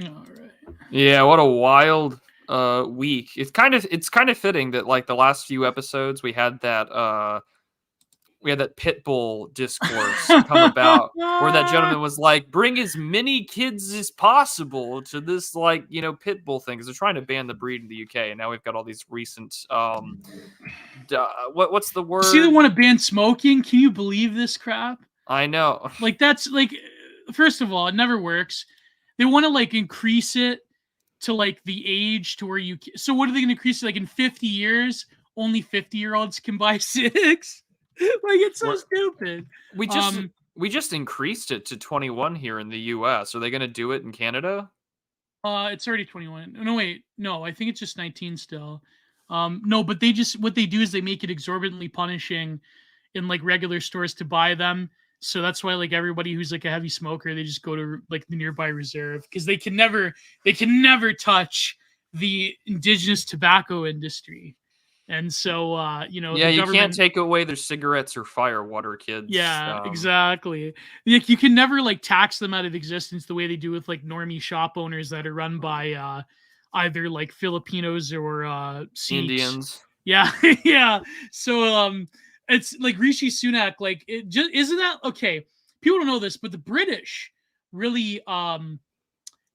All right. Yeah, what a wild week. It's kind of fitting that like the last few episodes we had that pit bull discourse come about where that gentleman was like, bring as many kids as possible to this like pit bull thing because they're trying to ban the breed in the UK, and now we've got all these recent what's the See, they word? want to ban smoking. Can you believe this crap? I know. Like that's like, first of all, it never works. They want to like increase it to like the age to where you. So what are they going to increase it like in 50 years? Only 50-year-olds can buy cigs. Like it's so We're, stupid. we just Um, we just increased it to 21 here in the US. Are they going to do it in Canada? it's already 21. No, wait, no, I think it's just 19 still. No, but they just what they do is they make it exorbitantly punishing in like regular stores to buy them. So that's why like everybody who's like a heavy smoker, they just go to like the nearby reserve because they can never touch the indigenous tobacco industry. And so Yeah, the you can't government. take away their cigarettes or firewater, kids. Yeah, exactly. Like you can never like tax them out of existence the way they do with like normie shop owners that are run by either like Filipinos or Sikhs. Indians. Yeah, yeah. So it's like Rishi Sunak, like it just isn't that okay? People don't know this, but the British really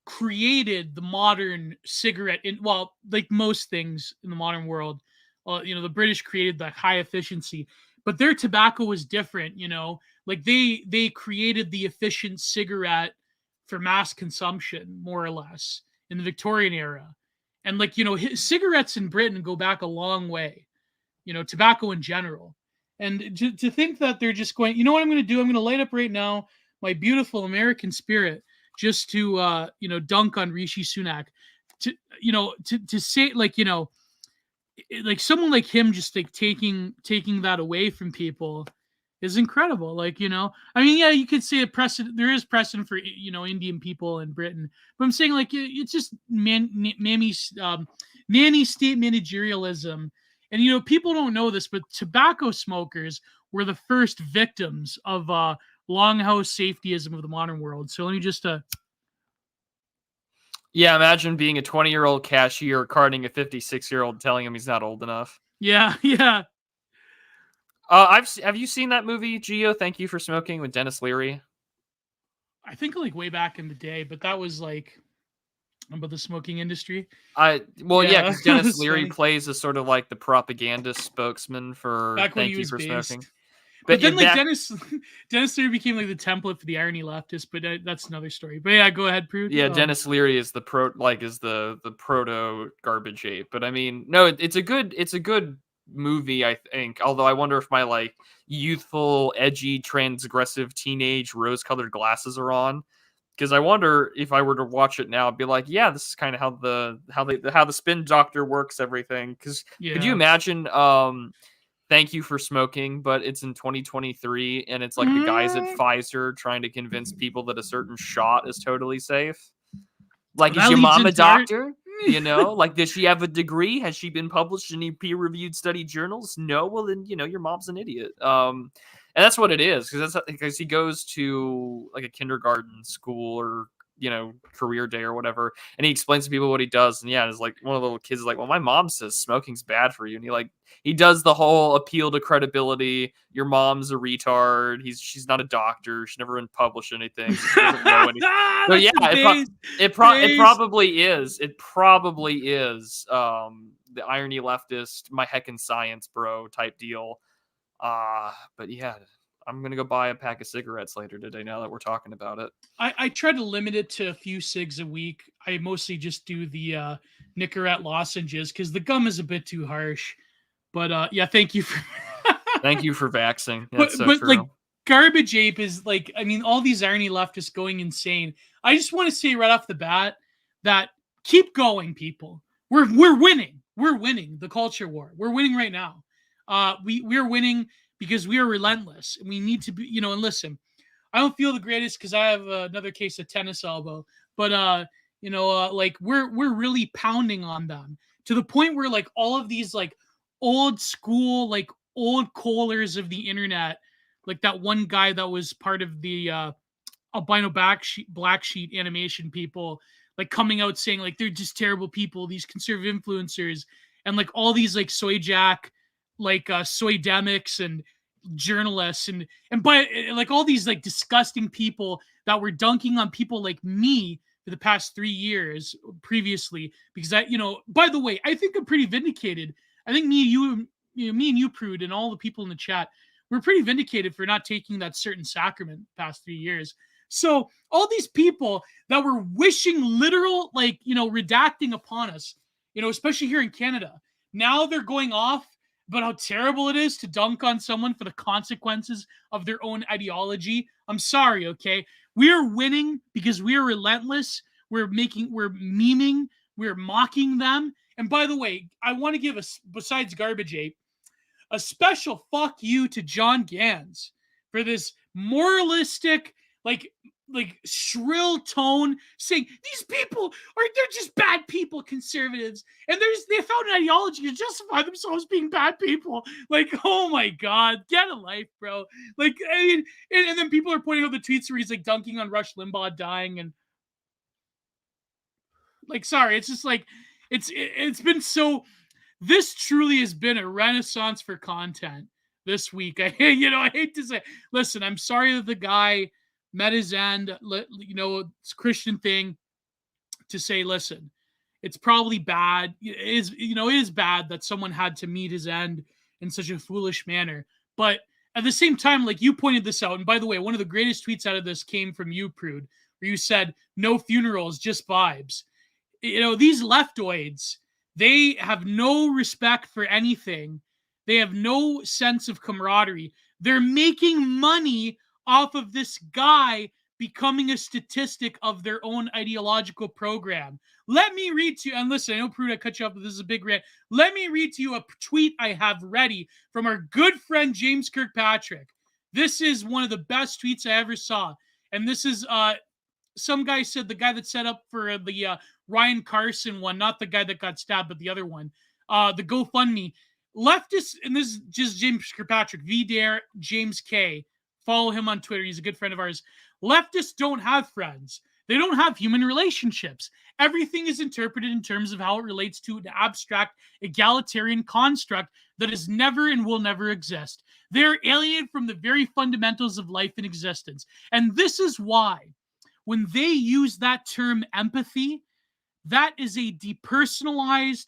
created the modern cigarette in, well, like most things in the modern world. The British created the high efficiency, but their tobacco was different. Like they created the efficient cigarette for mass consumption, more or less, in the Victorian era. And like cigarettes in Britain go back a long way. Tobacco in general. And to think that they're just going, you know what I'm going to do? I'm going to light up right now my beautiful American spirit just to dunk on Rishi Sunak. To say like someone like him just like taking that away from people is incredible. Like, I mean, yeah, you could say a precedent. There is precedent for Indian people in Britain, but I'm saying like it's just nanny state managerialism. And people don't know this, but tobacco smokers were the first victims of longhouse safetyism of the modern world. So let me just Yeah, imagine being a 20-year-old cashier carding a 56-year-old, telling him he's not old enough. yeah, yeah. Have you seen that movie, Gio? Thank You for Smoking with Dennis Leary. I think like way back in the day, but that was like about the smoking industry. Yeah, Yeah, because Dennis that's Leary funny. plays as sort of like the propaganda spokesman for Back when he Thank You was for Smoking. based. But But yeah, then like back Dennis Leary became like the template for the irony leftist, but that's another story. But yeah, go ahead, Prude. yeah, Dennis Leary is the proto garbage ape. But I mean, no, it's a good movie, I think. Although I wonder if my like youthful, edgy, transgressive teenage rose-colored glasses are on. Because I wonder if I were to watch it now, I'd be like, yeah, this is kind of how the spin doctor works everything. Because could you Yeah. imagine Thank You for Smoking, but it's in 2023 and it's like the guys at Mm, Pfizer trying to convince people that a certain shot is totally safe. Like, is that your leads mom a into art. doctor? Like, does she have a degree? Has she been published in any peer-reviewed study journals? No. Well, then your mom's an idiot. And that's what it is because he goes to like a kindergarten school or career day or whatever, and he explains to people what he does. And yeah, it's like one of the little kids is like, well, my mom says smoking's bad for you, and he does the whole appeal to credibility. Your mom's a retard. She's not a doctor. She's never been published anything, so she doesn't know anything. So That's yeah, the base. it Base. probably is. It probably is the irony leftist, my heckin' science bro type deal. But yeah, I'm gonna go buy a pack of cigarettes later today. Now that we're talking about it. I try to limit it to a few cigs a week. I mostly just do the Nicorette lozenges because the gum is a bit too harsh. But yeah, thank you for. Thank you for vaxing. but That's so but like true. garbage ape is like, I mean, all these irony leftists going insane. I just want to say right off the bat that keep going, people. We're winning. We're winning the culture war. We're winning right now. We're winning because we are relentless and we need to be, and listen, I don't feel the greatest because I have another case of tennis elbow, but like we're really pounding on them to the point where like all of these like old school like old callers of the internet, like that one guy that was part of the albino black sheet animation people, like coming out saying like they're just terrible people, these conservative influencers, and like all these like soy jack, like soy demics and journalists and by like all these like disgusting people that were dunking on people like me for the past 3 years previously, because I, by the way, I think I'm pretty vindicated. I think me and you, Prude, and all the people in the chat, we're pretty vindicated for not taking that certain sacrament the past 3 years. So all these people that were wishing literal, like, redacting upon us, especially here in Canada, now they're going off about how terrible it is to dunk on someone for the consequences of their own ideology. I'm sorry, okay? We are winning because we are relentless. We're memeing, we're mocking them. And by the way, I want to give us, besides Garbage Ape, a special fuck you to John Gans for this moralistic, like shrill tone saying these people they're just bad people, conservatives, and they found an ideology to justify themselves being bad people. Like, oh my god, get a life, bro. Like, I mean, and then people are pointing out the tweets where he's like dunking on Rush Limbaugh dying, and like, sorry, it's just like it's been so. This truly has been a renaissance for content this week. I hate to say, listen, I'm sorry that the guy met his end. It's a Christian thing to say, listen, it's probably bad. It is bad that someone had to meet his end in such a foolish manner. But at the same time, like, you pointed this out, and by the way, one of the greatest tweets out of this came from you, Prude, where you said, no funerals, just vibes. These leftoids, they have no respect for anything. They have no sense of camaraderie. They're making money off of this guy becoming a statistic of their own ideological program. Let me read to you, and listen, I know, Prude, I cut you off, but this is a big rant. Let me read to you a tweet I have ready from our good friend James Kirkpatrick. This is one of the best tweets I ever saw. And this is some guy said, the guy that set up for the Ryan Carson one, not the guy that got stabbed, but the other one, the GoFundMe. Leftists, and this is just James Kirkpatrick, VDare James K. Follow him on Twitter. He's a good friend of ours. Leftists don't have friends. They don't have human relationships. Everything is interpreted in terms of how it relates to an abstract, egalitarian construct that is never and will never exist. They're alienated from the very fundamentals of life and existence. And this is why, when they use that term empathy, that is a depersonalized,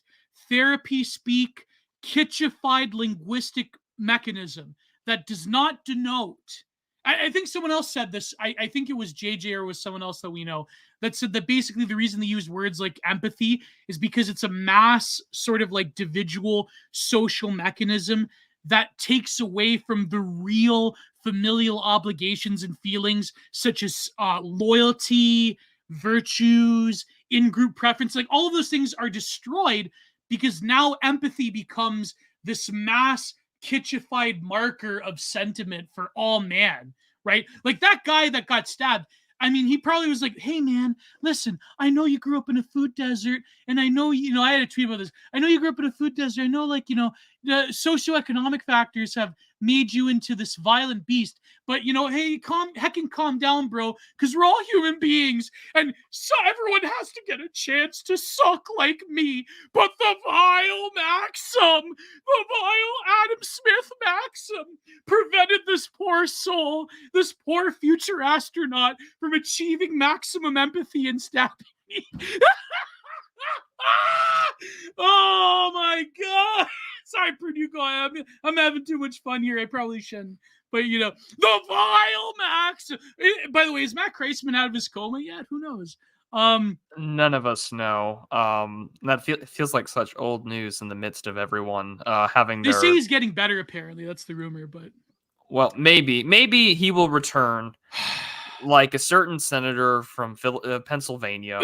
therapy speak, kitschified linguistic mechanism that does not denote. I think someone else said this. I think it was JJ or was someone else that we know that said that basically the reason they use words like empathy is because it's a mass sort of like individual social mechanism that takes away from the real familial obligations and feelings such as loyalty, virtues, in-group preference. Like, all of those things are destroyed because now empathy becomes this mass kitschified marker of sentiment for all man, right? Like that guy that got stabbed, I mean, he probably was like, hey man, listen, I know you grew up in a food desert, and I know, I had a tweet about this. I know you grew up in a food desert. I know, like, the socioeconomic factors have made you into this violent beast, but hey, calm down, bro, because we're all human beings, and so everyone has to get a chance to suck like me. But the vile Adam Smith maxim prevented this poor soul, this poor future astronaut, from achieving maximum empathy and stabbing me. Oh my god. Sorry, Purdue, go ahead. I'm having too much fun here. I probably shouldn't. But, the vile Max. By the way, is Matt Kreisman out of his coma yet? Who knows? None of us know. That feels like such old news in the midst of everyone having They say he's getting better, apparently. That's the rumor, but... Well, maybe he will return like a certain senator from Pennsylvania.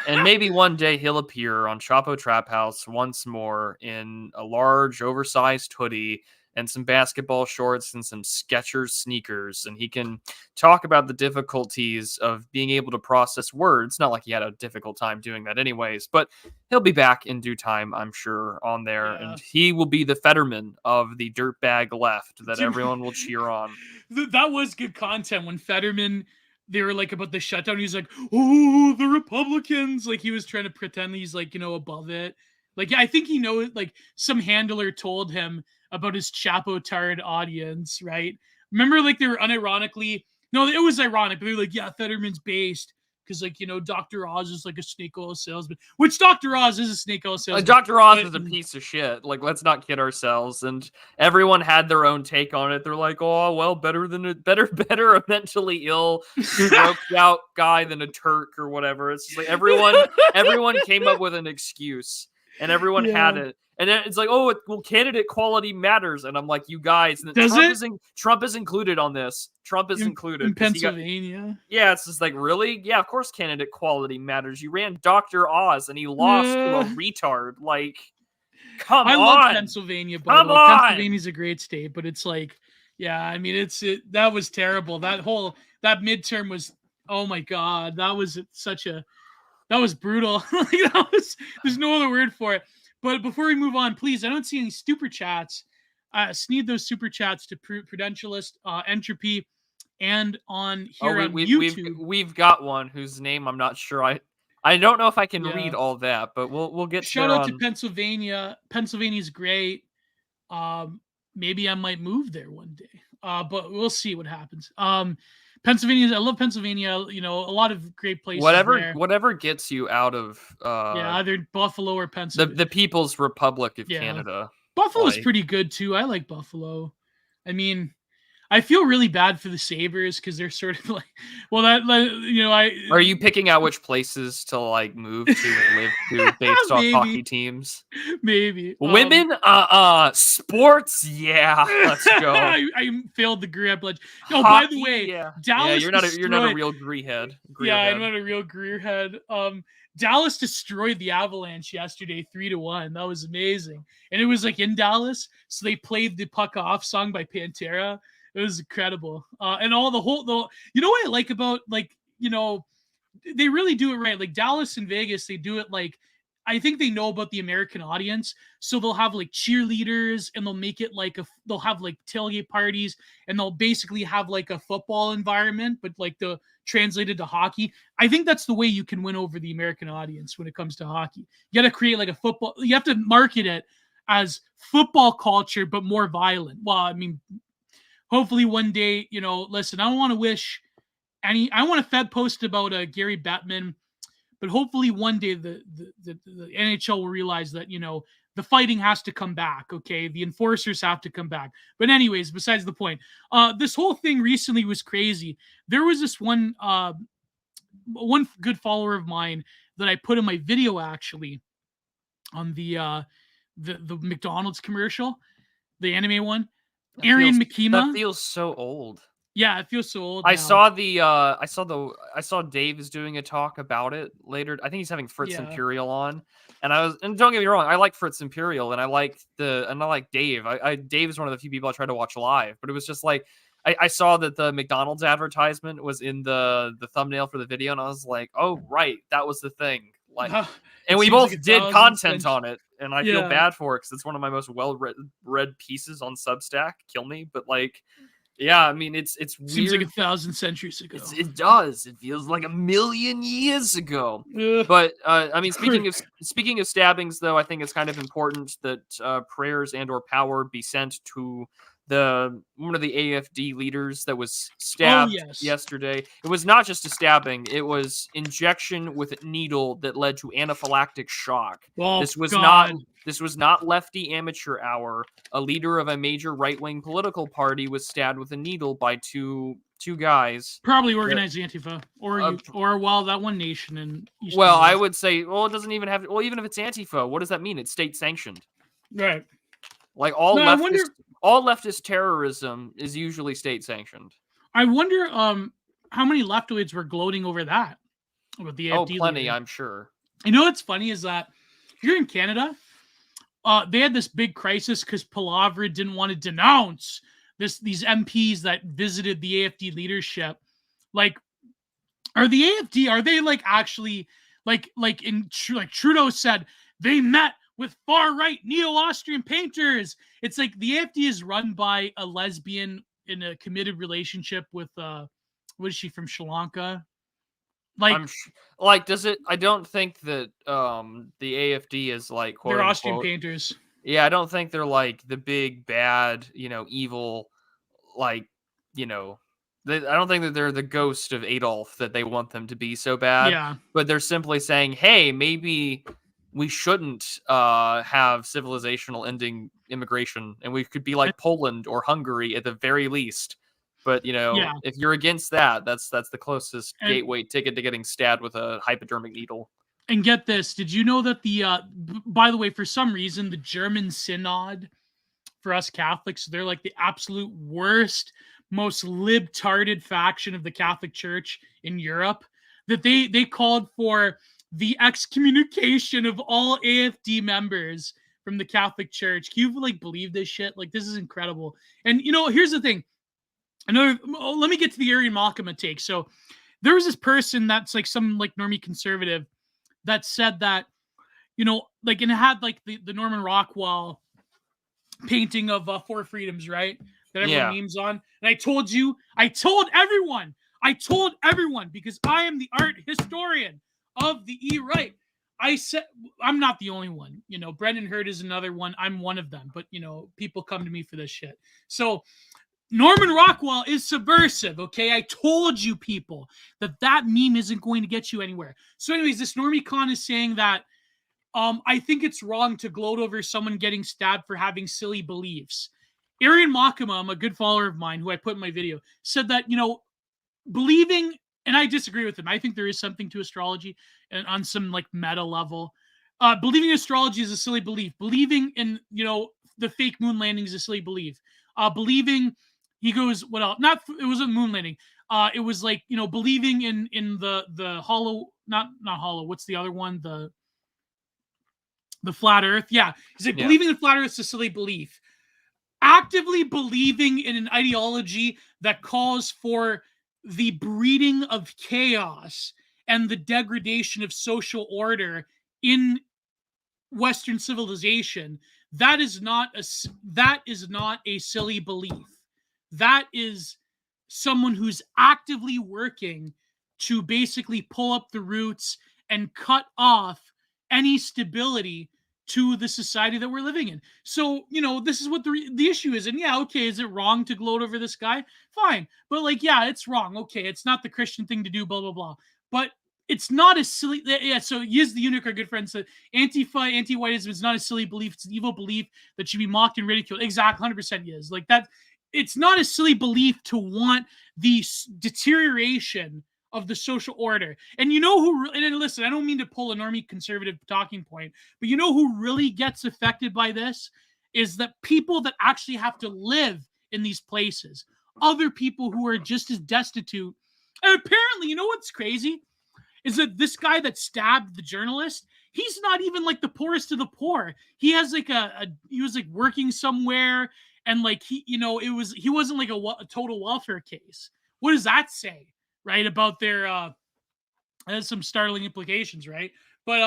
And maybe one day he'll appear on Chapo Trap House once more in a large, oversized hoodie and some basketball shorts and some Skechers sneakers. And he can talk about the difficulties of being able to process words. Not like he had a difficult time doing that anyways, but he'll be back in due time, I'm sure, on there. Yeah. And he will be the Fetterman of the dirtbag left that everyone will cheer on. That was good content when Fetterman they were like about the shutdown. He's like, "Oh, the Republicans!" Like he was trying to pretend he's like above it. Like I think he knows. Like some handler told him about his Chapo-tard audience, right? Remember, like they were unironically. No, it was ironic. But they were like, "Yeah, Fetterman's based." Because, like, Dr. Oz is like a snake oil salesman, which Dr. Oz is a snake oil salesman. Dr. Oz is a piece of shit. Like, let's not kid ourselves. And everyone had their own take on it. They're like, oh, well, better a mentally ill, stroked out guy than a Turk or whatever. It's just like everyone came up with an excuse, and everyone had it. And then it's like, oh, well, candidate quality matters. And I'm like, you guys, and Trump is included on this. Trump is included. In Pennsylvania. It's just like, really? Yeah, of course candidate quality matters. You ran Dr. Oz and he lost to a retard. Like, come on. I love Pennsylvania, but Pennsylvania's a great state, but it's like, yeah, I mean, that was terrible. That midterm was, oh my God, that was brutal. Like, there's no other word for it. But before we move on, please, I don't see any super chats. Need those super chats to Prudentialist, Entropy, and on here on YouTube. We've got one whose name I'm not sure. I don't know if I can read all that, but we'll get. Shout out to Pennsylvania. Pennsylvania's great. Maybe I might move there one day. But we'll see what happens. Pennsylvania, I love Pennsylvania. A lot of great places. Whatever gets you out of either Buffalo or Pennsylvania. The People's Republic of Canada. Buffalo's pretty good too. I like Buffalo. I mean, I feel really bad for the Sabres because they're sort of like, Are you picking out which places to like move to and live to based on hockey teams? Maybe. Women, sports, yeah, let's go. I failed the Greer pledge. No, by the way, Dallas. Yeah, you're not a real Greerhead. I'm not a real Greerhead. Dallas destroyed the Avalanche yesterday, 3-1. That was amazing, and it was like in Dallas, so they played the "Puck Off" song by Pantera. It was incredible. And all you know what I like about, like, they really do it right. Like Dallas and Vegas, they do it like, I think they know about the American audience. So they'll have like cheerleaders and they'll make it like they'll have like tailgate parties and they'll basically have like a football environment, but like translated to hockey. I think that's the way you can win over the American audience when it comes to hockey. You got to create like you have to market it as football culture, but more violent. Well, I mean, hopefully one day, listen, I don't want to wish I want to Fed post about Gary Bettman, but hopefully one day the NHL will realize that, the fighting has to come back. Okay. The enforcers have to come back. But anyways, besides the point, this whole thing recently was crazy. There was this one good follower of mine that I put in my video actually on the McDonald's commercial, the anime one. Arian Makima. That feels so old. Yeah, it feels so old. I saw Dave is doing a talk about it later. I think he's having Fritz Imperial on, and don't get me wrong, I like Fritz Imperial, and I like Dave. Dave is one of the few people I try to watch live, but it was just like I saw that the McDonald's advertisement was in the thumbnail for the video, and I was like, oh right, that was the thing. Like, and we both did content on it, and I feel bad for it because it's one of my most well-read pieces on Substack. Kill me, but like, yeah, I mean, it's weird. Seems like 1,000 centuries ago. It does. It feels like 1,000,000 years ago. But I mean, speaking of stabbings, though, I think it's kind of important that prayers and/or power be sent to one of the AFD leaders that was stabbed yesterday. It was not just a stabbing; it was injection with a needle that led to anaphylactic shock. Oh, this was not lefty amateur hour. A leader of a major right-wing political party was stabbed with a needle by two guys. Probably organized Antifa or that One Nation in Eastern I would say, it doesn't even have. Well, even if it's Antifa, what does that mean? It's state sanctioned, right? Like all leftist terrorism is usually state sanctioned. I wonder how many leftoids were gloating over that with the AFD plenty, leader. I'm sure. You know what's funny is that here in Canada, they had this big crisis because Palavra didn't want to denounce these MPs that visited the AFD leadership. Like, are the AFD, are they like actually like Trudeau said, they met with far-right neo-Austrian painters? It's like the AFD is run by a lesbian in a committed relationship with what is she from Sri Lanka? Like like, does it? I don't think that the AFD is like quote they're Austrian unquote. painters. Yeah, I don't think they're like the big bad, evil, like, I don't think that they're the ghost of Adolf that they want them to be so bad, Yeah. but they're simply saying, hey, maybe we shouldn't have civilizational ending immigration, and we could be And, like Poland or Hungary at the very least. But yeah. if you're against that, that's the closest And gateway ticket to getting stabbed with a hypodermic needle. and get this, did you know that by the way, for some reason the German synod for us Catholics, they're like the absolute worst, most libtarded faction of the Catholic Church in Europe, that they called for the excommunication of all AFD members from the Catholic Church. Can you like believe this shit? Like, this is incredible. And here's the thing. Let me get to the Arian Malcolm take. So there was this person that's like some like normie conservative that said that, like, and it had like the Norman Rockwell painting of Four Freedoms, right? That everyone Yeah. memes on. And I told everyone, because I am the art historian of the E-Right. I said, I'm not the only one. Brendan Hurd is another one. I'm one of them. But, people come to me for this shit. So Norman Rockwell is subversive, okay? I told you people that meme isn't going to get you anywhere. So anyways, this Normie Con is saying that I think it's wrong to gloat over someone getting stabbed for having silly beliefs. Arian Makama, a good follower of mine who I put in my video, said that, believing, and I disagree with him. I think there is something to astrology and on some like meta level. Believing in astrology is a silly belief. Believing in, the fake moon landing is a silly belief. Believing, he goes, what else? It wasn't moon landing. It was like, believing in the hollow, not hollow. What's the other one? The flat earth. Yeah. He's like, believing in flat earth is a silly belief. Actively believing in an ideology that calls for the breeding of chaos and the degradation of social order in Western civilization, that is not a silly belief. That is someone who's actively working to basically pull up the roots and cut off any stability to the society that we're living in. So, this is what the issue is. And yeah, okay, is it wrong to gloat over this guy? Fine. But like, yeah, it's wrong. Okay, it's not the Christian thing to do, blah, blah, blah. But it's not a silly, yeah, so Yiz the Eunuch, our good friend, said Antifa, anti-whiteism is not a silly belief. It's an evil belief that should be mocked and ridiculed. Exactly, 100% Yiz. Like that, it's not a silly belief to want the deterioration of the social order. And and listen, I don't mean to pull a normie conservative talking point, but who really gets affected by this is that people that actually have to live in these places, other people who are just as destitute. And apparently, what's crazy is that this guy that stabbed the journalist, he's not even like the poorest of the poor. He has like he was like working somewhere, and like he wasn't like a total welfare case. What does that say? Right, about their has some startling implications, right? But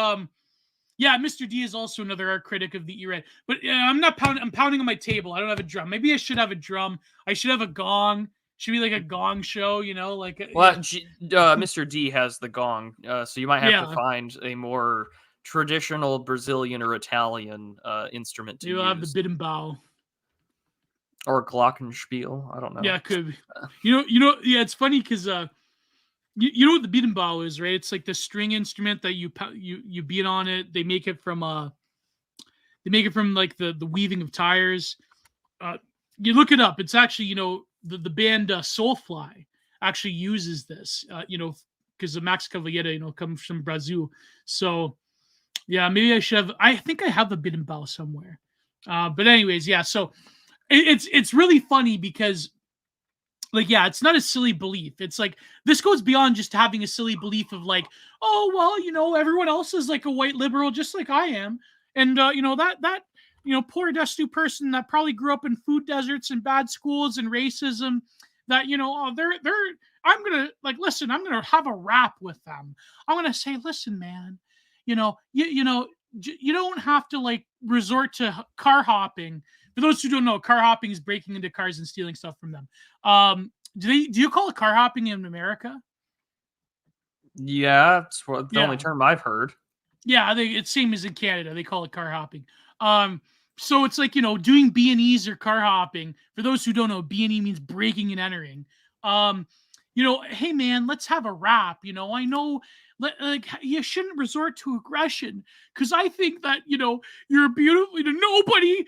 yeah, Mr. D is also another art critic of the E-Red. But I'm pounding on my table. I don't have a drum. Maybe I should have a drum. I should have a gong. Should be like a gong show, like. Well, Mr. D has the gong, so you might have to find a more traditional Brazilian or Italian instrument to You'll use. have the bid'em-bow. Or glockenspiel. I don't know. Yeah, it could be. Yeah, it's funny because you know what the bid'em-bow is, right? It's like the string instrument that you beat on it. They make it from like the weaving of tires. You look it up. It's actually, the band Soulfly actually uses this, because the Max Cavalera, comes from Brazil. So yeah, maybe I think I have a bid'em-bow somewhere. But anyways, yeah, so it's really funny because, like, yeah, it's not a silly belief. It's like, this goes beyond just having a silly belief of like, oh, well, everyone else is like a white liberal just like I am. And, that poor destitute person that probably grew up in food deserts and bad schools and racism, that, I'm going to like, listen, I'm going to have a rap with them. I'm going to say, listen, man, you don't have to like resort to car hopping. For those who don't know, car hopping is breaking into cars and stealing stuff from them. Do you call it car hopping in America? Yeah, it's the only Yeah. term I've heard. Yeah, it's same as in Canada. They call it car hopping. Um, so it's like, doing B&Es or car hopping. For those who don't know, B&E means breaking and entering. Um, hey man, let's have a rap. I know, like, you shouldn't resort to aggression because I think that you're beautiful. Nobody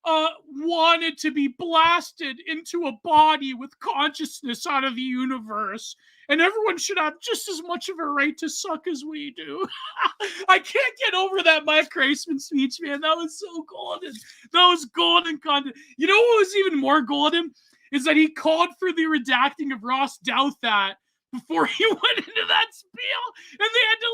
wanted to be blasted into a body with consciousness out of the universe, and everyone should have just as much of a right to suck as we do. I can't get over that Mike Kreisman speech, man. That was so golden. That was golden content. You know what was even more golden? Is that he called for the redacting of Ross Douthat before he went into that spiel, and they had to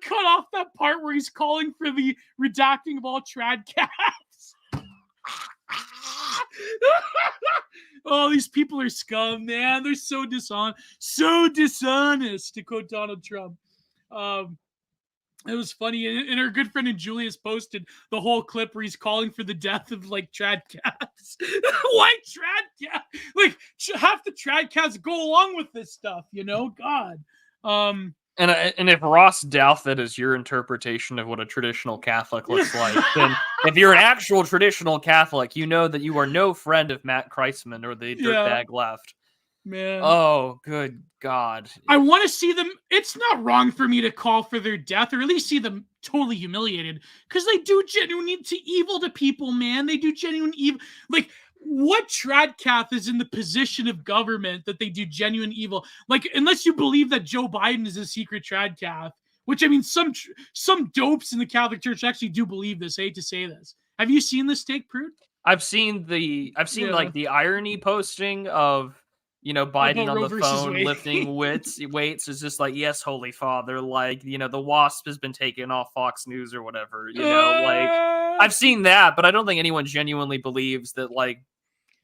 cut off that part where he's calling for the redacting of all trad cats. Oh, these people are scum, man. They're so dishonest, to quote Donald Trump. It was funny, and our good friend Julius posted the whole clip where he's calling for the death of like trad cats. Why trad cat? Like half the trad cats go along with this stuff, God. And if Ross Douthat is your interpretation of what a traditional Catholic looks like, then if you're an actual traditional Catholic, you know that you are no friend of Matt Kreisman or the dirtbag left. Man. Oh, good God. I want to see them. It's not wrong for me to call for their death, or at least see them totally humiliated, because they do genuine evil to people, man. They do genuine evil. Like, what tradcath is in the position of government that they do genuine evil? Like, unless you believe that Joe Biden is a secret tradcath, which, I mean, some dopes in the Catholic Church actually do believe this. I hate to say this. Have you seen this take, Prude? I've seen like the irony posting of Biden on the phone lifting weights is just like, yes, Holy Father, like, the wasp has been taken off Fox News or whatever, like I've seen that, but I don't think anyone genuinely believes that like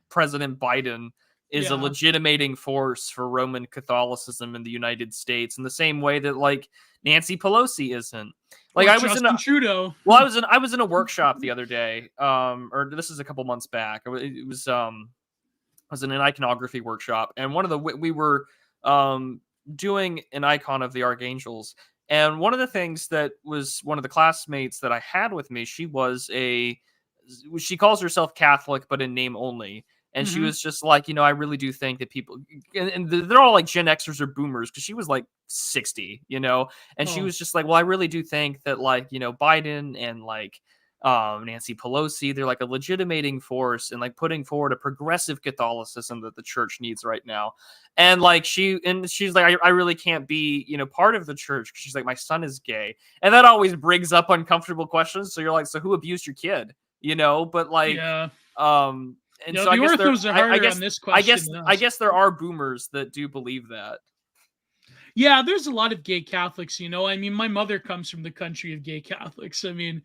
President Biden is a legitimating force for Roman Catholicism in the United States in the same way that like Nancy Pelosi isn't. Like, I was in Trudeau. Well, I was in a workshop the other day, or this is a couple months back. It was in an iconography workshop, and we were doing an icon of the archangels, and one of the things that was one of the classmates that I had with me, she calls herself Catholic, but in name only. And she was just like, I really do think that people, and they're all like Gen Xers or boomers, because she was like 60, and she was just like, well, I really do think that like, Biden and like Nancy Pelosi, they're like a legitimating force and like putting forward a progressive Catholicism that the church needs right now. And like she's like, I really can't be, part of the church, because she's like, my son is gay. And that always brings up uncomfortable questions. So you're like, so who abused your kid? But like, and so the orthos are harder on this question. I guess there are boomers that do believe that. Yeah, there's a lot of gay Catholics, I mean, my mother comes from the country of gay Catholics. I mean,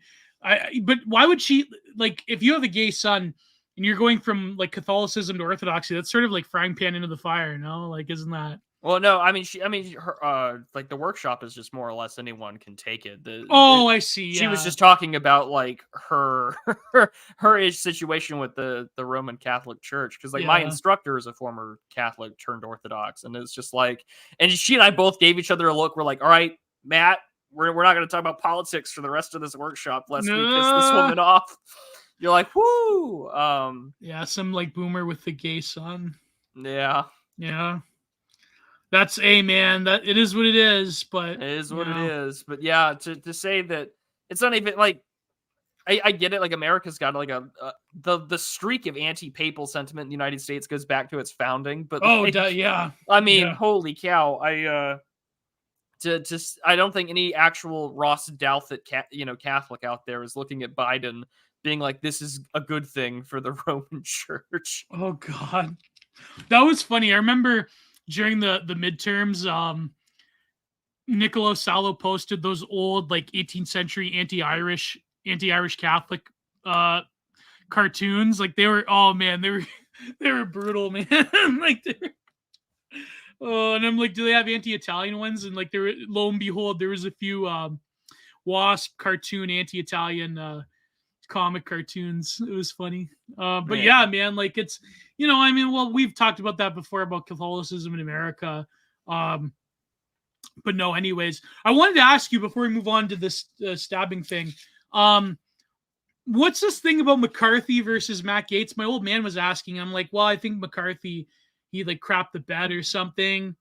but why would she, like, if you have a gay son and you're going from like Catholicism to Orthodoxy, that's sort of like frying pan into the fire, no? Like, isn't that? Well, no, I mean, her, like the workshop is just more or less anyone can take it. I see. She was just talking about like her situation with the Roman Catholic Church, because like my instructor is a former Catholic turned Orthodox, and it's just like, and she and I both gave each other a look. We're like, all right, Matt, we're not going to talk about politics for the rest of this workshop lest we piss this woman off. You're like, whoo, some like boomer with the gay son. Yeah. That's man. That it is what it is, but it is what it is. But yeah, to say that it's not even like, I get it. Like, America's got like the streak of anti-papal sentiment in the United States goes back to its founding. But I mean, holy cow! I don't think any actual Ross Douthat Catholic out there is looking at Biden being like, this is a good thing for the Roman Church. Oh God, that was funny. I remember during the midterms, Niccolo Salo posted those old like 18th century anti-Irish Catholic cartoons. Like, they were, oh man, they were brutal, man. Like, and I'm like, do they have anti-Italian ones? And like, lo and behold, there was a few WASP cartoon anti-Italian comic cartoons. It was funny. But Yeah. yeah, man, like it's, I mean, well, we've talked about that before about Catholicism in America. Um, but no, anyways, I wanted to ask you before we move on to this stabbing thing. Um, what's this thing about McCarthy versus Matt Gaetz? My old man was asking. I'm like, well, I think McCarthy, he like crapped the bed or something.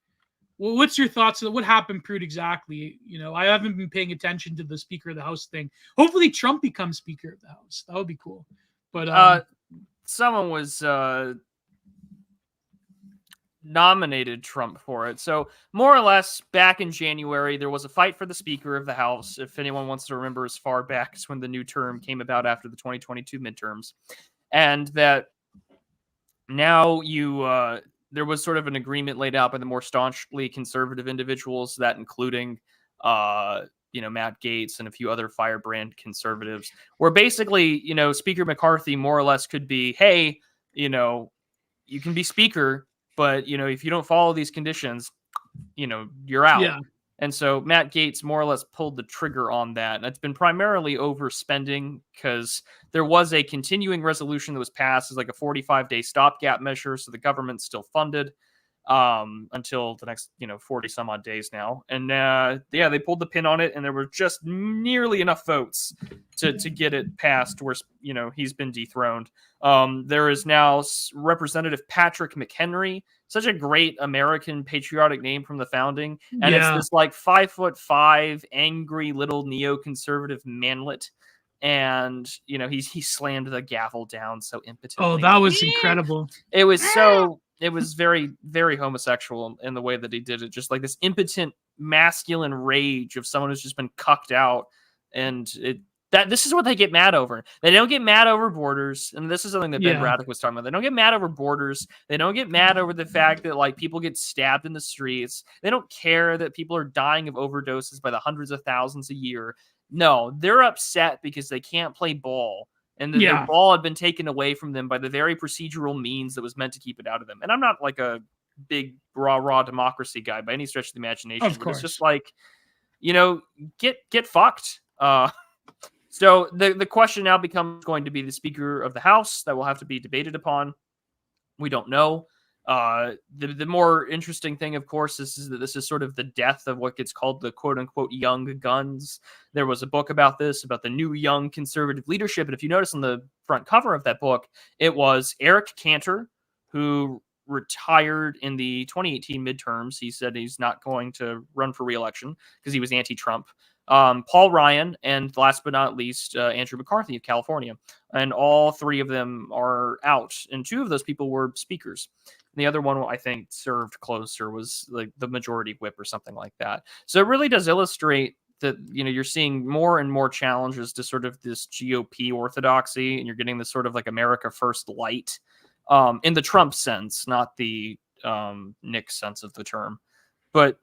Well, what's your thoughts? What happened, Prude, exactly? I haven't been paying attention to the Speaker of the House thing. Hopefully, Trump becomes Speaker of the House. That would be cool. But someone was nominated Trump for it. So more or less back in January, there was a fight for the Speaker of the House. If anyone wants to remember as far back as when the new term came about after the 2022 midterms, and that now there was sort of an agreement laid out by the more staunchly conservative individuals, that including Matt Gaetz and a few other firebrand conservatives, where basically, Speaker McCarthy more or less could be, hey, you can be Speaker, but if you don't follow these conditions, you're out. yeah, And so Matt Gaetz more or less pulled the trigger on that. And it's been primarily overspending because there was a continuing resolution that was passed as like a 45-day stopgap measure. So the government's still funded until the next 40 some odd days now. And they pulled the pin on it, and there were just nearly enough votes to get it passed where he's been dethroned. There is now Representative Patrick McHenry, such a great American patriotic name from the founding, and it's this like 5'5" angry little neoconservative manlet. And he slammed the gavel down so impotently. Oh, that was incredible. It was very, very homosexual in the way that he did it. Just like this impotent masculine rage of someone who's just been cucked out. And this is what they get mad over. They don't get mad over borders. And this is something that Ben Braddock was talking about. They don't get mad over borders. They don't get mad over the fact that like people get stabbed in the streets. They don't care that people are dying of overdoses by the hundreds of thousands a year. No, they're upset because they can't play ball. And their ball had been taken away from them by the very procedural means that was meant to keep it out of them. And I'm not like a big raw democracy guy by any stretch of the imagination. Of course. It's just like, get fucked. So the question now becomes going to be the Speaker of the House that will have to be debated upon. We don't know. The more interesting thing, of course, is that this is sort of the death of what gets called the quote-unquote young guns. There was a book about this, about the new young conservative leadership. And if you notice on the front cover of that book, it was Eric Cantor, who retired in the 2018 midterms. He said he's not going to run for re-election because he was anti-Trump. Paul Ryan, and last but not least, Andrew McCarthy of California. And all three of them are out. And two of those people were speakers. The other one, I think, served closer, was like the majority whip or something like that. So it really does illustrate that, you're seeing more and more challenges to sort of this GOP orthodoxy, and you're getting this sort of like America First light in the Trump sense, not the Nick sense of the term. But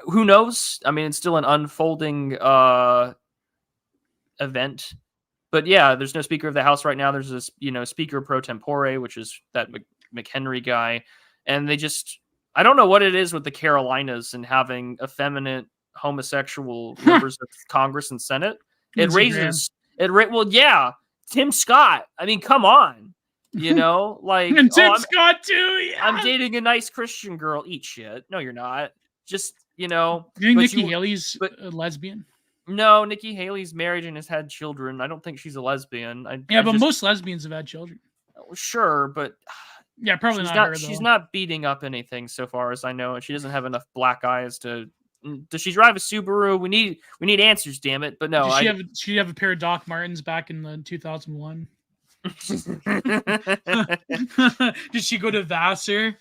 who knows? I mean, it's still an unfolding event. But yeah, there's no Speaker of the House right now. There's this, Speaker pro tempore, which is that McHenry guy. And I don't know what it is with the Carolinas and having effeminate homosexual members of Congress and Senate. Well, yeah, Tim Scott. I mean, come on. Like, and Tim Scott too. Yeah. I'm dating a nice Christian girl. Eat shit. No, you're not. Just, You think Nikki Haley's a lesbian? No, Nikki Haley's married and has had children. I don't think she's a lesbian. But most lesbians have had children. Sure, but yeah, probably not her, though. She's not beating up anything so far as I know, and she doesn't have enough black eyes to. Does she drive a Subaru? We need answers, damn it. But no, did she have a pair of Doc Martens back in 2001? Did she go to Vassar?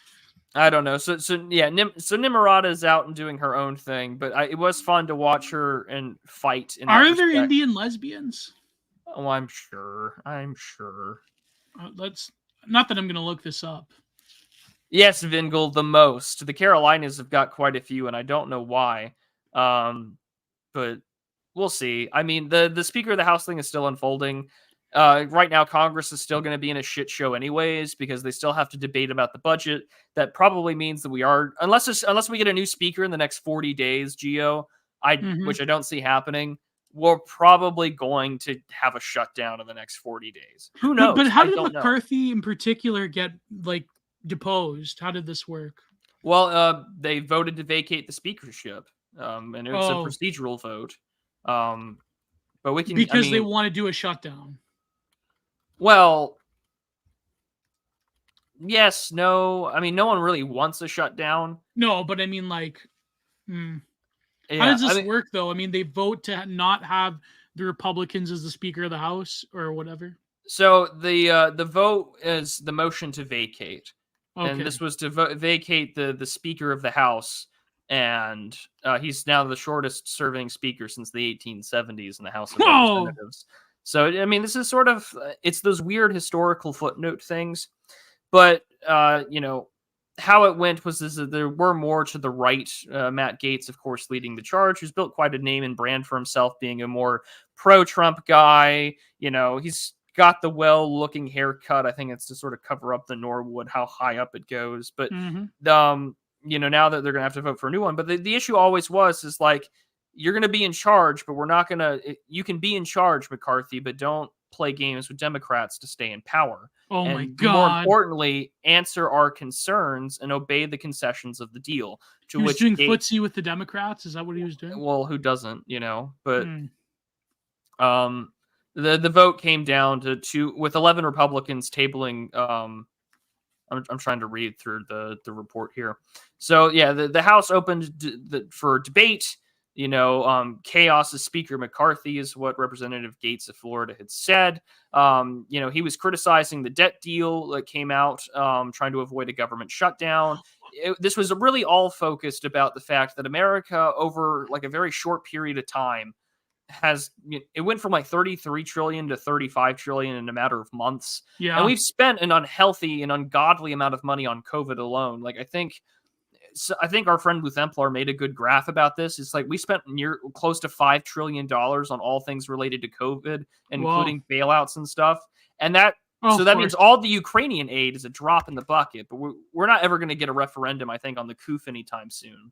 I don't know. So Nimarata is out and doing her own thing, but it was fun to watch her and fight. Are there Indian lesbians? Oh, I'm sure. Let's not that I'm going to look this up. Yes, Vingel, the most. The Carolinas have got quite a few, and I don't know why. But we'll see. I mean, the Speaker of the House thing is still unfolding. Right now, Congress is still going to be in a shit show anyways, because they still have to debate about the budget. That probably means that we are, unless we get a new speaker in the next 40 days, Gio, which I don't see happening. we're probably going to have a shutdown in the next 40 days. Who But knows? how I did don't know. McCarthy in particular get like deposed? How did this work? Well, they voted to vacate the speakership, and it's a Oh, procedural vote. Um, but we can, I because they mean, want to do a shutdown. well, yes, no. I mean, no one really wants a shutdown. No, but I mean like, hmm. How Yeah, does I this mean, work though? I mean, they vote to not have the Republicans as the Speaker of the House or whatever. so the vote is the motion to vacate, and Okay. this was to vacate the Speaker of the House, and he's now the shortest serving Speaker since the 1870s in the House of Oh, Representatives. So I mean, this is sort of it's those weird historical footnote things, but how it went was that there were more to the right. Matt Gaetz, of course, leading the charge, who's built quite a name and brand for himself, being a more pro-Trump guy. He's got the well-looking haircut. I think it's to sort of cover up the Norwood, how high up it goes. But mm-hmm. now that they're going to have to vote for a new one. But the issue always is like, you're going to be in charge, but we're not going to. You can be in charge, McCarthy, but don't play games with Democrats to stay in power. Oh my And more God. importantly, answer our concerns and obey the concessions of the deal. To He was which doing Gate, footsie with the Democrats. Is that what he was doing? well, who doesn't, But Mm. um, the vote came down to two, with 11 Republicans tabling. I'm trying to read through the report here. So yeah, the House opened for debate. Chaos as Speaker McCarthy is what Representative Gaetz of Florida had said. He was criticizing the debt deal that came out, trying to avoid a government shutdown. This was really all focused about the fact that America, over like a very short period of time, it went from like 33 trillion to 35 trillion in a matter of months. And Yeah. we've spent an unhealthy and ungodly amount of money on COVID alone. Like, I think our friend Lou Templar made a good graph about this. It's like we spent close to $5 trillion on all things related to COVID, Whoa. including bailouts and stuff. And Oh, so of that means course. all the Ukrainian aid is a drop in the bucket, but we're not ever going to get a referendum, I think, on the coup anytime soon.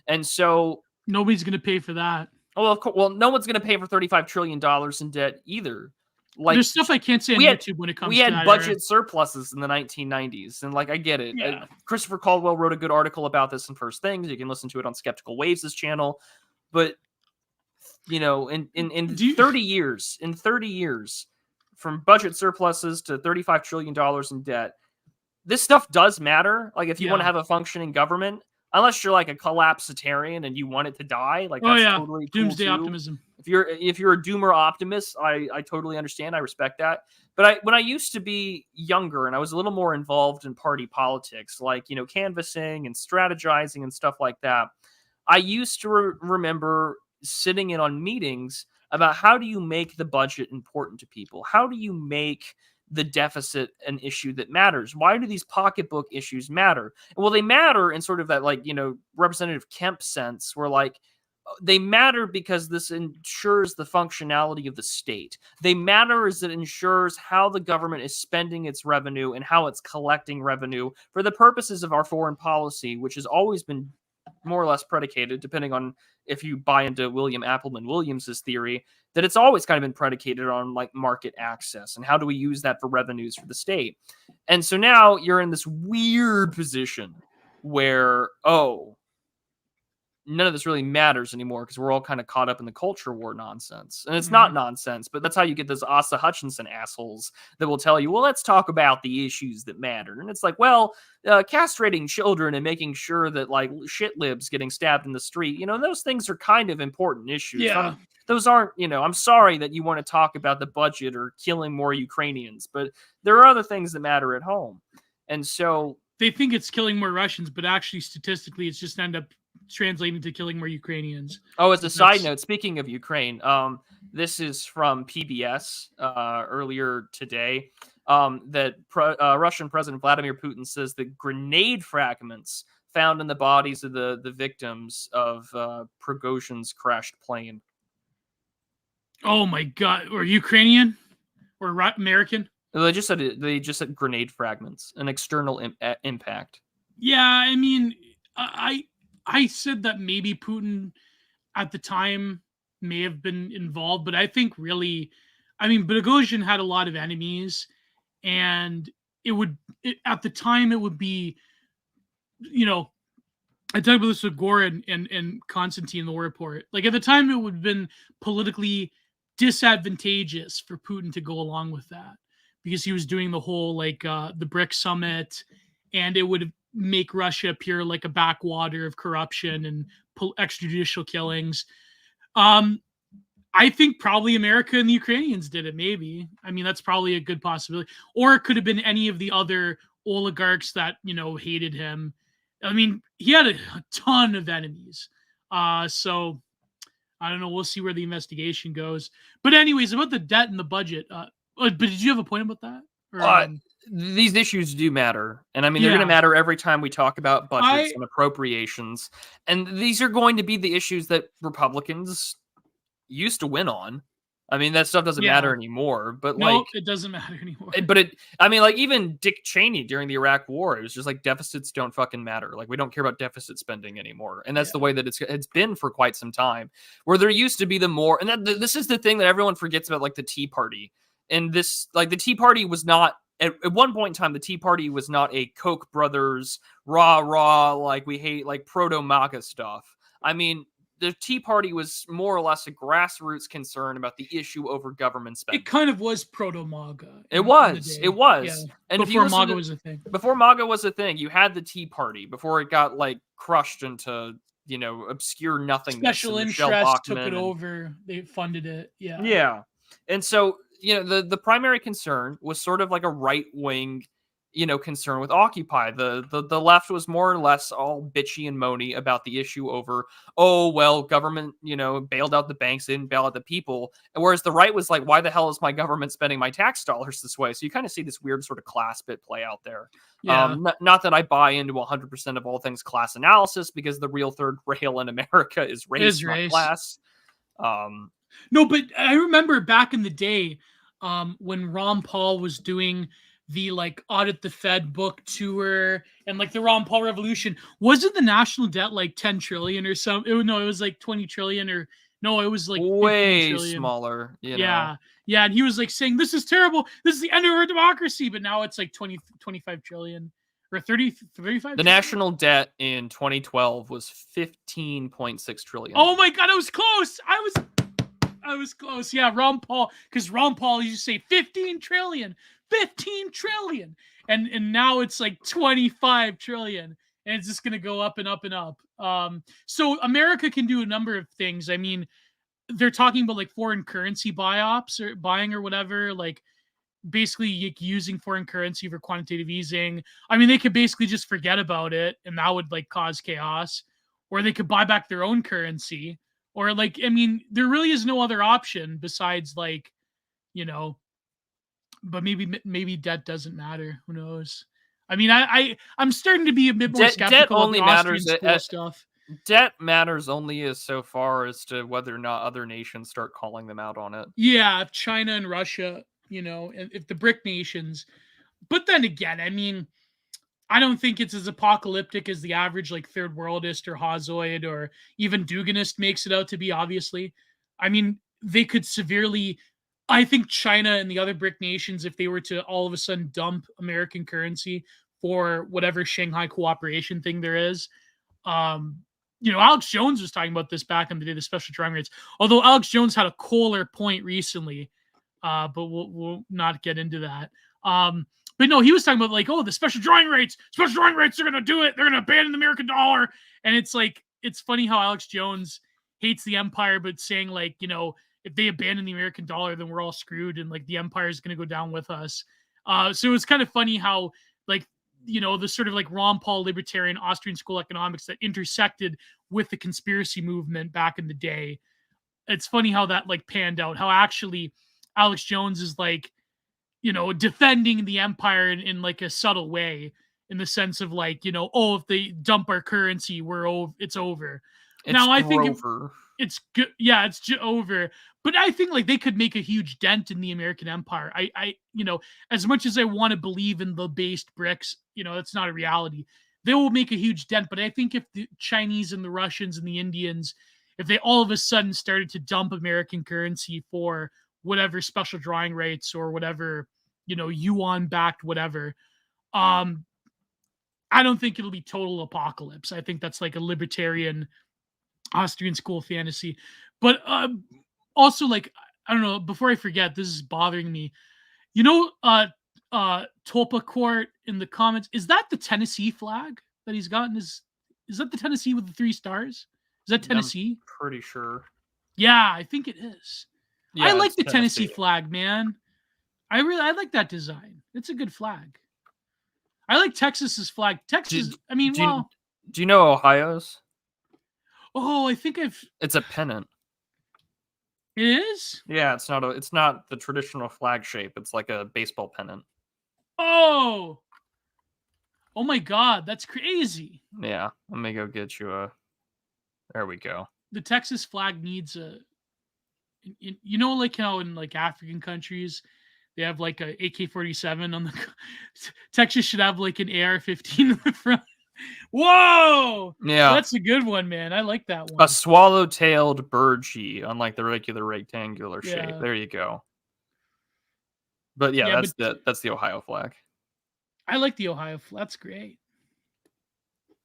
And so Nobody's going to pay for that. well, no one's going to pay for $35 trillion in debt either. Like, There's stuff I can't say on we had YouTube when it comes we to had that budget era. surpluses in the 1990s, and like, I get it. Yeah. Christopher Caldwell wrote a good article about this in First Things. You can listen to it on Skeptical Waves' channel. But in 30 years, from budget surpluses to $35 trillion in debt, this stuff does matter. Like, if you want to Yeah. have a functioning government, unless you're like a collapsitarian and you want it to die, like, Oh that's yeah. totally cool Doomsday too. optimism. If you're a doomer optimist, I totally understand. I respect that. But when I used to be younger and I was a little more involved in party politics, like, canvassing and strategizing and stuff like that, I used to remember sitting in on meetings about how do you make the budget important to people? How do you make the deficit an issue that matters? Why do these pocketbook issues matter? Well, they matter in sort of that, like, Representative Kemp sense, where, like, they matter because this ensures the functionality of the state. They matter as it ensures how the government is spending its revenue and how it's collecting revenue for the purposes of our foreign policy, which has always been more or less predicated, depending on if you buy into William Appleman Williams's theory, that it's always kind of been predicated on, like, market access and how do we use that for revenues for the state. And so now you're in this weird position where, none of this really matters anymore because we're all kind of caught up in the culture war nonsense. And it's not nonsense, but that's how you get those Asa Hutchinson assholes that will tell you, well, let's talk about the issues that matter. And it's like, well, castrating children and making sure that, like, shit libs getting stabbed in the street, those things are kind of important issues. Yeah. Those aren't, I'm sorry that you want to talk about the budget or killing more Ukrainians, but there are other things that matter at home. And so they think it's killing more Russians, but actually statistically it's just end up translating to killing more Ukrainians. Oh, as a side note, speaking of Ukraine, this is from PBS earlier today, that Russian President Vladimir Putin says that grenade fragments found in the bodies of the victims of Prigozhin's crashed plane. Oh my God. Or Ukrainian? Or American? They just said grenade fragments, an external impact. Yeah, I mean, I said that maybe Putin at the time may have been involved, but I think really, I mean, Bogosian had a lot of enemies, and at the time it would be, you know, I talked about this with Gore and Constantine in the War Report. Like at the time, it would have been politically disadvantageous for Putin to go along with that because he was doing the whole the BRIC summit, and it would make Russia appear like a backwater of corruption and extrajudicial killings. I think probably America and the Ukrainians did it. Maybe. I mean, that's probably a good possibility. Or it could have been any of the other oligarchs that hated him. I mean, he had a ton of enemies. So I don't know. We'll see where the investigation goes. But anyways, about the debt and the budget. But did you have a point about that? Or, these issues do matter. And I mean, they're Yeah. going to matter every time we talk about budgets and appropriations. And these are going to be the issues that Republicans used to win on. I mean, that stuff doesn't matter anymore, but no, it doesn't matter anymore. But I mean, like even Dick Cheney during the Iraq War, it was just like deficits don't fucking matter. Like we don't care about deficit spending anymore, and that's the way that it's been for quite some time. Where there used to be the more, and this is the thing that everyone forgets about, like the Tea Party, and this like the Tea Party was not at one point in time. The Tea Party was not a Koch brothers rah like we hate like proto MAGA stuff. I mean, the Tea Party was more or less a grassroots concern about the issue over government spending. It kind of was proto-MAGA. It was. Yeah. And before MAGA was a thing. Before MAGA was a thing, you had the Tea Party before it got like crushed into, obscure nothingness. Special interest took it over. They funded it. Yeah. Yeah. And so, the primary concern was sort of like a right-wing concern with Occupy. The left was more or less all bitchy and moany about the issue over, oh, well, government, bailed out the banks, didn't bail out the people. And whereas the right was like, why the hell is my government spending my tax dollars this way? So you kind of see this weird sort of class bit play out there. Yeah. Not that I buy into 100% of all things class analysis, because the real third rail in America is race, not class. No, but I remember back in the day when Ron Paul was doing the like Audit the Fed book tour and like the Ron Paul revolution. Wasn't the national debt like 10 trillion or something? It was like 20 trillion or no, it was like way smaller. Yeah. And he was like saying, this is terrible. This is the end of our democracy. But now it's like 25 trillion or 35 trillion. The national debt in 2012 was 15.6 trillion. Oh my God, I was close. I was close. Yeah, Ron Paul, because Ron Paul used to say 15 trillion. And now it's like 25 trillion, and it's just going to go up and up and up. So America can do a number of things. I mean, they're talking about like foreign currency buy-ops or buying or whatever, like basically using foreign currency for quantitative easing. I mean, they could basically just forget about it, and that would like cause chaos, or they could buy back their own currency, or like, I mean, there really is no other option besides like, but maybe debt doesn't matter. Who knows? I mean, I'm starting to be a bit more skeptical. Debt only matters. Stuff. Debt matters only as so far as to whether or not other nations start calling them out on it. Yeah, if China and Russia, and if the BRIC nations. But then again, I mean, I don't think it's as apocalyptic as the average like third worldist or Hazoid or even Duganist makes it out to be. Obviously, I mean, they could severely. I think China and the other BRIC nations, if they were to all of a sudden dump American currency for whatever Shanghai cooperation thing there is, Alex Jones was talking about this back in the day, the special drawing rates. Although Alex Jones had a Kohler point recently, but we'll not get into that. But no, he was talking about like, oh, the special drawing rates are going to do it. They're going to abandon the American dollar. And it's like, it's funny how Alex Jones hates the empire, but saying like, if they abandon the American dollar, then we're all screwed, and like the empire is going to go down with us. So it's kind of funny how like, the sort of like Ron Paul libertarian Austrian school economics that intersected with the conspiracy movement back in the day. It's funny how that like panned out, how actually Alex Jones is like, defending the empire in like a subtle way, in the sense of like, oh, if they dump our currency, it's over. I think it's good. Yeah, it's over. But I think like they could make a huge dent in the American empire. I as much as I want to believe in the based BRICS, that's not a reality. They will make a huge dent. But I think if the Chinese and the Russians and the Indians, if they all of a sudden started to dump American currency for whatever special drawing rights or whatever, yuan backed whatever. Um, I don't think it'll be total apocalypse. I think that's like a libertarian Austrian school fantasy. But also, like, I don't know, before I forget, this is bothering me. Tulpa Court in the comments, is that the Tennessee flag that he's gotten? Is that the Tennessee with the 3 stars? Is that Tennessee? I'm pretty sure. Yeah, I think it is. Yeah, I like it's the Tennessee Tennessee. flag, man. I like that design. It's a good flag. I like Texas's flag. Texas, I mean, do you know Ohio's? Oh, I think It's a pennant. It is? Yeah, it's not the traditional flag shape. It's like a baseball pennant. Oh. Oh my god, that's crazy. Yeah, let me go get you a. There we go. The Texas flag needs like how in like African countries they have like a AK-47 on the Texas should have like an AR-15 in the front. Whoa! Yeah, that's a good one, man. I like that one. A swallow-tailed birdgie, unlike the regular rectangular shape. There you go. But yeah, that's the Ohio flag. I like the Ohio flag. That's great.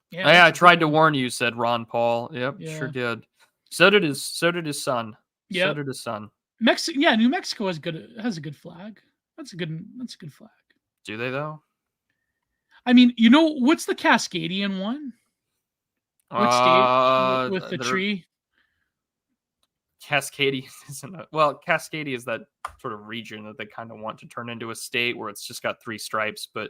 Yeah, I tried to warn you, said Ron Paul. Yep, sure did. So did his son. Yep. So did his son. New Mexico has a good flag. That's a good flag. Do they though? I mean, what's the Cascadian one? What state with the tree? Cascadia isn't Cascadia is that sort of region that they kind of want to turn into a state where it's just got 3 stripes, but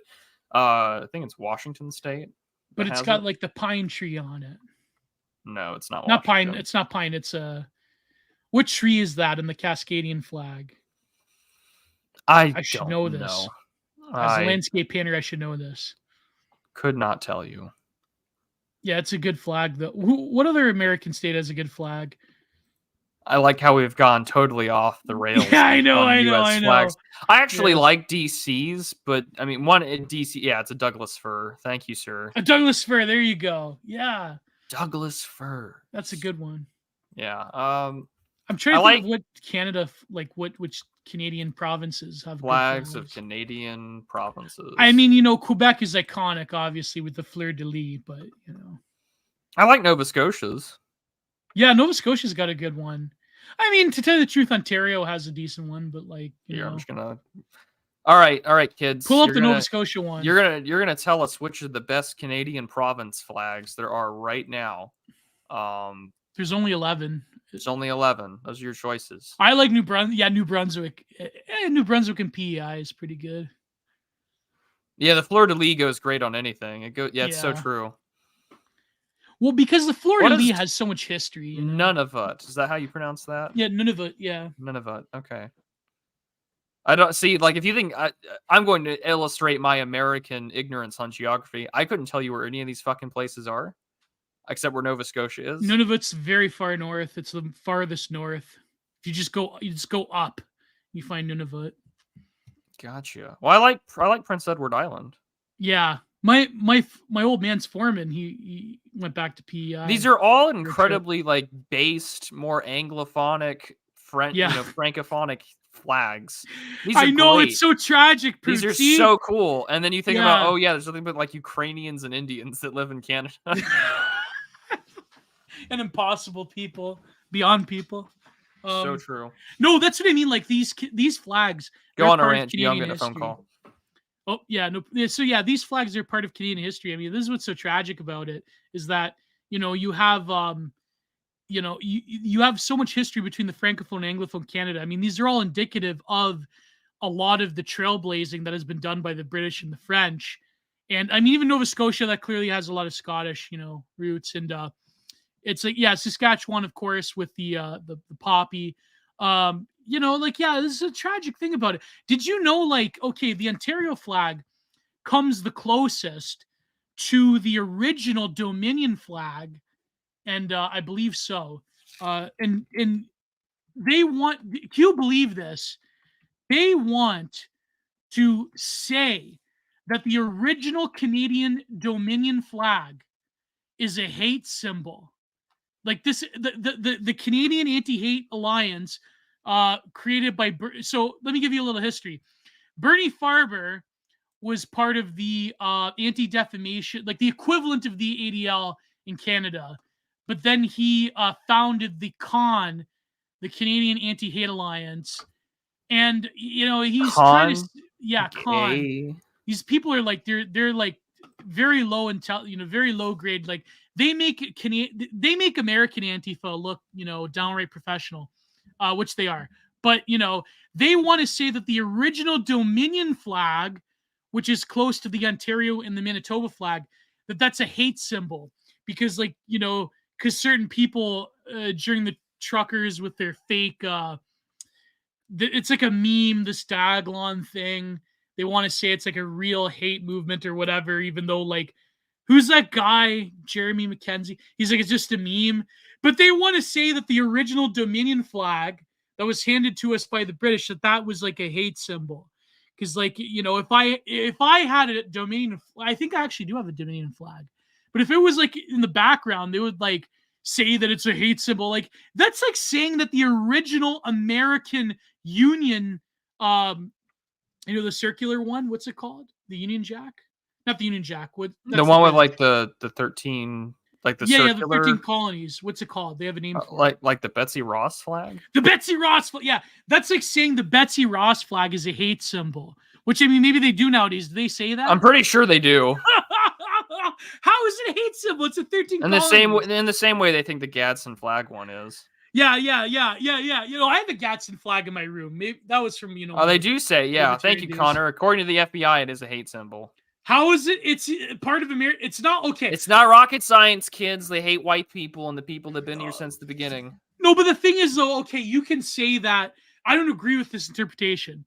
I think it's Washington State. But it's got like the pine tree on it. No, it's not. Not pine. It's not pine. It's what tree is that in the Cascadian flag? I should know this. As a landscape painter, I should know this. Could not tell you. Yeah, it's a good flag. What other American state has a good flag? I like how we've gone totally off the rails. Yeah, I know. Flags. I actually like DC's, but I mean, one in DC, yeah, it's a Douglas fir. Thank you, sir. A Douglas fir. There you go. Yeah, Douglas fir. That's a good one. Yeah. I'm trying to think of what Canada, like which Canadian provinces have flags of Canadian provinces. I mean, Quebec is iconic, obviously, with the fleur de lis, but I like Nova Scotia's. Yeah, Nova Scotia's got a good one. I mean, to tell you the truth, Ontario has a decent one, but like, I'm just gonna. All right, kids. Pull up the Nova Scotia one. You're gonna tell us which are the best Canadian province flags there are right now. There's only 11. There's only 11. Those are your choices. I like New Brunswick. Yeah, New Brunswick. New Brunswick and PEI is pretty good. Yeah, the fleur de lis goes great on anything. It's so true. Well, because the fleur de lis has so much history. Nunavut. Is that how you pronounce that? Yeah, Nunavut. Yeah. Nunavut. Okay. I don't see, like, if you think I'm going to illustrate my American ignorance on geography, I couldn't tell you where any of these fucking places are, except where Nova Scotia is. Nunavut's very far north. It's the farthest north. If you just go up, you find Nunavut. Gotcha. Well, I like Prince Edward Island. Yeah. My old man's foreman, he went back to PEI. These are all incredibly like based, more Anglophonic, Francophonic flags. These I know great. It's so tragic. These are so cool. And then you think about, there's nothing but like Ukrainians and Indians that live in Canada. And impossible people, beyond people. So true. No, that's what I mean. Like these flags. Go on a rant. I'm getting a phone call. Oh, yeah. No. So, yeah, these flags are part of Canadian history. I mean, this is what's so tragic about it is that, you have, you have so much history between the Francophone and Anglophone Canada. I mean, these are all indicative of a lot of the trailblazing that has been done by the British and the French. And I mean, even Nova Scotia, that clearly has a lot of Scottish, roots. And it's like, Saskatchewan, of course, with the poppy. This is a tragic thing about it. Did you know, the Ontario flag comes the closest to the original Dominion flag, and I believe so. And they want, can you believe this? They want to say that the original Canadian Dominion flag is a hate symbol. Like this, the Canadian Anti-Hate Alliance, created by. So let me give you a little history. Bernie Farber was part of the anti-defamation, like the equivalent of the ADL in Canada, but then he founded the Canadian Anti-Hate Alliance, and he's trying to, Con yeah, con. gay. These people are like they're like very low very low grade. Like they make American Antifa look downright professional, which they are. But they want to say that the original Dominion flag, which is close to the Ontario and the Manitoba flag, that's a hate symbol because because certain people during the truckers with their fake it's like a meme, the Staglon thing. They want to say it's like a real hate movement or whatever, even though like who's that guy, Jeremy McKenzie? He's like, it's just a meme. But they want to say that the original Dominion flag that was handed to us by the British, that was like a hate symbol. Because like, if I had a Dominion, I think I actually do have a Dominion flag. But if it was like in the background, they would like say that it's a hate symbol. Like that's like saying that the original American Union, the circular one, what's it called? The Union Jack? Not the Union Jack. What? The one with like the 13, like the circular. Yeah, the 13 colonies. What's it called? They have a name for it. Like the Betsy Ross flag. The Betsy Ross flag. Yeah, that's like saying the Betsy Ross flag is a hate symbol. Which I mean, maybe they do nowadays. Do they say that? I'm pretty sure they do. How is it a hate symbol? It's a 13. In the same way they think the Gadsden flag one is. Yeah. I have a Gadsden flag in my room. Maybe that was from Oh, they do say, yeah. Thank you, Connor. According to the FBI, it is a hate symbol. How is it? It's part of America. It's not okay. It's not rocket science, kids. They hate white people and the people that've been here since the beginning. No, but the thing is, though, okay, you can say that. I don't agree with this interpretation.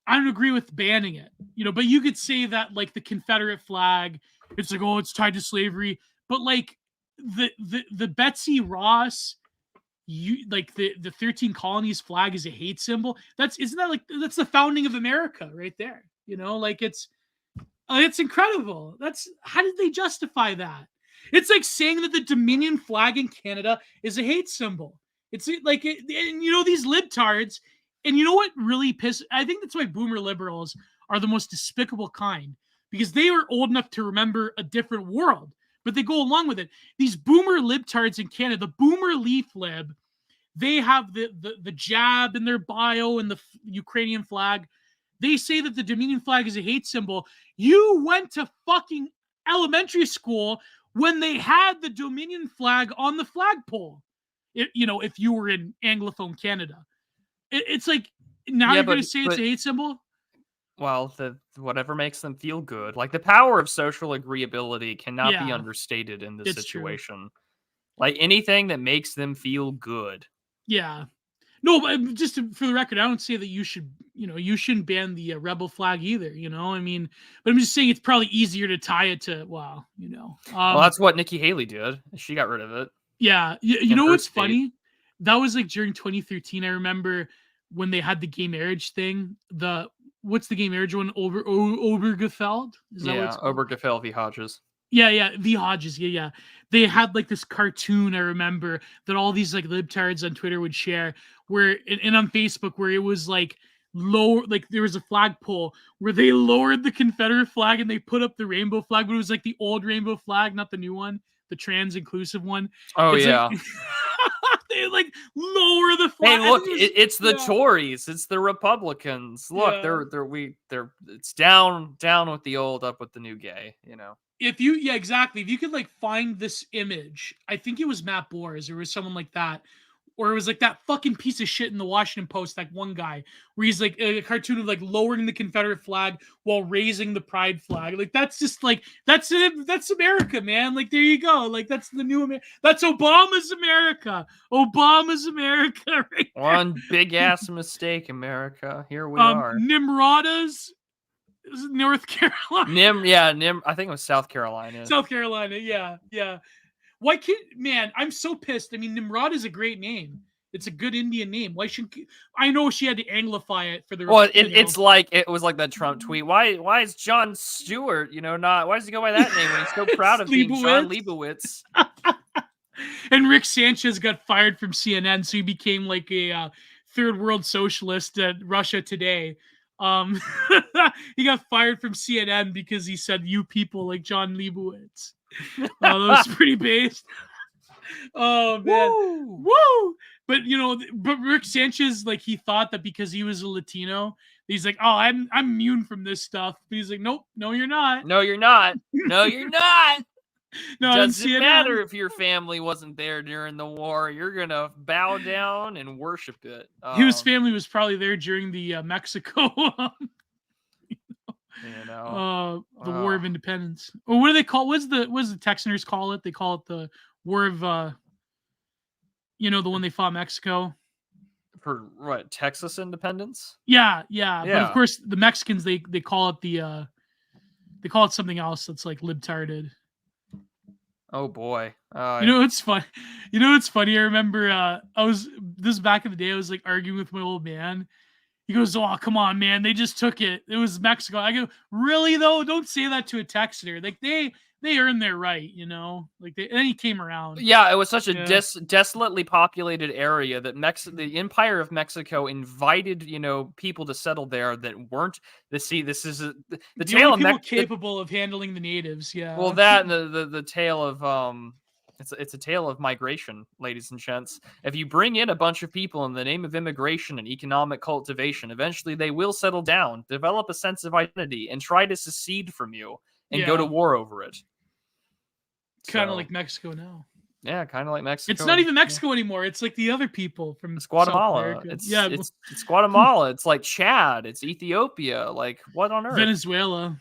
I don't agree with banning it, but you could say that like the Confederate flag, it's like, oh, it's tied to slavery. But like the Betsy Ross, like the 13 colonies flag is a hate symbol. That's the founding of America right there. Like it's incredible. How did they justify that? It's like saying that the Dominion flag in Canada is a hate symbol. It's like, and these libtards, and you know what really I think that's why boomer liberals are the most despicable kind, because they are old enough to remember a different world, but they go along with it. These boomer libtards in Canada, the boomer leaf lib, they have the jab in their bio and the Ukrainian flag. They say that the Dominion flag is a hate symbol. You went to fucking elementary school when they had the Dominion flag on the flagpole. If you were in Anglophone Canada, it's like now you're going to say it's a hate symbol. Well, whatever makes them feel good. Like the power of social agreeability cannot be understated in this situation. True. Like anything that makes them feel good. Yeah. No, but just for the record, I don't say that you shouldn't ban the rebel flag either. I mean, but I'm just saying it's probably easier to tie it to, well, that's what Nikki Haley did. She got rid of it. Yeah. You know what's funny? That was like during 2013. I remember when they had the gay marriage thing. What's the gay marriage one? Obergefell? Is that what it's called? Obergefell v. Hodges. Yeah, V. Hodges. Yeah. They had like this cartoon, I remember, that all these like libtards on Twitter would share, where and on Facebook, where it was like there was a flagpole where they lowered the Confederate flag and they put up the rainbow flag, but it was like the old rainbow flag, not the new one, the trans inclusive one. Oh, yeah. They like lower the flag. Hey, look, it's the Tories, it's the Republicans. Look, they're it's down with the old, up with the new gay, If you could like find this image, I think it was Matt Boers or it was someone like that, or it was like that fucking piece of shit in the Washington Post, that one guy where he's like a cartoon of like lowering the Confederate flag while raising the pride flag. Like that's just like that's America, man. Like there you go. Like that's the new America. That's Obama's America. Obama's America. Right there. One big ass mistake, America. Here we are. Nimrada's North Carolina. I think it was South Carolina. South Carolina, yeah. Why can't, man, I'm so pissed. I mean, Nimrod is a great name. It's a good Indian name. Why shouldn't, I know she had to anglify it for the. Well, it's like, it was like that Trump tweet. Why is Jon Stewart, why does he go by that name when he's so proud of being John Leibowitz? And Rick Sanchez got fired from CNN, so he became like a third world socialist at Russia Today. Um, he got fired from CNN because he said "you people" like John Leibowitz. That was pretty based. Oh man, Woo! woo! But but Rick Sanchez, like, he thought that because he was a Latino, he's like, oh, I'm immune from this stuff. But he's like, nope, no, you're not. No, you're not. No, you're not. No, Doesn't matter if your family wasn't there during the war. You're gonna bow down and worship it. His family was probably there during the Mexico, the War of Independence. Or what do they call? What does the Texans call it? They call it the War of, the one they fought Mexico. For what, Texas independence? Yeah. But of course, the Mexicans they call it they call it something else that's like libtarded. Oh boy. It's fun. It's funny. I remember this back in the day. I was like arguing with my old man. He goes, "Oh, come on, man! They just took it. It was Mexico." I go, "Really though? Don't say that to a Texaner. Like they earned their right, Like and then he came around. Yeah, it was such a desolately populated area that the Empire of Mexico invited, people to settle there that weren't. This is the tale of people capable of handling the natives. Yeah. Well, that and the tale of It's a tale of migration, ladies and gents. If you bring in a bunch of people in the name of immigration and economic cultivation, eventually they will settle down, develop a sense of identity, and try to secede from you and go to war over it. Kind of like Mexico now. Yeah, kind of like Mexico. It's not even Mexico anymore. It's like the other people from Guatemala. It's Guatemala. It's like Chad. It's Ethiopia. Like, what on earth? Venezuela.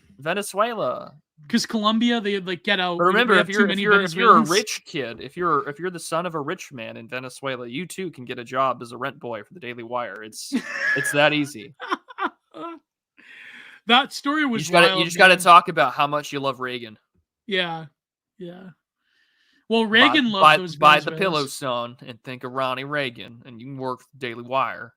Because Colombia, they like get out. But remember, if you're a rich kid, if you're the son of a rich man in Venezuela, you too can get a job as a rent boy for the Daily Wire. It's that easy. That story was you just got to talk about how much you love Reagan. Yeah. Well, Reagan loved those buy the Pillow Son and think of Ronnie Reagan, and you can work for the Daily Wire.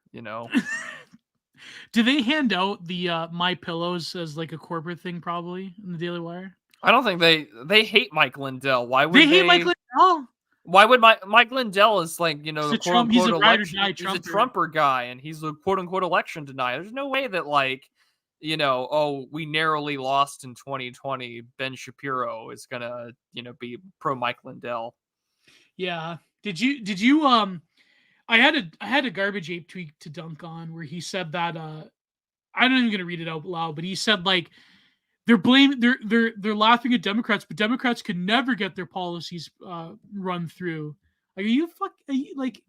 Do they hand out the My Pillows as like a corporate thing probably in the Daily Wire? I don't think they hate Mike Lindell. Why would they hate Mike Lindell? Why would Mike Lindell is like, the quote unquote he's a election, he's a Trumper guy and he's a quote unquote election denier. There's no way that like, we narrowly lost in 2020. Ben Shapiro is gonna, be pro Mike Lindell. Yeah. Did you I had a Garbage Ape tweet to dunk on where he said that I'm not even gonna read it out loud, but he said like they're laughing at Democrats, but Democrats could never get their policies run through. Like, like,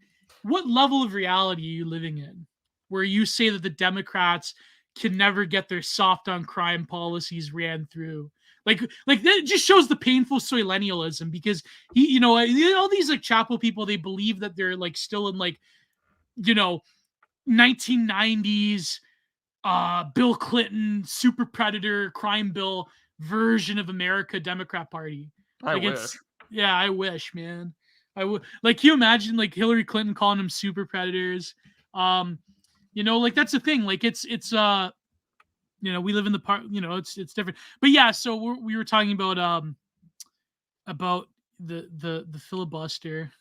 what level of reality are you living in where you say that the Democrats can never get their soft on crime policies ran through? Like that just shows the painful soillennialism, because all these like Chapo people, they believe that they're like still in like 1990s Bill Clinton super predator crime bill version of America Democrat Party. I wish. I wish, man. I would like. Can you imagine like Hillary Clinton calling them super predators? Like that's the thing. Like it's we live in the part. It's different. But yeah, so we were talking about the filibuster.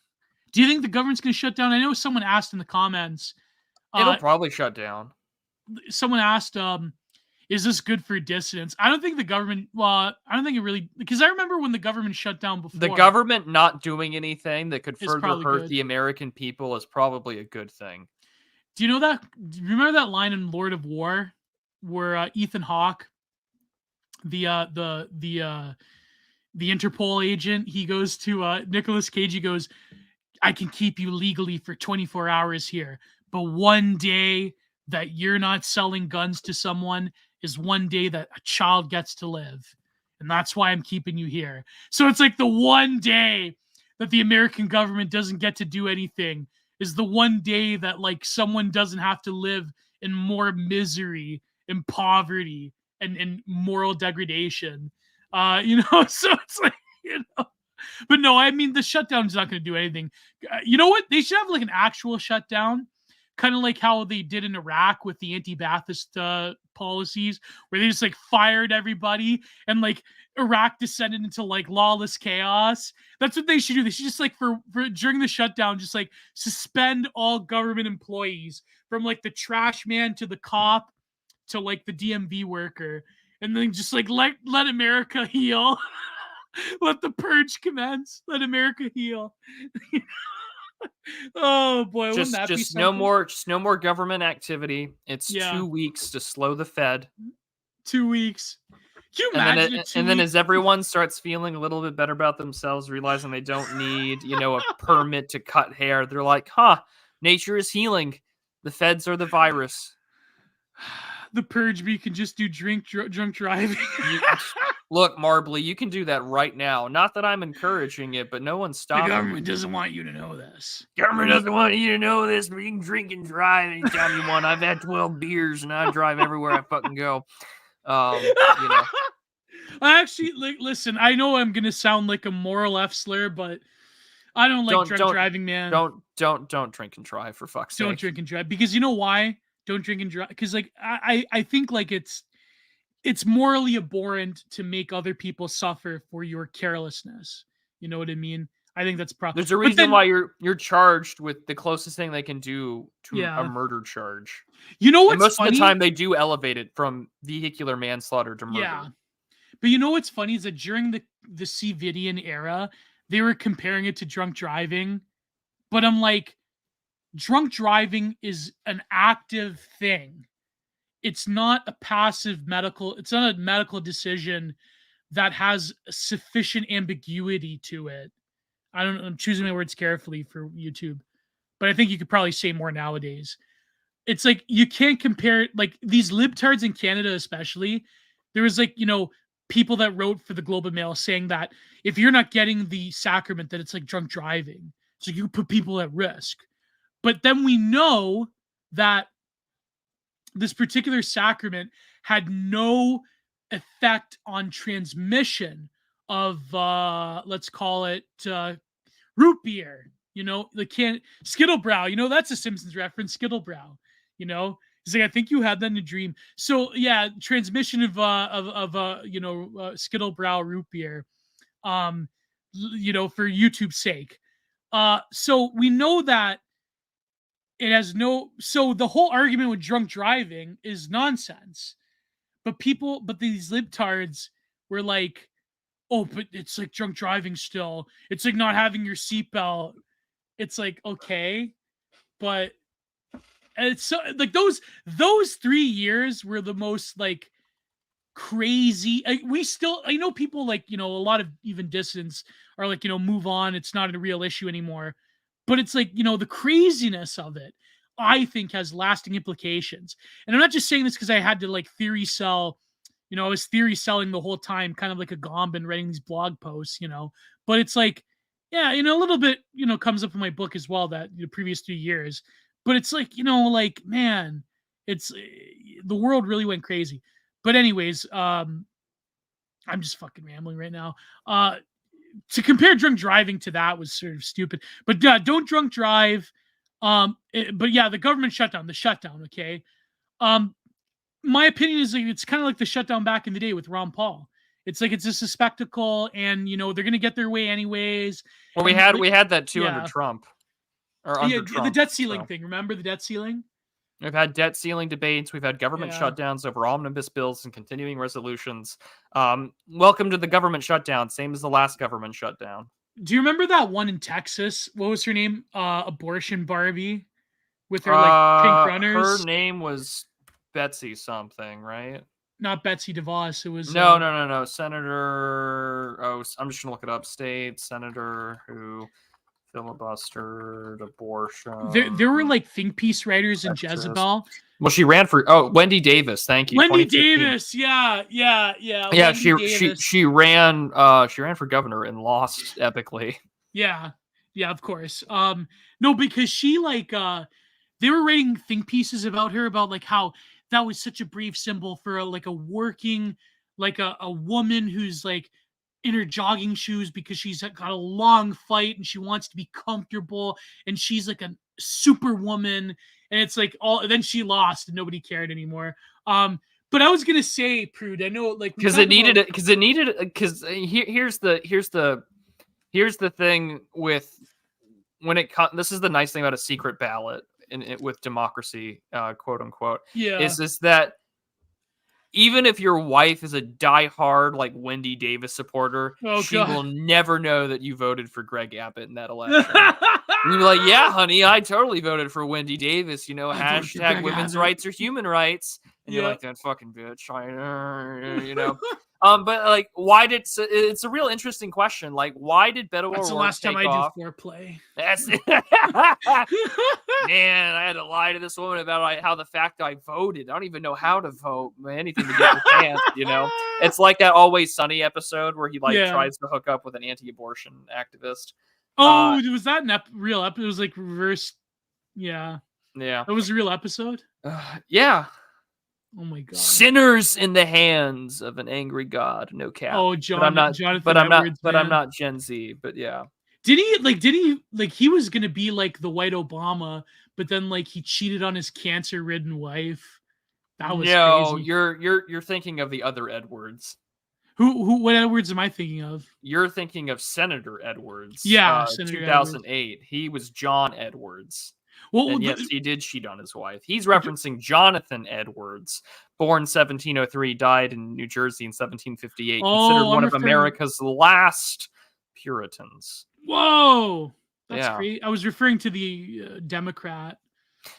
Do you think the government's going to shut down? I know someone asked in the comments. It'll probably shut down. Someone asked, is this good for dissidents? I don't think the government, I don't think it really, because I remember when the government shut down before. The government not doing anything that could further hurt good. The American people is probably a good thing. Do you know that? Do you remember that line in Lord of War where Ethan Hawke, the Interpol agent, he goes to Nicolas Cage, he goes, I can keep you legally for 24 hours here, but one day that you're not selling guns to someone is one day that a child gets to live. And that's why I'm keeping you here. So it's like the one day that the American government doesn't get to do anything is the one day that like someone doesn't have to live in more misery and poverty and moral degradation. So it's like, but no, I mean, the shutdown is not going to do anything. You know what? They should have like an actual shutdown kind of like how they did in Iraq with the anti-Ba'athist policies, where they just like fired everybody and like Iraq descended into like lawless chaos. That's what they should do. They should just like for during the shutdown, just like suspend all government employees from like the trash man to the cop to like the DMV worker, and then just like let America heal. Let the purge commence. Let America heal. Oh boy, wouldn't that be something? just no more government activity. It's Yeah, 2 weeks to slow the Fed. 2 weeks. Can you And then, imagine it? and then as everyone starts feeling a little bit better about themselves, realizing they don't need, a permit to cut hair, they're like, huh, nature is healing. The Feds are the virus. The purge me can just do drunk driving. Look, Marbly, you can do that right now. Not that I'm encouraging it, but no one's stopping. The government doesn't want you to know this. Government doesn't want you to know this, but you can drink and drive anytime you want. I've had 12 beers and I drive everywhere I fucking go. I actually listen. I know I'm gonna sound like a moral F slur, but I don't like drunk driving, man. Don't drink and drive, for fuck's sake. Don't drink and drive, because you know why? Don't drink and drive, because like I think like it's morally abhorrent to make other people suffer for your carelessness. You know what I mean? I think that's probably there's a reason why you're charged with the closest thing they can do to a murder charge. You know what's most funny? Of the time they do elevate it from vehicular manslaughter to murder. Yeah, but you know what's funny is that during the CVidian era, they were comparing it to drunk driving, but I'm like, drunk driving is an active thing. It's not a passive it's not a medical decision that has sufficient ambiguity to it. I'm choosing my words carefully for YouTube, but I think you could probably say more nowadays. It's like, you can't compare it, like these libtards in Canada, especially. There was like, people that wrote for the Globe and Mail saying that if you're not getting the sacrament, that it's like drunk driving. So you put people at risk. But then we know that this particular sacrament had no effect on transmission of let's call it root beer. Skittlebrow. That's a Simpsons reference. Skittlebrow. He's like, I think you had that in a dream. So yeah, transmission of Skittlebrow root beer. For YouTube's sake. So we know that it has no. So the whole argument with drunk driving is nonsense. But these libtards were like, oh, but it's like drunk driving still. It's like not having your seatbelt. It's like, okay, but it's so like those 3 years were the most like crazy. I know people like, a lot of even dissidents are like, move on. It's not a real issue anymore. But it's like, the craziness of it, I think, has lasting implications. And I'm not just saying this because I had to like theory sell, I was theory selling the whole time, kind of like a Gombin writing these blog posts, but it's like, yeah, a little bit, comes up in my book as well, that the previous 3 years, but it's like, like, man, it's the world really went crazy. But anyways, I'm just fucking rambling right now. To compare drunk driving to that was sort of stupid, but don't drunk drive. But yeah, the government shutdown, okay. My opinion is like, it's kind of like the shutdown back in the day with Ron Paul. It's like, it's just a spectacle, and they're gonna get their way anyways. Well, we had that too under Trump, or under Trump, the debt ceiling thing. Remember the debt ceiling? We've had debt ceiling debates. We've had government shutdowns over omnibus bills and continuing resolutions. Welcome to the government shutdown, same as the last government shutdown. Do you remember that one in Texas? What was her name? Abortion Barbie, with her like pink runners. Her name was Betsy something, right? Not Betsy DeVos. It was no. Senator. Oh, I'm just gonna look it up. State senator who filibustered abortion. There were like think piece writers in Jezebel. Well, she ran for Wendy Davis. Thank you. Wendy Davis. Yeah. Yeah, she ran for governor and lost epically. Yeah, of course. No, because she like they were writing think pieces about her, about like how that was such a brief symbol for like a working, like a woman who's like in her jogging shoes because she's got a long fight and she wants to be comfortable, and she's like an Superwoman, and it's like all. Then she lost, and nobody cared anymore. But I was gonna say, Prude. I know, like we Because talk it needed about. it. Because it needed. Because here's the thing with when it comes. This is the nice thing about a secret ballot with democracy, quote unquote, Yeah. is that even if your wife is a diehard like Wendy Davis supporter, Oh she God. will never know that you voted for Greg Abbott in that election. And you'd be like, yeah, honey, I totally voted for Wendy Davis. You know, I voted for hashtag Greg women's Abbott. rights are human rights. And you're Yeah. like, that fucking bitch. You know. But like, why did it's a real interesting question. Like, why did Beto That's the O'Rourke last time take I do off? foreplay. That's man, I had to lie to this woman about how the fact I voted. I don't even know how to vote, anything to get the chance, you know? It's like that Always Sunny episode where he like Yeah. tries to hook up with an anti-abortion activist. Oh, was that an real episode? It was like reverse. Yeah. Yeah. That was a real episode? Yeah. Oh my God. Sinners in the hands of an angry God, no cap. Oh, Jonathan Edwards, I'm not Gen Z, but yeah. Did he was gonna be like the white Obama, but then like he cheated on his cancer-ridden wife? That was crazy. You're thinking of the other Edwards. What Edwards am I thinking of? You're thinking of Senator Edwards. Yeah, Senator 2008. Edwards. He was John Edwards. Well, and yes, he did cheat on his wife. He's referencing Jonathan Edwards, born 1703, died in New Jersey in 1758, considered one of America's last Puritans. Whoa, that's great. I was referring to the Democrat.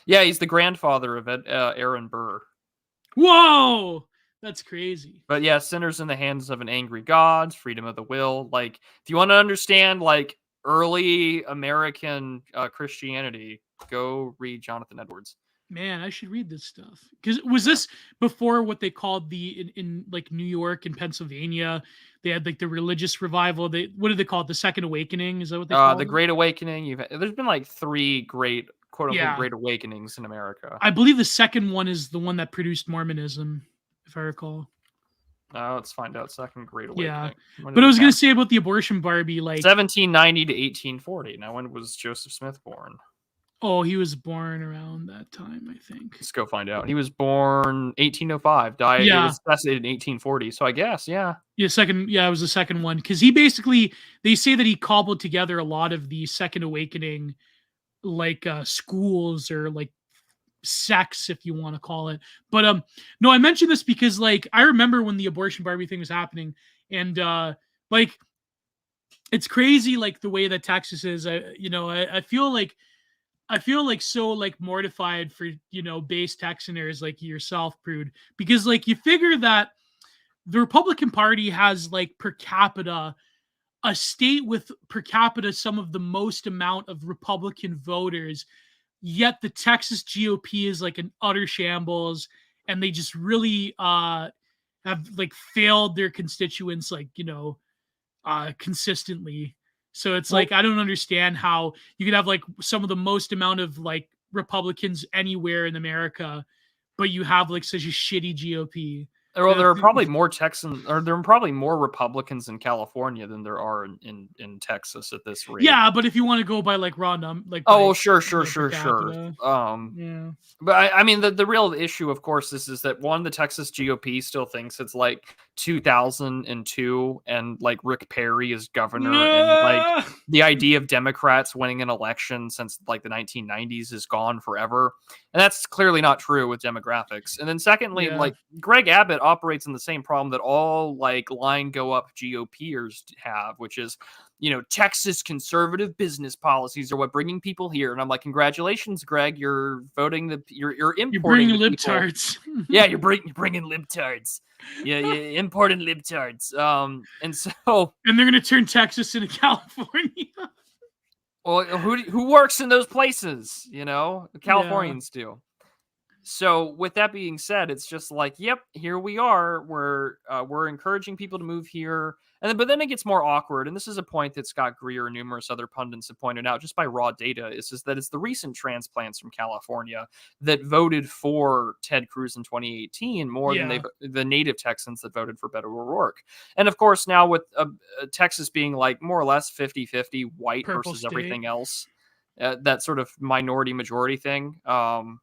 Yeah, he's the grandfather of Aaron Burr. Whoa, that's crazy. But yeah, sinners in the hands of an angry God, freedom of the will. Like, if you want to understand like early American Christianity, go read Jonathan Edwards. Man, I should read this stuff. Because was this before what they called in like New York and Pennsylvania? They had like the religious revival. What did they call it? The Second Awakening? Is that what they call it? The Great Awakening. There's been like 3 great quote unquote Great Awakenings in America. I believe the second one is the one that produced Mormonism, if I recall. Let's find out. Second Great Awakening. Yeah, but I was gonna say about the abortion Barbie, like 1790 to 1840. Now, when was Joseph Smith born? Oh, he was born around that time, I think. Let's go find out. He was born 1805. Died. Yeah. He was assassinated in 1840. So I guess, yeah. Yeah, it was the second one because they say that he cobbled together a lot of the Second Awakening, like schools or like sects, if you want to call it. But no, I mentioned this because like I remember when the abortion Barbie thing was happening, and like it's crazy, like the way that Texas is. I feel like so like mortified for, base Texaners like yourself, Prude, because like you figure that the Republican Party has like per capita, a state with per capita some of the most amount of Republican voters, yet the Texas GOP is like an utter shambles, and they just really have like failed their constituents like, consistently. So it's like, I don't understand how you could have like some of the most amount of like Republicans anywhere in America, but you have like such a shitty GOP. Well, there are probably more Texans, or there are probably more Republicans in California than there are in Texas at this rate. Yeah, but if you want to go by like raw like sure. Yeah. But I mean, the real issue, of course, is that one, the Texas GOP still thinks it's like 2002 and like Rick Perry is governor, and like the idea of Democrats winning an election since like the 1990s is gone forever, and that's clearly not true with demographics. And then secondly, like Greg Abbott operates in the same problem that all like line go up GOPers have, which is, Texas conservative business policies are what bringing people here. And I'm like, congratulations, Greg, you're voting you're importing libtards. Yeah, you're bringing libtards. Yeah, importing libtards. And they're gonna turn Texas into California. Well, who works in those places? Californians do. So with that being said, it's just like, yep, here we are. We're encouraging people to move here. But then it gets more awkward. And this is a point that Scott Greer and numerous other pundits have pointed out just by raw data, is that it's the recent transplants from California that voted for Ted Cruz in 2018 more than the native Texans that voted for Beto O'Rourke. And of course, now with Texas being like more or less 50-50 white Purple versus state. Everything else. that sort of minority majority thing. Sorry,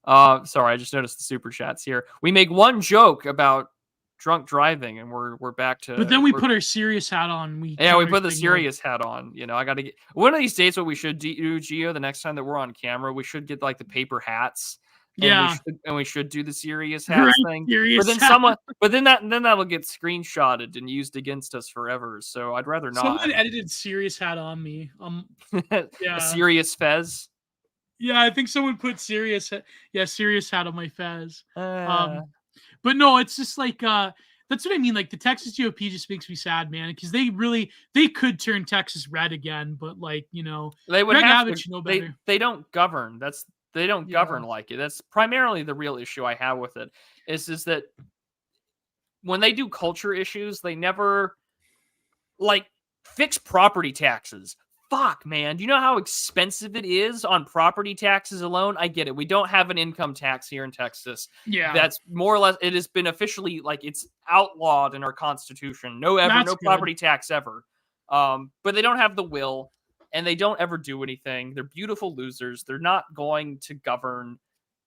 I just noticed the super chats here. We make one joke about drunk driving, and we're back to. But then we put our serious hat on. We put the serious hat on. You know, I got to get one of these days. What we should do, Gio, the next time that we're on camera, we should get like the paper hats. And we should do the serious hats thing. But then then that'll get screenshotted and used against us forever. So I'd rather not. Someone edited serious hat on me. A serious fez. Yeah, I think someone put serious hat on my fez. But no, it's just like that's what I mean. Like the Texas GOP just makes me sad, man, because they could turn Texas red again, but like, you know, they would have to know better. They don't govern. They don't govern like it. That's primarily the real issue I have with it. Is that when they do culture issues, they never like fix property taxes. Fuck, man. Do you know how expensive it is on property taxes alone? I get it. We don't have an income tax here in Texas. Yeah. That's more or less, it has been officially, like, it's outlawed in our Constitution. No property tax ever. But they don't have the will, and they don't ever do anything. They're beautiful losers. They're not going to govern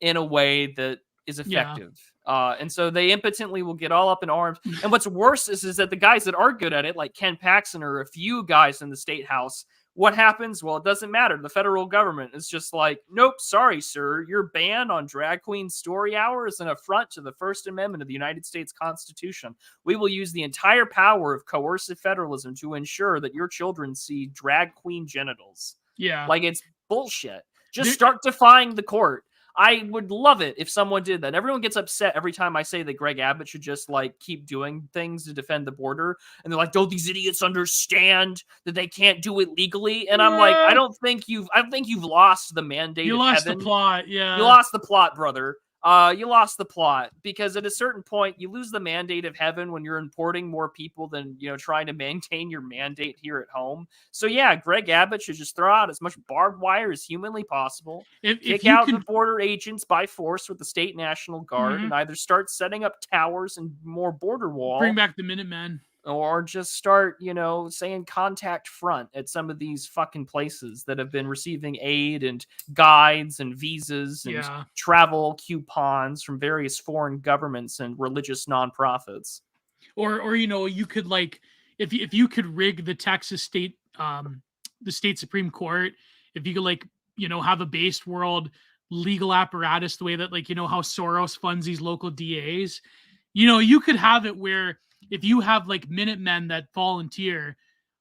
in a way that is effective. And so they impotently will get all up in arms. And what's worse is that the guys that are good at it, like Ken Paxton or a few guys in the state house, what happens? Well, it doesn't matter. The federal government is just like, nope, sorry, sir. Your ban on drag queen story hour is an affront to the First Amendment of the United States Constitution. We will use the entire power of coercive federalism to ensure that your children see drag queen genitals. Yeah. Like, it's bullshit. Just start defying the court. I would love it if someone did that. Everyone gets upset every time I say that Greg Abbott should just like keep doing things to defend the border. And they're like, don't these idiots understand that they can't do it legally? And I'm like, I think you've lost the mandate. You lost the plot. Yeah. You lost the plot, brother. You lost the plot, because at a certain point you lose the mandate of heaven when you're importing more people than, you know, trying to maintain your mandate here at home. So yeah, Greg Abbott should just throw out as much barbed wire as humanly possible. Kick out the border agents by force with the state National Guard, and either start setting up towers and more border wall. Bring back the Minutemen. Or just start, you know, saying contact front at some of these fucking places that have been receiving aid and guides and visas and travel coupons from various foreign governments and religious nonprofits. Or you know, you could like, if you could rig the Texas state, the state Supreme Court, if you could like, you know, have a based world legal apparatus the way that, like, you know, how Soros funds these local DAs, you know, you could have it where if you have like Minutemen that volunteer,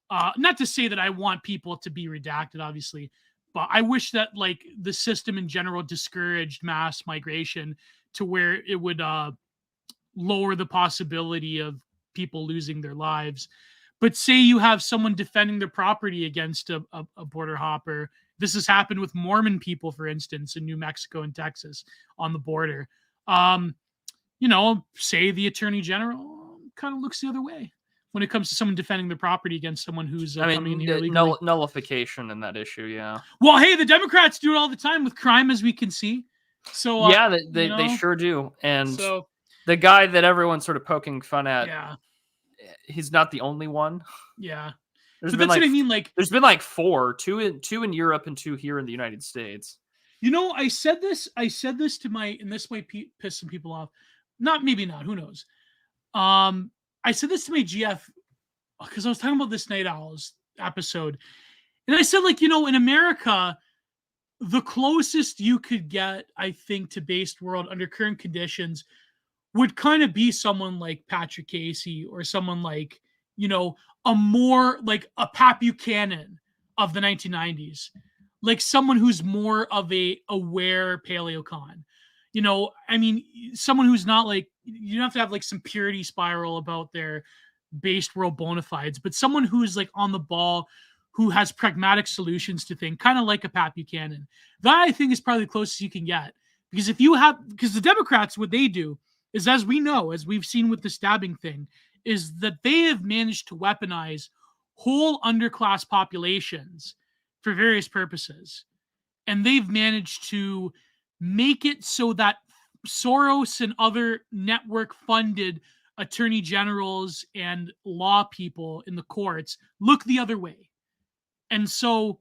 not to say that I want people to be redacted, obviously, but I wish that like the system in general discouraged mass migration to where it would lower the possibility of people losing their lives. But say you have someone defending their property against a border hopper. This has happened with Mormon people, for instance, in New Mexico and Texas on the border. You know, say the Attorney General kind of looks the other way when it comes to someone defending their property against someone who's coming in here legally. Nullification in that issue, yeah. Well, hey, the Democrats do it all the time with crime, as we can see. So yeah, they sure do. And so, the guy that everyone's sort of poking fun at, he's not the only one. Yeah, but that's what I mean. Like, there's been like two in Europe and 2 here in the United States. You know, I said this to my, and this might piss some people off. Maybe not. Who knows? I said this to my GF because I was talking about this Night Owls episode. And I said, like, you know, in America, the closest you could get, I think, to based world under current conditions would kind of be someone like Patrick Casey, or someone like, you know, a more like a Pat Buchanan of the 1990s, like someone who's more of a aware paleocon. You know, I mean, someone who's not like, you don't have to have like some purity spiral about their based world bona fides, but someone who's like on the ball, who has pragmatic solutions to things, kind of like a Pat Buchanan. That, I think, is probably the closest you can get. Because because the Democrats, what they do is, as we know, as we've seen with the stabbing thing, is that they have managed to weaponize whole underclass populations for various purposes. And they've managed to make it so that Soros and other network-funded attorney generals and law people in the courts look the other way. And so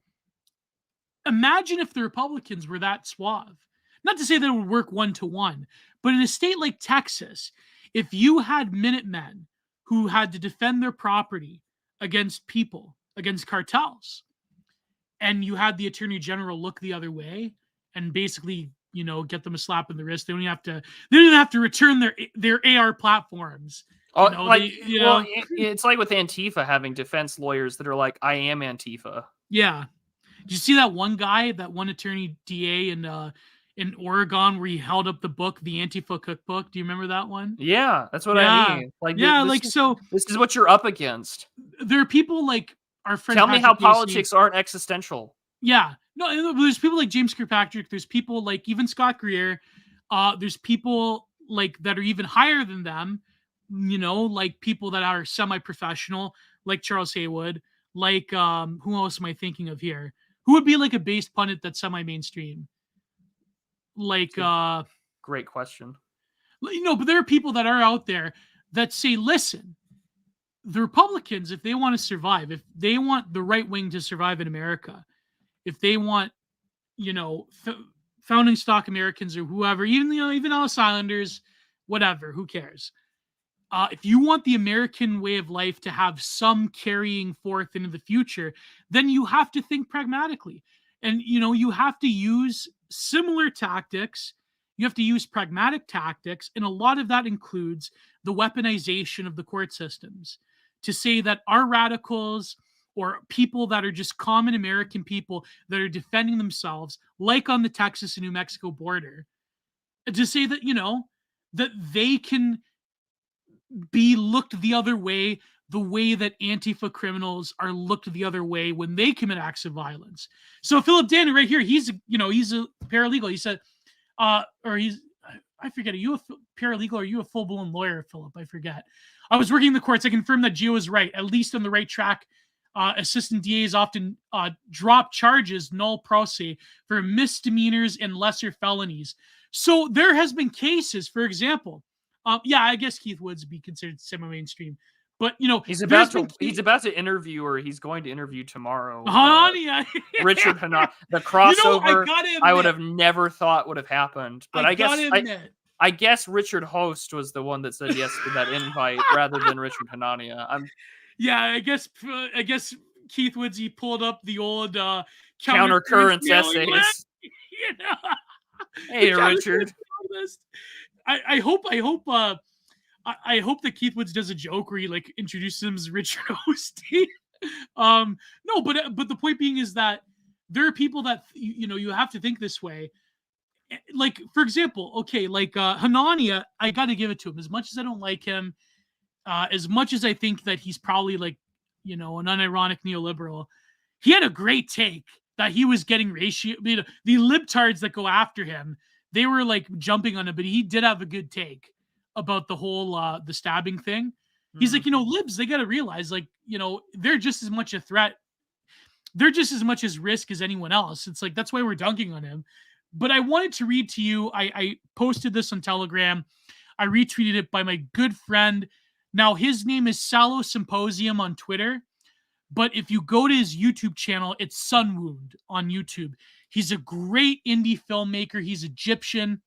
imagine if the Republicans were that suave. Not to say that it would work one to one, but in a state like Texas, if you had Minutemen who had to defend their property against people, against cartels, and you had the attorney general look the other way and basically, get them a slap in the wrist, they don't have to return their AR platforms. Oh, like, They, well, it's like with Antifa having defense lawyers that are like, I am Antifa. yeah. Did you see that one attorney DA in Oregon where he held up the book, the Antifa cookbook? Do you remember that one? Yeah, that's what I Yeah. mean. Like, Yeah, this is what you're up against. there are people like our friend Tell me how Patrick Casey. politics aren't existential. Yeah. No, there's people like James Kirkpatrick. There's people like even Scott Greer. There's people like that are even higher than them, like people that are semi-professional, like Charles Haywood, like who else am I thinking of here? Who would be like a based pundit that's semi-mainstream? Like Great question. But there are people that are out there that say, listen, the Republicans, if they want to survive, if they want the right wing to survive in America, if they want, founding stock Americans or whoever, even Ellis Islanders, whatever, who cares? If you want the American way of life to have some carrying forth into the future, then you have to think pragmatically. And, you have to use similar tactics. You have to use pragmatic tactics. And a lot of that includes the weaponization of the court systems to say that our radicals or people that are just common American people that are defending themselves, like on the Texas and New Mexico border, to say that, that they can be looked the other way, the way that Antifa criminals are looked the other way when they commit acts of violence. So Philip Danny right here, he's a paralegal. He said, I forget, are you a paralegal or are you a full-blown lawyer, Philip? I forget. I was working in the courts. I confirmed that Gio is right, at least on the right track. Assistant DAs often drop charges null pro se for misdemeanors and lesser felonies. So there has been cases, for example, I guess Keith Woods would be considered semi-mainstream, but he's about to interview, or he's going to interview tomorrow. Richard Hanani. The crossover I would have never thought would have happened, but I guess Richard Host was the one that said yes to that invite rather than Richard Hanania. I guess Keith Woods, he pulled up the old counter-currents essays. Hey, Richard. I hope that Keith Woods does a joke where he like introduces him as Richard Osteen. No, but the point being is that there are people that you have to think this way. Like, for example, okay, like Hanania, I got to give it to him. As much as I don't like him, as much as I think that he's probably like, an unironic neoliberal, he had a great take that he was getting ratio. The libtards that go after him, they were like jumping on it, but he did have a good take about the whole the stabbing thing. He's like, libs, they got to realize, like, they're just as much a threat. They're just as much as risk as anyone else. It's like, that's why we're dunking on him. But I wanted to read to you, I posted this on Telegram. I retweeted it by my good friend. Now, his name is Salo Symposium on Twitter. But if you go to his YouTube channel, it's Sunwound on YouTube. He's a great indie filmmaker. He's Egyptian.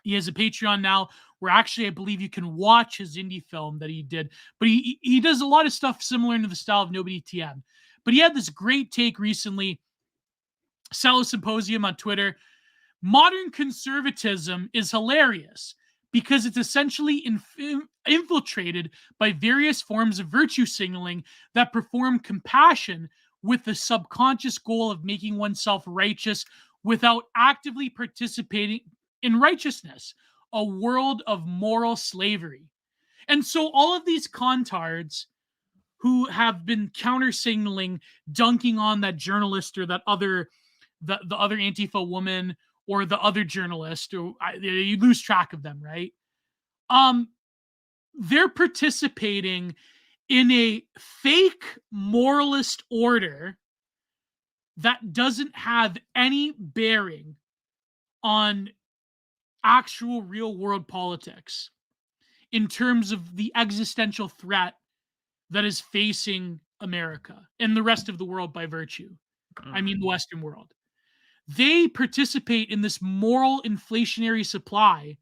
He has a Patreon now where actually I believe you can watch his indie film that he did. But he does a lot of stuff similar to the style of Nobody TM. But he had this great take recently. Salo Symposium on Twitter. Modern conservatism is hilarious because it's essentially infiltrated by various forms of virtue signaling that perform compassion with the subconscious goal of making oneself righteous without actively participating in righteousness, a world of moral slavery. And so all of these contards who have been counter signaling, dunking on that journalist or that other the other Antifa woman or the other journalist, or you lose track of them, right? They're participating in a fake moralist order that doesn't have any bearing on actual real world politics in terms of the existential threat that is facing America and the rest of the world by virtue. I mean, the Mm. Western world. They participate in this moral inflationary supply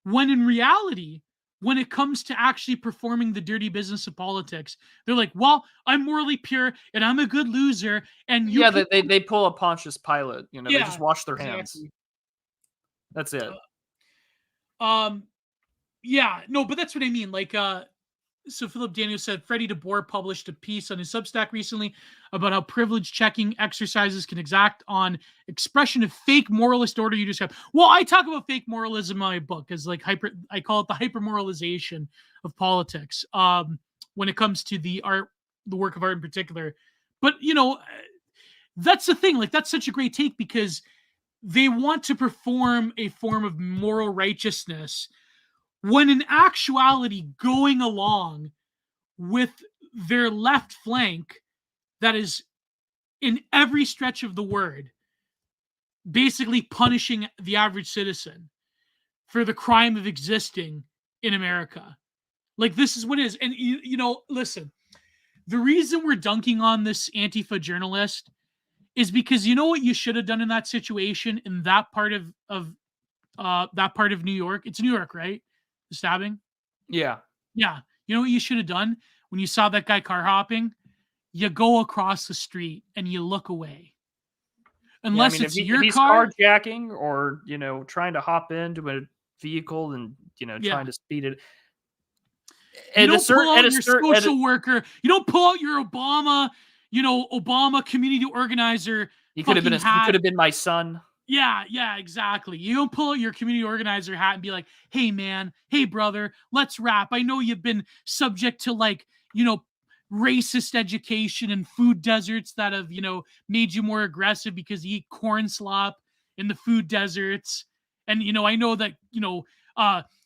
when in reality, when it comes to actually performing the dirty business of politics, they're like, well, I'm morally pure and I'm a good loser. And you Yeah, people, they pull a Pontius Pilate. You know, they just yeah, wash their hands. exactly. That's it. Um, yeah, no, but that's what I mean. Like, so Philip Daniels said Freddie DeBoer published a piece on his Substack recently about how privilege checking exercises can exact on expression of fake moralist order you described. Well, I talk about fake moralism in my book as like I call it the hypermoralization of politics. When it comes to the work of art in particular. But that's the thing. Like, that's such a great take because they want to perform a form of moral righteousness when in actuality going along with their left flank that is in every stretch of the word basically punishing the average citizen for the crime of existing in America. Like, this is what it is. And listen, the reason we're dunking on this Antifa journalist is because you know what you should have done in that situation in that part of New York. It's New York, right? The stabbing. Yeah. Yeah. You know what you should have done when you saw that guy car hopping? You go across the street and you look away. Yeah, I Unless mean, if, it's if your he's car. carjacking or trying to hop into a vehicle and Yeah. trying to speed it You at a don't pull certain out your social worker. You don't pull out your Obama community organizer he could have fucking hat. been my son. Yeah, exactly. You don't pull out your community organizer hat and be like, hey, man, hey, brother, let's rap. I know you've been subject to racist education and food deserts that have, made you more aggressive because you eat corn slop in the food deserts. And, I know that,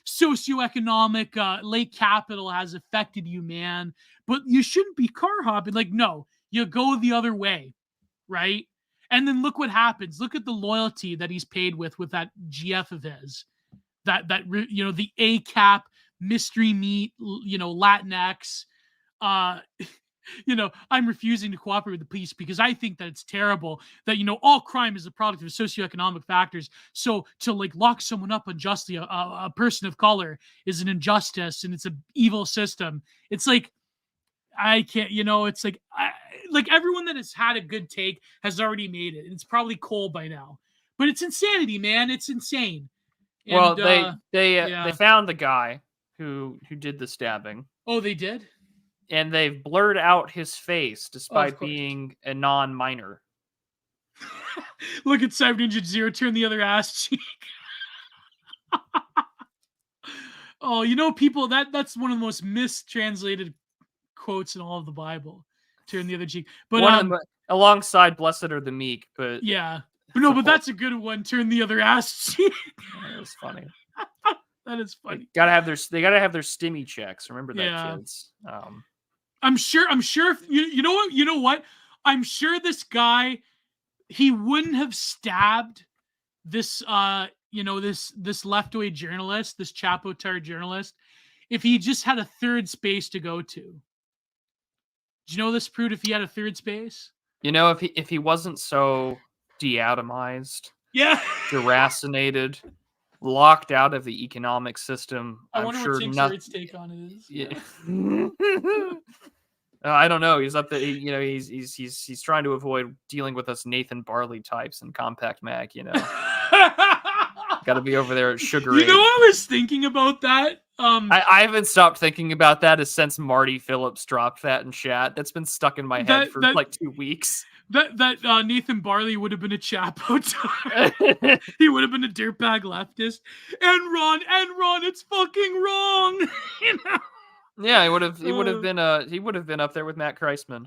socioeconomic late capital has affected you, man, but you shouldn't be car hopping. Like, no, you go the other way, right? And then look what happens. Look at the loyalty that he's paid with that GF of his. The ACAP mystery meat, Latinx. Uh, I'm refusing to cooperate with the police because I think that it's terrible that, all crime is a product of socioeconomic factors. So to lock someone up unjustly, a person of color, is an injustice and it's an evil system. It's like, I can't, it's like everyone that has had a good take has already made it. It's probably cold by now, but it's insanity, man. It's insane. Well, And they yeah. found the guy who did the stabbing, Oh, they did? and they've blurred out his face Oh, of despite course. being a non-minor. Look at Cyber Ninja Zero turn the other ass cheek. Oh, people, that's one of the most mistranslated quotes in all of the Bible. Turn the other cheek. But alongside "Blessed are the meek," but yeah. But no, but that's a good one. Turn the other ass cheek. That was funny. That is funny. They gotta have their stimmy checks. Remember that, Yeah. kids. I'm sure if you know what? I'm sure this guy, he wouldn't have stabbed this this left-way journalist, this Chapo-tard journalist, if he just had a third space to go to. Do you know this, Prude, if he had a third space? If he wasn't so deatomized, Yeah. deracinated, locked out of the economic system, I I'm wonder sure what Tim Surratt's take on it is. Yeah. I don't know. He's up there. He's trying to avoid dealing with us Nathan Barley types in Compact Mag. Got to be over there at Sugar. I was thinking about that. I haven't stopped thinking about that since Marty Phillips dropped that in chat. That's been stuck in my head for like 2 weeks. That Nathan Barley would have been a Chapo. He would have been a dirtbag leftist. Enron, it's fucking wrong. Yeah, he would have been up there with Matt Kreisman.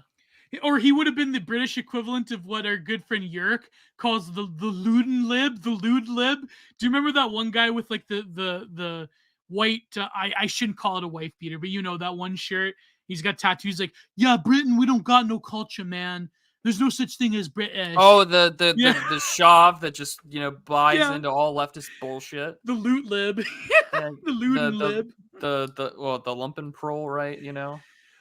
Or he would have been the British equivalent of what our good friend Yerk calls the Luden lib, the lewd lib. Do you remember that one guy with like the white? I shouldn't call it a wife beater, but that one shirt. He's got tattoos like, yeah, Britain, we don't got no culture, man. There's no such thing as British. Oh, the Shav that just buys into all leftist bullshit. The loot lib, the Luden lib. The lumpenproll, right?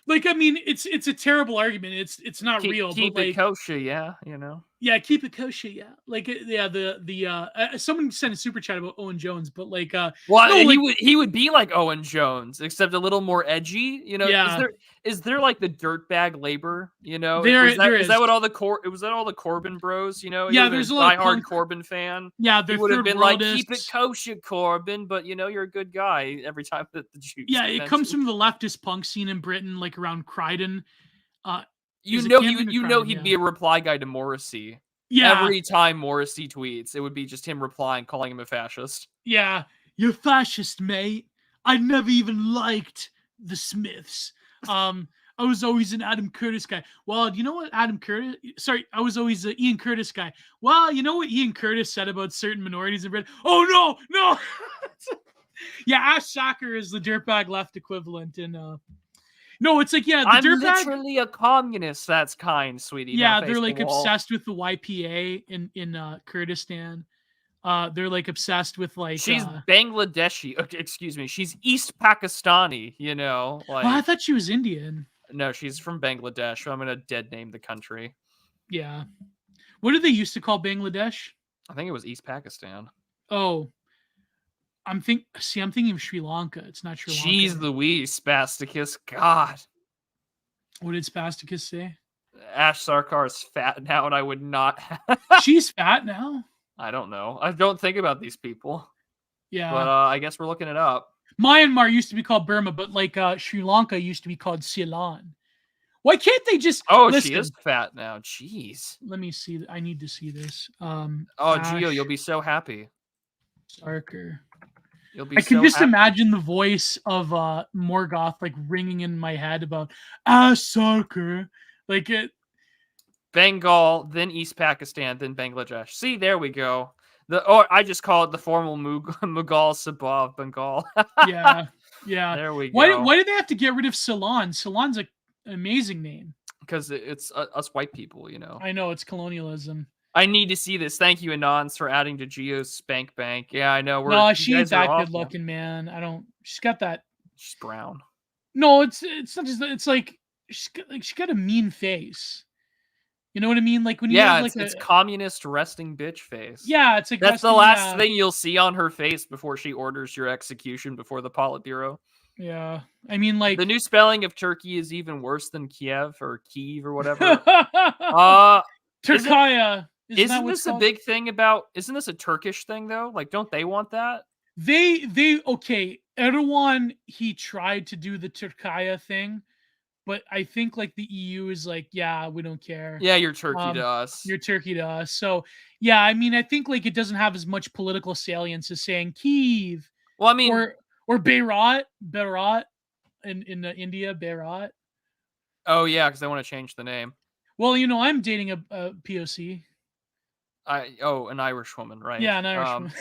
Like, I mean, it's a terrible argument. It's not real, but Keep it like, kosher, yeah, you know. yeah, keep it kosher, yeah. Like, yeah, someone sent a super chat about Owen Jones, but like, Well, no, like, he would be like Owen Jones, except a little more edgy. You know, yeah, is there like the dirtbag labor? You know, there is is, that what all the was that all the Corbyn bros? You know, he yeah, would have there's been a a lot of diehard punk, Corbyn fan. yeah, He they're would have third been like, keep it worldists. kosher, Corbyn, but you know you're a good guy every time that the Jews Yeah, get it comes mentioned. from the leftist punk scene in Britain, like around Croydon. Uh, You is it know Camden or you know Croydon? he'd Yeah, be a reply guy to Morrissey. yeah, Every time Morrissey tweets, it would be just him replying, calling him a fascist. yeah. You're fascist, mate. I never even liked the Smiths. Um, I was always an Adam Curtis guy. Well, you know what Adam Curtis? Sorry, I was always an Ian Curtis guy. Well, you know what Ian Curtis said about certain minorities in Britain? Oh no, no. Yeah, Ash Sacker is the dirtbag left equivalent in no, it's like, yeah, the I'm dirtbag. literally a communist. That's kind, sweetie. Now Yeah, face they're the like wall. obsessed with the YPA in Kurdistan. They're like obsessed with like She's Bangladeshi. Okay, excuse me. She's East Pakistani, you know? oh, I Like, thought she was Indian. no, she's from Bangladesh. So I'm going to dead name the country. Yeah. What did they used to call Bangladesh? I think it was East Pakistan. Oh, I'm thinking of Sri Lanka. It's not Sri Lanka. Jeez Louise, Spasticus. God. What did Spasticus say? Ash Sarkar is fat now, and I would not. She's fat now. I don't know. I don't think about these people. Yeah. But I guess we're looking it up. Myanmar used to be called Burma, but like Sri Lanka used to be called Ceylon. Why can't they just She listen? is fat now. Jeez. Let me see. I need to see this. Oh, Ash Gio, you'll be so happy. Sarkar. You'll be I can so just happy. imagine the voice of Morgoth like ringing in my head about Ash Sarkar. Like it. Bengal, then East Pakistan, then Bangladesh. See, there we go. I just call it the formal Mughal Sabah of Bengal. Yeah, yeah. There we go. Why did they have to get rid of Ceylon? Ceylon's an amazing name. Because it's us white people, you know. I know, it's colonialism. I need to see this. Thank you, Anons, for adding to Geo's Spank Bank. Yeah, I know. No, she ain't that good looking, man. I don't. She's got that. She's brown. No, it's not just. It's like she got a mean face. You know what I mean? Like when you have like it's communist resting bitch face. Yeah, it's like that's the last thing you'll see on her face before she orders your execution before the Politburo. Yeah, I mean, like the new spelling of Turkey is even worse than Kiev or whatever. Turkaya. Isn't this a big thing about? Isn't this a Turkish thing though? Like, don't they want that? They okay. Erdogan, he tried to do the Turkaya thing. But I think like the EU is like, yeah, we don't care. Yeah, you're Turkey to us. You're Turkey to us. So yeah, I mean, I think like it doesn't have as much political salience as saying Kiev. Well, I mean, or Beirut in India, Beirut. Oh yeah, because they want to change the name. Well, you know, I'm dating a POC. An Irish woman, right? Yeah, an Irish woman.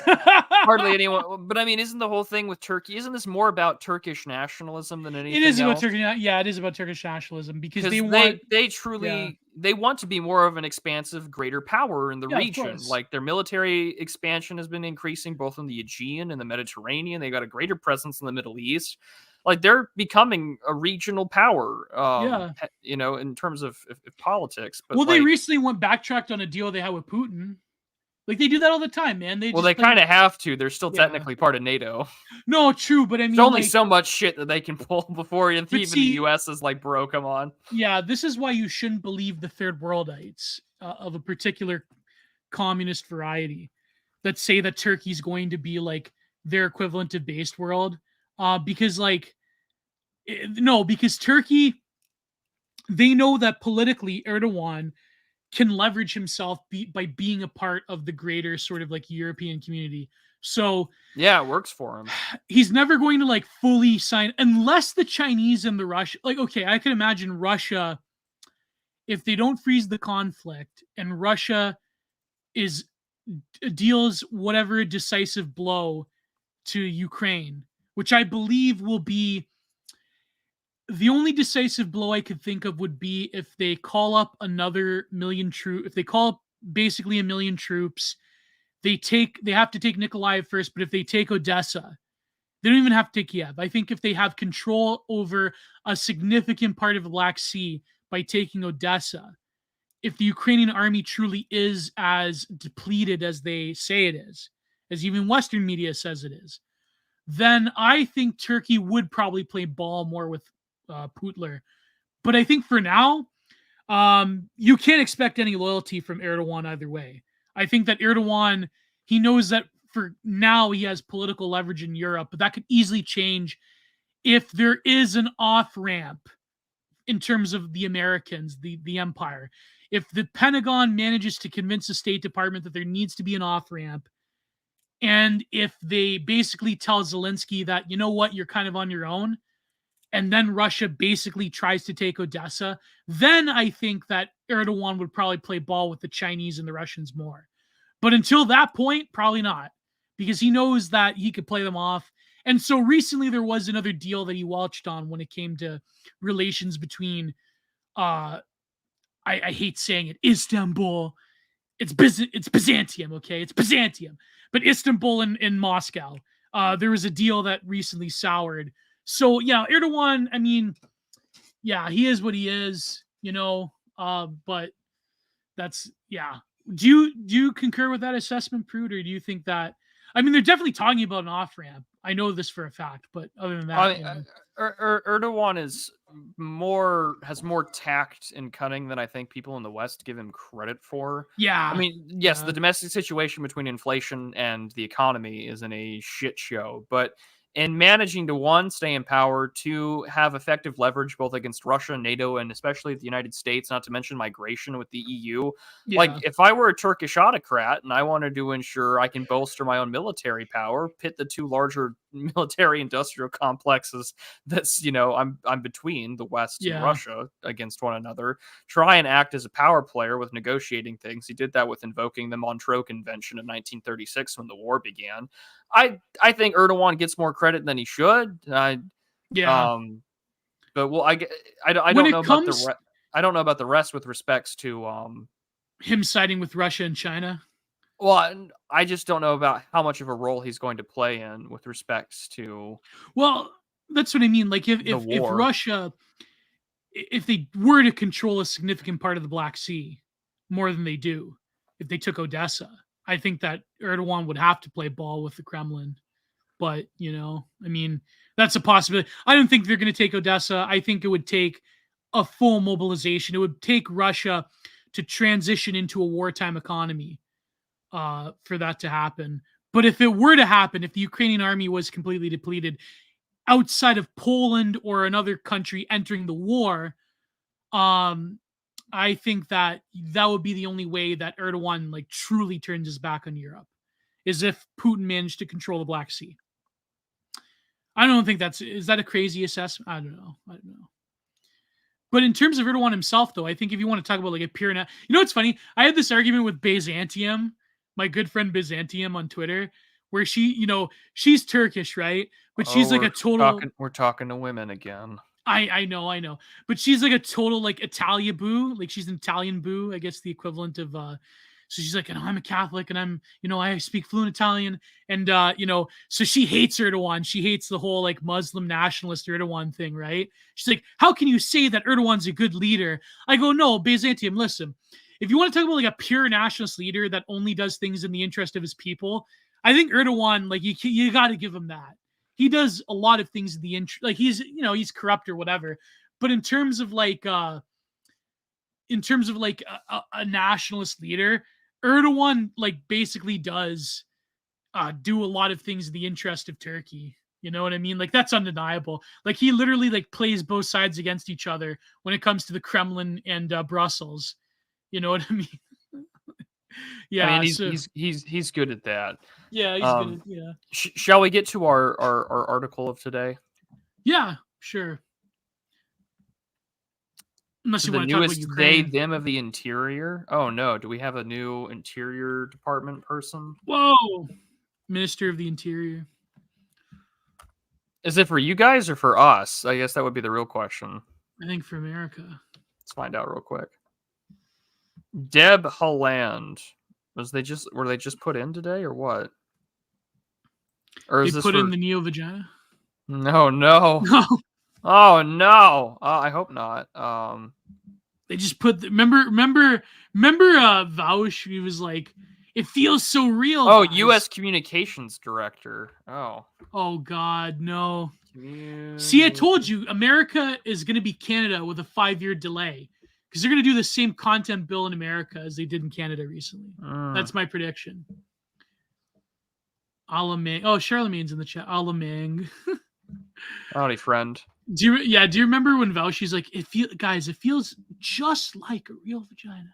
Hardly anyone. But I mean, isn't the whole thing with Turkey? Isn't this more about Turkish nationalism than anything? It is else? about Turkey. Yeah, it is about Turkish nationalism because they truly they want to be more of an expansive, greater power in the region. Like their military expansion has been increasing both in the Aegean and the Mediterranean. They got a greater presence in the Middle East. Like they're becoming a regional power, you know, in terms of politics. But well, they recently backtracked on a deal they had with Putin. Like they do that all the time, man. They kind of have to. They're still technically part of NATO. No, true, but I mean, there's only so much shit that they can pull before even the U.S. is like, bro, come on. Yeah, this is why you shouldn't believe the third worldites of a particular communist variety that say that Turkey's going to be like their equivalent to based world. Because because Turkey, they know that politically Erdogan can leverage himself by being a part of the greater sort of like European community. So yeah, it works for him. He's never going to like fully sign unless the Chinese and the Russia, like, okay, I can imagine Russia, if they don't freeze the conflict and Russia deals whatever decisive blow to Ukraine, which I believe will be the only decisive blow I could think of would be if they call up another million troops. If they call up basically 1 million troops, they have to take Nikolaev first. But if they take Odessa, They don't even have to take Kiev. I think if they have control over a significant part of the Black Sea by taking Odessa, if the Ukrainian army truly is as depleted as they say it is, as even Western media says it is, then I think Turkey would probably play ball more with Putler. But I think for now, you can't expect any loyalty from Erdogan either way. I think that Erdogan, he knows that for now he has political leverage in Europe, but that could easily change if there is an off ramp in terms of the Americans, the empire. If the Pentagon manages to convince the State Department that there needs to be an off ramp, and if they basically tell Zelensky that, you know what, you're kind of on your own, and then Russia basically tries to take Odessa, then I think that Erdogan would probably play ball with the Chinese and the Russians more. But until that point, probably not, because he knows that he could play them off. And so recently there was another deal that he watched on when it came to relations between, I hate saying it, Istanbul. It's Byzantium, okay? It's Byzantium. But Istanbul and Moscow. There was a deal that recently soured. So yeah, Erdogan, I mean, yeah, he is what he is, but that's yeah. Do you concur with that assessment, Prude, or do you think that, I mean, they're definitely talking about an off ramp. I know this for a fact, but other than I that, mean, Erdogan has more tact and cunning than I think people in the West give him credit for. I yeah, mean, yes, yeah, the domestic situation between inflation and the economy is in a shit show, but in managing to one, stay in power, two, have effective leverage both against Russia, NATO, and especially the United States, not to mention migration with the EU. Like, yeah, if I were a Turkish autocrat and I wanted to ensure I can bolster my own military power, pit the two larger military industrial complexes that's, I'm between the West and yeah, Russia against one another, try and act as a power player with negotiating things. He did that with invoking the Montreux Convention in 1936 when the war began. I think Erdogan gets more credit than he should. yeah. Um, but well, I When don't know it about comes I don't know about the rest with respects to him siding with Russia and China, well, I just don't know about how much of a role he's going to play in with respects to well, that's what I mean. Like if the if war. Russia, if they were to control a significant part of the Black Sea more than they do, if they took Odessa, I think that Erdogan would have to play ball with the Kremlin. But, I mean, that's a possibility. I don't think they're going to take Odessa. I think it would take a full mobilization. It would take Russia to transition into a wartime economy for that to happen. But if it were to happen, if the Ukrainian army was completely depleted outside of Poland or another country entering the war, um, I think that that would be the only way that Erdogan like truly turns his back on Europe, is if Putin managed to control the Black Sea. I don't think is that a crazy assessment? I don't know. But in terms of Erdogan himself, though, I think if you want to talk about like a pure, what's funny? I had this argument with Byzantium, my good friend Byzantium on Twitter, where she's Turkish, right? But Oh, she's like a total. we're talking to women again. I know, but she's like a total like Italian boo, like she's an Italian boo, I guess the equivalent of. So she's like, I'm a Catholic, and I speak fluent Italian, and so she hates Erdogan. She hates the whole like Muslim nationalist Erdogan thing, right? She's like, how can you say that Erdogan's a good leader? I go, no, Byzantium, listen. If you want to talk about like a pure nationalist leader that only does things in the interest of his people, I think Erdogan, like you got to give him that. He does a lot of things in the like he's corrupt or whatever, but in terms of like a nationalist leader, Erdogan like basically does do a lot of things in the interest of Turkey. You know what I mean? Like that's undeniable. Like he literally like plays both sides against each other when it comes to the Kremlin and Brussels. You know what I mean? I mean, Yeah. So he's good at that. yeah, he's Um, good. Yeah. shall we get to our article of today? Yeah. Sure. Unless To you the want to talk about newest they Ukraine. them of the interior. Oh no, do we have a new interior department person? Whoa. Minister of the Interior. Is it for you guys or for us? I guess that would be the real question. I think for America. Let's find out real quick. Deb Haaland. Were they just put in today or what? Or They is this put for... in the neo vagina. No, no. No, Oh no. I hope not. they just put. Remember. Vaush. He was like, "It feels so real." Oh, Guys. U.S. Communications Director. Oh. Oh God, no. See, I told you, America is going to be Canada with a 5-year delay because they're going to do the same content bill in America as they did in Canada recently. That's my prediction. Alamang. Oh, Charlemagne's in the chat. Alamang. Howdy, friend. Do you remember when Vaush's like, it feels just like a real vagina.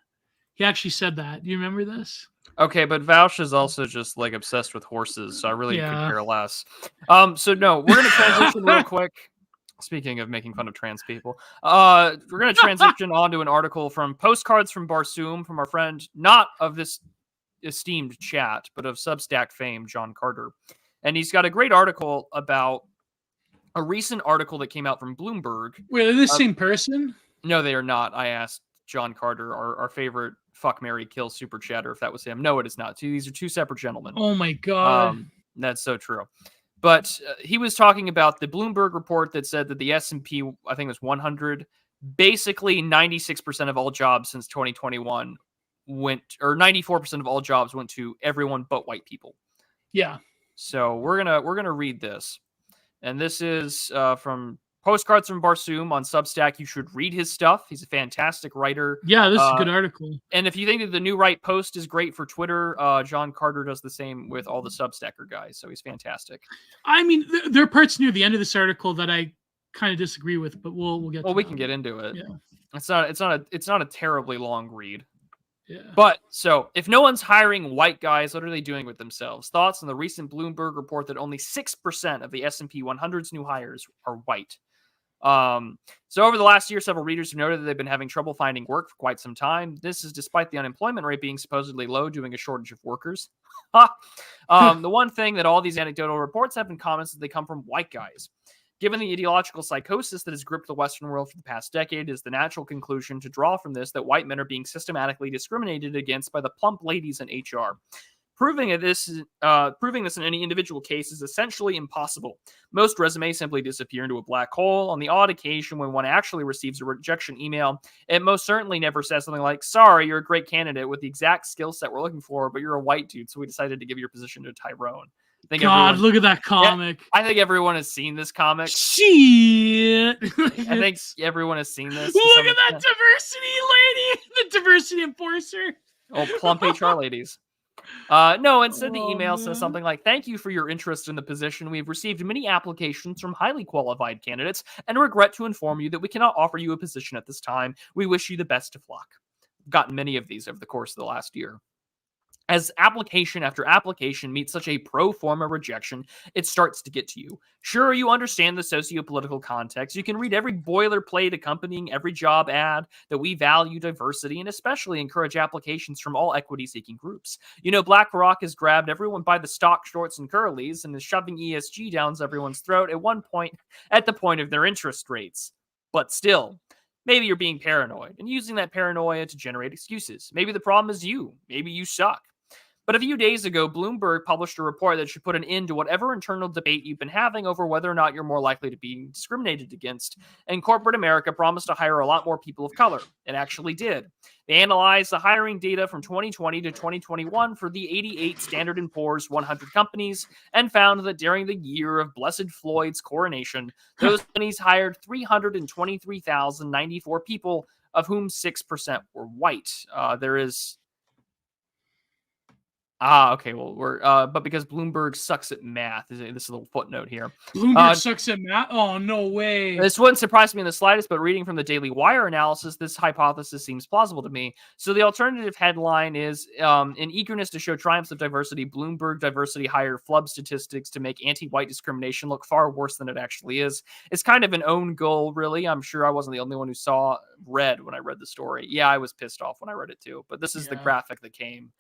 He actually said that. Do you remember this? Okay, but Vaush is also just like obsessed with horses, so I really could Yeah. care less. So no, we're gonna transition real quick. Speaking of making fun of trans people, we're gonna transition onto an article from Postcards from Barsoom from our friend, not of this esteemed chat, but of Substack fame, John Carter. And he's got a great article about a recent article that came out from Bloomberg. Wait, are they the same person? No, they are not. I asked John Carter, our favorite fuck, marry, kill super chatter, if that was him. No, it is not. These are two separate gentlemen. Oh my God. That's so true. But he was talking about the Bloomberg report that said that the S&P, I think it was 100, basically 96% of all jobs since 2021 went, or 94% of all jobs went to everyone but white people. Yeah. So we're gonna read this, and this is from Postcards from Barsoom on Substack. You should read his stuff. He's a fantastic writer. Yeah, this is a good article. And if you think that the New Right Post is great for Twitter, John Carter does the same with all the Substacker guys. So he's fantastic. I mean, there are parts near the end of this article that I kind of disagree with, but we'll get. Well, we can get into it. Yeah. It's not a terribly long read. Yeah. But so if no one's hiring white guys, what are they doing with themselves? Thoughts on the recent Bloomberg report that only 6% of the S&P 100's new hires are white. So over the last year, several readers have noted that they've been having trouble finding work for quite some time. This is despite the unemployment rate being supposedly low due to a shortage of workers. The one thing that all these anecdotal reports have in common is that they come from white guys. Given the ideological psychosis that has gripped the Western world for the past decade, it is the natural conclusion to draw from this that white men are being systematically discriminated against by the plump ladies in HR. Proving this in any individual case is essentially impossible. Most resumes simply disappear into a black hole. On the odd occasion when one actually receives a rejection email, it most certainly never says something like, "Sorry, you're a great candidate with the exact skill set we're looking for, but you're a white dude, so we decided to give your position to Tyrone." God, look at that comic. Yeah, I think everyone has seen this comic. Shit. I think everyone has seen this. Look at that diversity lady, the diversity enforcer. Oh, plump HR ladies. No, instead the email says something like, "Thank you for your interest in the position. We've received many applications from highly qualified candidates and regret to inform you that we cannot offer you a position at this time. We wish you the best of luck." I've gotten many of these over the course of the last year. As application after application meets such a pro forma rejection, it starts to get to you. Sure, you understand the socio-political context. You can read every boilerplate accompanying every job ad that we value diversity and especially encourage applications from all equity-seeking groups. You know, BlackRock has grabbed everyone by the stock shorts and curlies and is shoving ESG down everyone's throat at the point of their interest rates. But still, maybe you're being paranoid and using that paranoia to generate excuses. Maybe the problem is you. Maybe you suck. But a few days ago, Bloomberg published a report that should put an end to whatever internal debate you've been having over whether or not you're more likely to be discriminated against. And corporate America promised to hire a lot more people of color. It actually did. They analyzed the hiring data from 2020 to 2021 for the 88 Standard & Poor's 100 companies and found that during the year of Blessed Floyd's coronation, those companies hired 323,094 people, of whom 6% were white. Okay. Well, but because Bloomberg sucks at math, this is a little footnote here. Bloomberg sucks at math? Oh, no way. This wouldn't surprise me in the slightest, but reading from the Daily Wire analysis, this hypothesis seems plausible to me. So the alternative headline is, in eagerness to show triumphs of diversity, Bloomberg diversity hire flub statistics to make anti-white discrimination look far worse than it actually is. It's kind of an own goal, really. I'm sure I wasn't the only one who read when I read the story. Yeah, I was pissed off when I read it too, but this is the graphic that came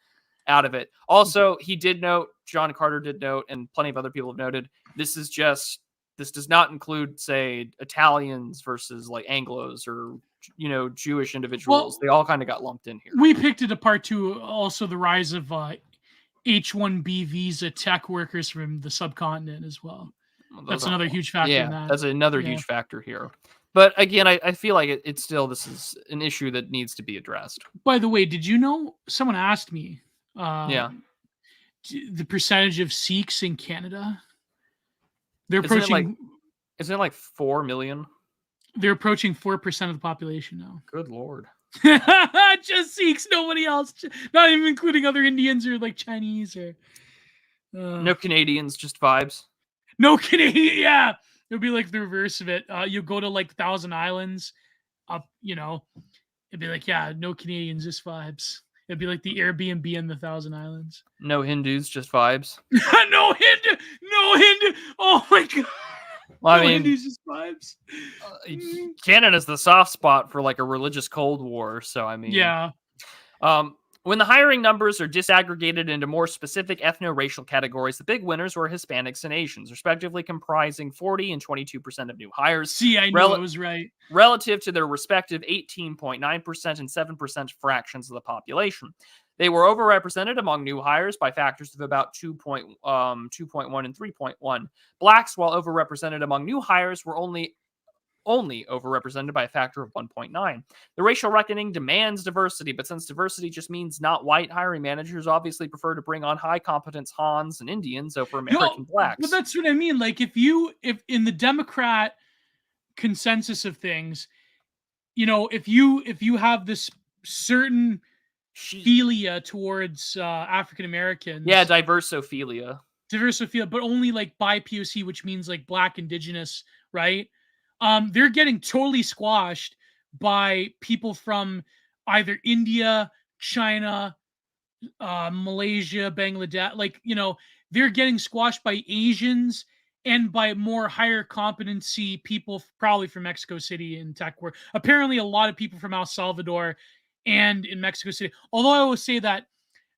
out of it. Also, he did note, John Carter did note, and plenty of other people have noted, this does not include, say, Italians versus like Anglos or, Jewish individuals. They all kind of got lumped in here. We picked it apart too. Also, the rise of H-1B visa tech workers from the subcontinent as well. That's another huge factor in that. That's another huge factor here. But again, I feel like it's still, this is an issue that needs to be addressed. By the way, did you know, someone asked me Yeah. the percentage of Sikhs in Canada? They're Isn't approaching it like 4 million? they're approaching 4% of the population now. Good Lord. Just Sikhs, nobody else. Not even including other Indians or like Chinese or no Canadians, just vibes. No Canadian, yeah. It'll be like the reverse of it. You go to like Thousand Islands, up, you know, it'd be like, yeah, no Canadians, just vibes. It'd be like the Airbnb in the Thousand Islands. No Hindus, just vibes. No Hindu. Oh my god. Well, no Hindus, just vibes. Canada's the soft spot for like a religious Cold War. So I mean, yeah. When the hiring numbers are disaggregated into more specific ethno-racial categories, the big winners were Hispanics and Asians, respectively comprising 40 and 22% of new hires. See, I knew I was right. Relative to their respective 18.9% and 7% fractions of the population. They were overrepresented among new hires by factors of about 2.1 and 3.1. Blacks, while overrepresented among new hires, were only overrepresented by a factor of 1.9. The racial reckoning demands diversity, but since diversity just means not white, hiring managers obviously prefer to bring on high competence Hans and Indians over American blacks. But that's what I mean. Like if in the Democrat consensus of things, you know, if you have this certain philia towards African Americans, yeah, diversophilia, but only like by POC, which means like Black, Indigenous, right? They're getting totally squashed by people from either India, China, Malaysia, Bangladesh. Like, you know, they're getting squashed by Asians and by more higher competency people, probably from Mexico City in tech work. Apparently, a lot of people from El Salvador and in Mexico City. Although I will say that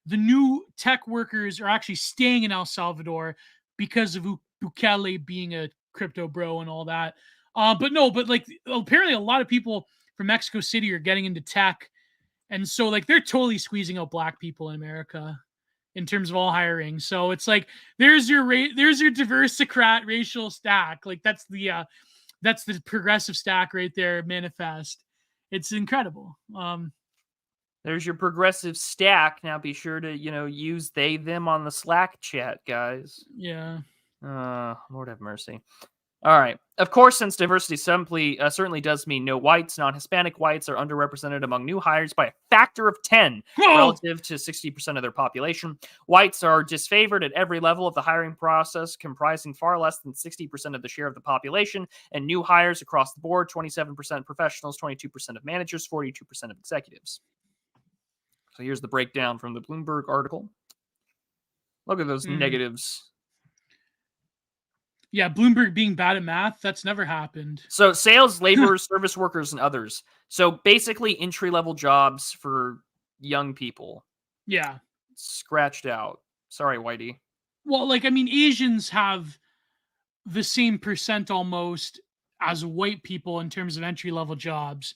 the new tech workers are actually staying in El Salvador because of Bukele being a crypto bro and all that. But like apparently a lot of people from Mexico City are getting into tech. And so like they're totally squeezing out Black people in America in terms of all hiring. So it's like there's your diversocrat racial stack. Like that's the progressive stack right there, manifest. It's incredible. There's your progressive stack. Now be sure to, use they, them on the Slack chat, guys. Yeah. Lord have mercy. All right. Of course, since diversity certainly does mean no whites, non-Hispanic whites are underrepresented among new hires by a factor of 10 relative to 60% of their population. Whites are disfavored at every level of the hiring process, comprising far less than 60% of the share of the population, and new hires across the board, 27% professionals, 22% of managers, 42% of executives. So here's the breakdown from the Bloomberg article. Look at those negatives. Yeah, Bloomberg being bad at math, that's never happened. So sales, laborers, service workers, and others. So basically entry-level jobs for young people. Yeah. Scratched out. Sorry, Whitey. Well, like, I mean, Asians have the same percent almost as white people in terms of entry-level jobs.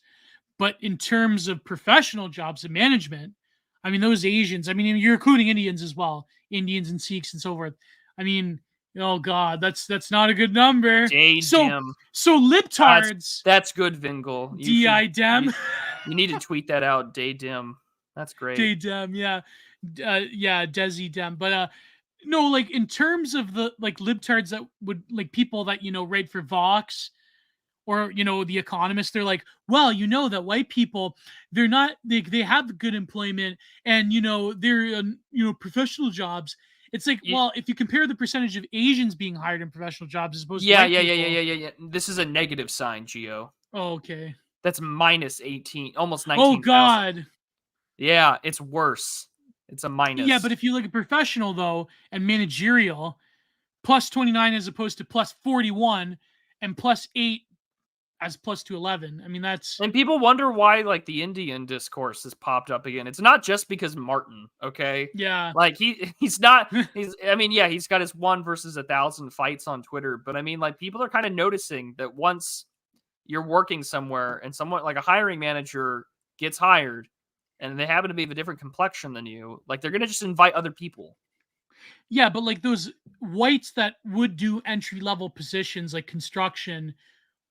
But in terms of professional jobs and management, I mean, those Asians, I mean, you're including Indians as well, Indians and Sikhs and so forth. I mean, oh God, that's not a good number. So libtards. That's good, Vingel. D-I-dem. You need to tweet that out, Day-dim. That's great. Day-dem, yeah. Desi-dem. But no, like in terms of the like libtards that would like people that, write for Vox or, The Economist, they're like, well, that white people, they're not, they have good employment and, they're, professional jobs. It's like, well, if you compare the percentage of Asians being hired in professional jobs as opposed to white people. Yeah. This is a negative sign, Gio. Oh, okay. That's minus 18, almost 19. Oh, God. Yeah, it's worse. It's a minus. Yeah, but if you look at professional, though, and managerial, plus 29 as opposed to plus 41 and plus 8 as plus to 11. I mean, that's... And people wonder why, like, the Indian discourse has popped up again. It's not just because Martin, okay? Yeah. Like, he's not... he's got his 1 versus 1,000 fights on Twitter, but I mean, like, people are kind of noticing that once you're working somewhere and someone, like a hiring manager, gets hired, and they happen to be of a different complexion than you, like, they're going to just invite other people. Yeah, but like those whites that would do entry level positions like construction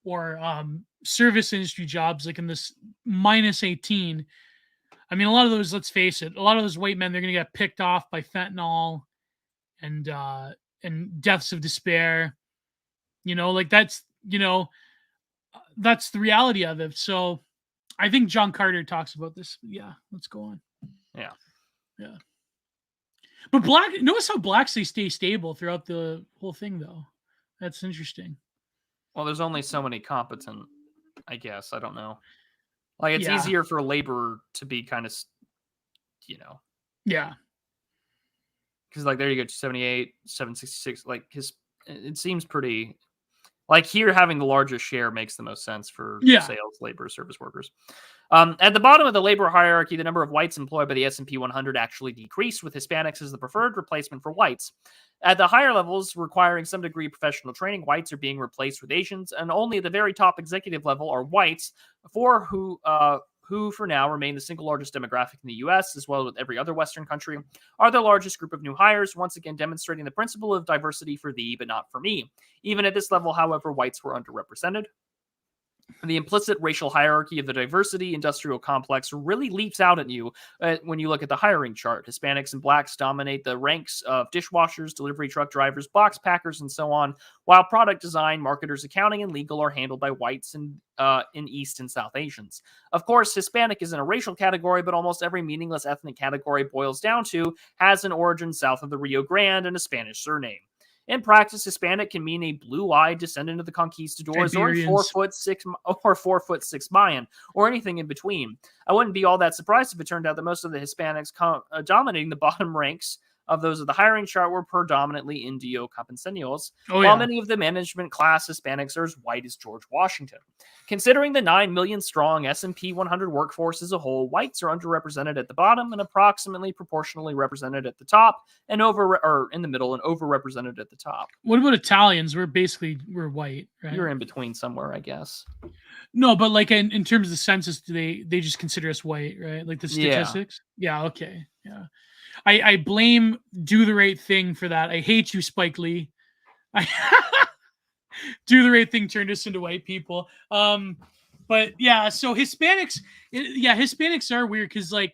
or service industry jobs, like in this -18. I mean, a lot of those, let's face it, a lot of those white men, they're gonna get picked off by fentanyl and deaths of despair. Like that's the reality of it. So I think John Carter talks about this. Yeah, let's go on. Yeah. Yeah. But notice how blacks they stay stable throughout the whole thing, though. That's interesting. Well, there's only so many competent, I guess. I don't know. Like, it's Yeah. easier for labor to be kind of, Yeah. because like there you go, 278, 766. Like it seems pretty. Like here, having the largest share makes the most sense for Yeah. sales, labor, service workers. At the bottom of the labor hierarchy, the number of whites employed by the S&P 100 actually decreased, with Hispanics as the preferred replacement for whites. At the higher levels, requiring some degree of professional training, whites are being replaced with Asians, and only at the very top executive level are whites, who for now remain the single largest demographic in the U.S., as well as with every other Western country, are the largest group of new hires, once again demonstrating the principle of diversity for thee, but not for me. Even at this level, however, whites were underrepresented. The implicit racial hierarchy of the diversity industrial complex really leaps out at you when you look at the hiring chart. Hispanics and blacks dominate the ranks of dishwashers, delivery truck drivers, box packers, and so on, while product design, marketers, accounting, and legal are handled by whites and in East and South Asians. Of course, Hispanic isn't a racial category, but almost every meaningless ethnic category boils down to has an origin south of the Rio Grande and a Spanish surname. In practice, Hispanic can mean a blue-eyed descendant of the conquistadors, or 4'6" Mayan, or anything in between. I wouldn't be all that surprised if it turned out that most of the Hispanics dominating the bottom ranks of those of the hiring chart were predominantly Indio Campeseños, while many of the management class Hispanics are as white as George Washington. Considering the 9 million strong S&P 100 workforce as a whole, whites are underrepresented at the bottom and approximately proportionally represented at the top, and in the middle and overrepresented at the top. What about Italians? We're white, right? You're in between somewhere, I guess. No, but like in terms of the census, they just consider us white, right? Like the statistics. Yeah. Okay. Yeah. I blame Do the Right Thing for that. I hate you, Spike Lee. Do the Right Thing turned us into white people. But yeah, so Hispanics are weird because like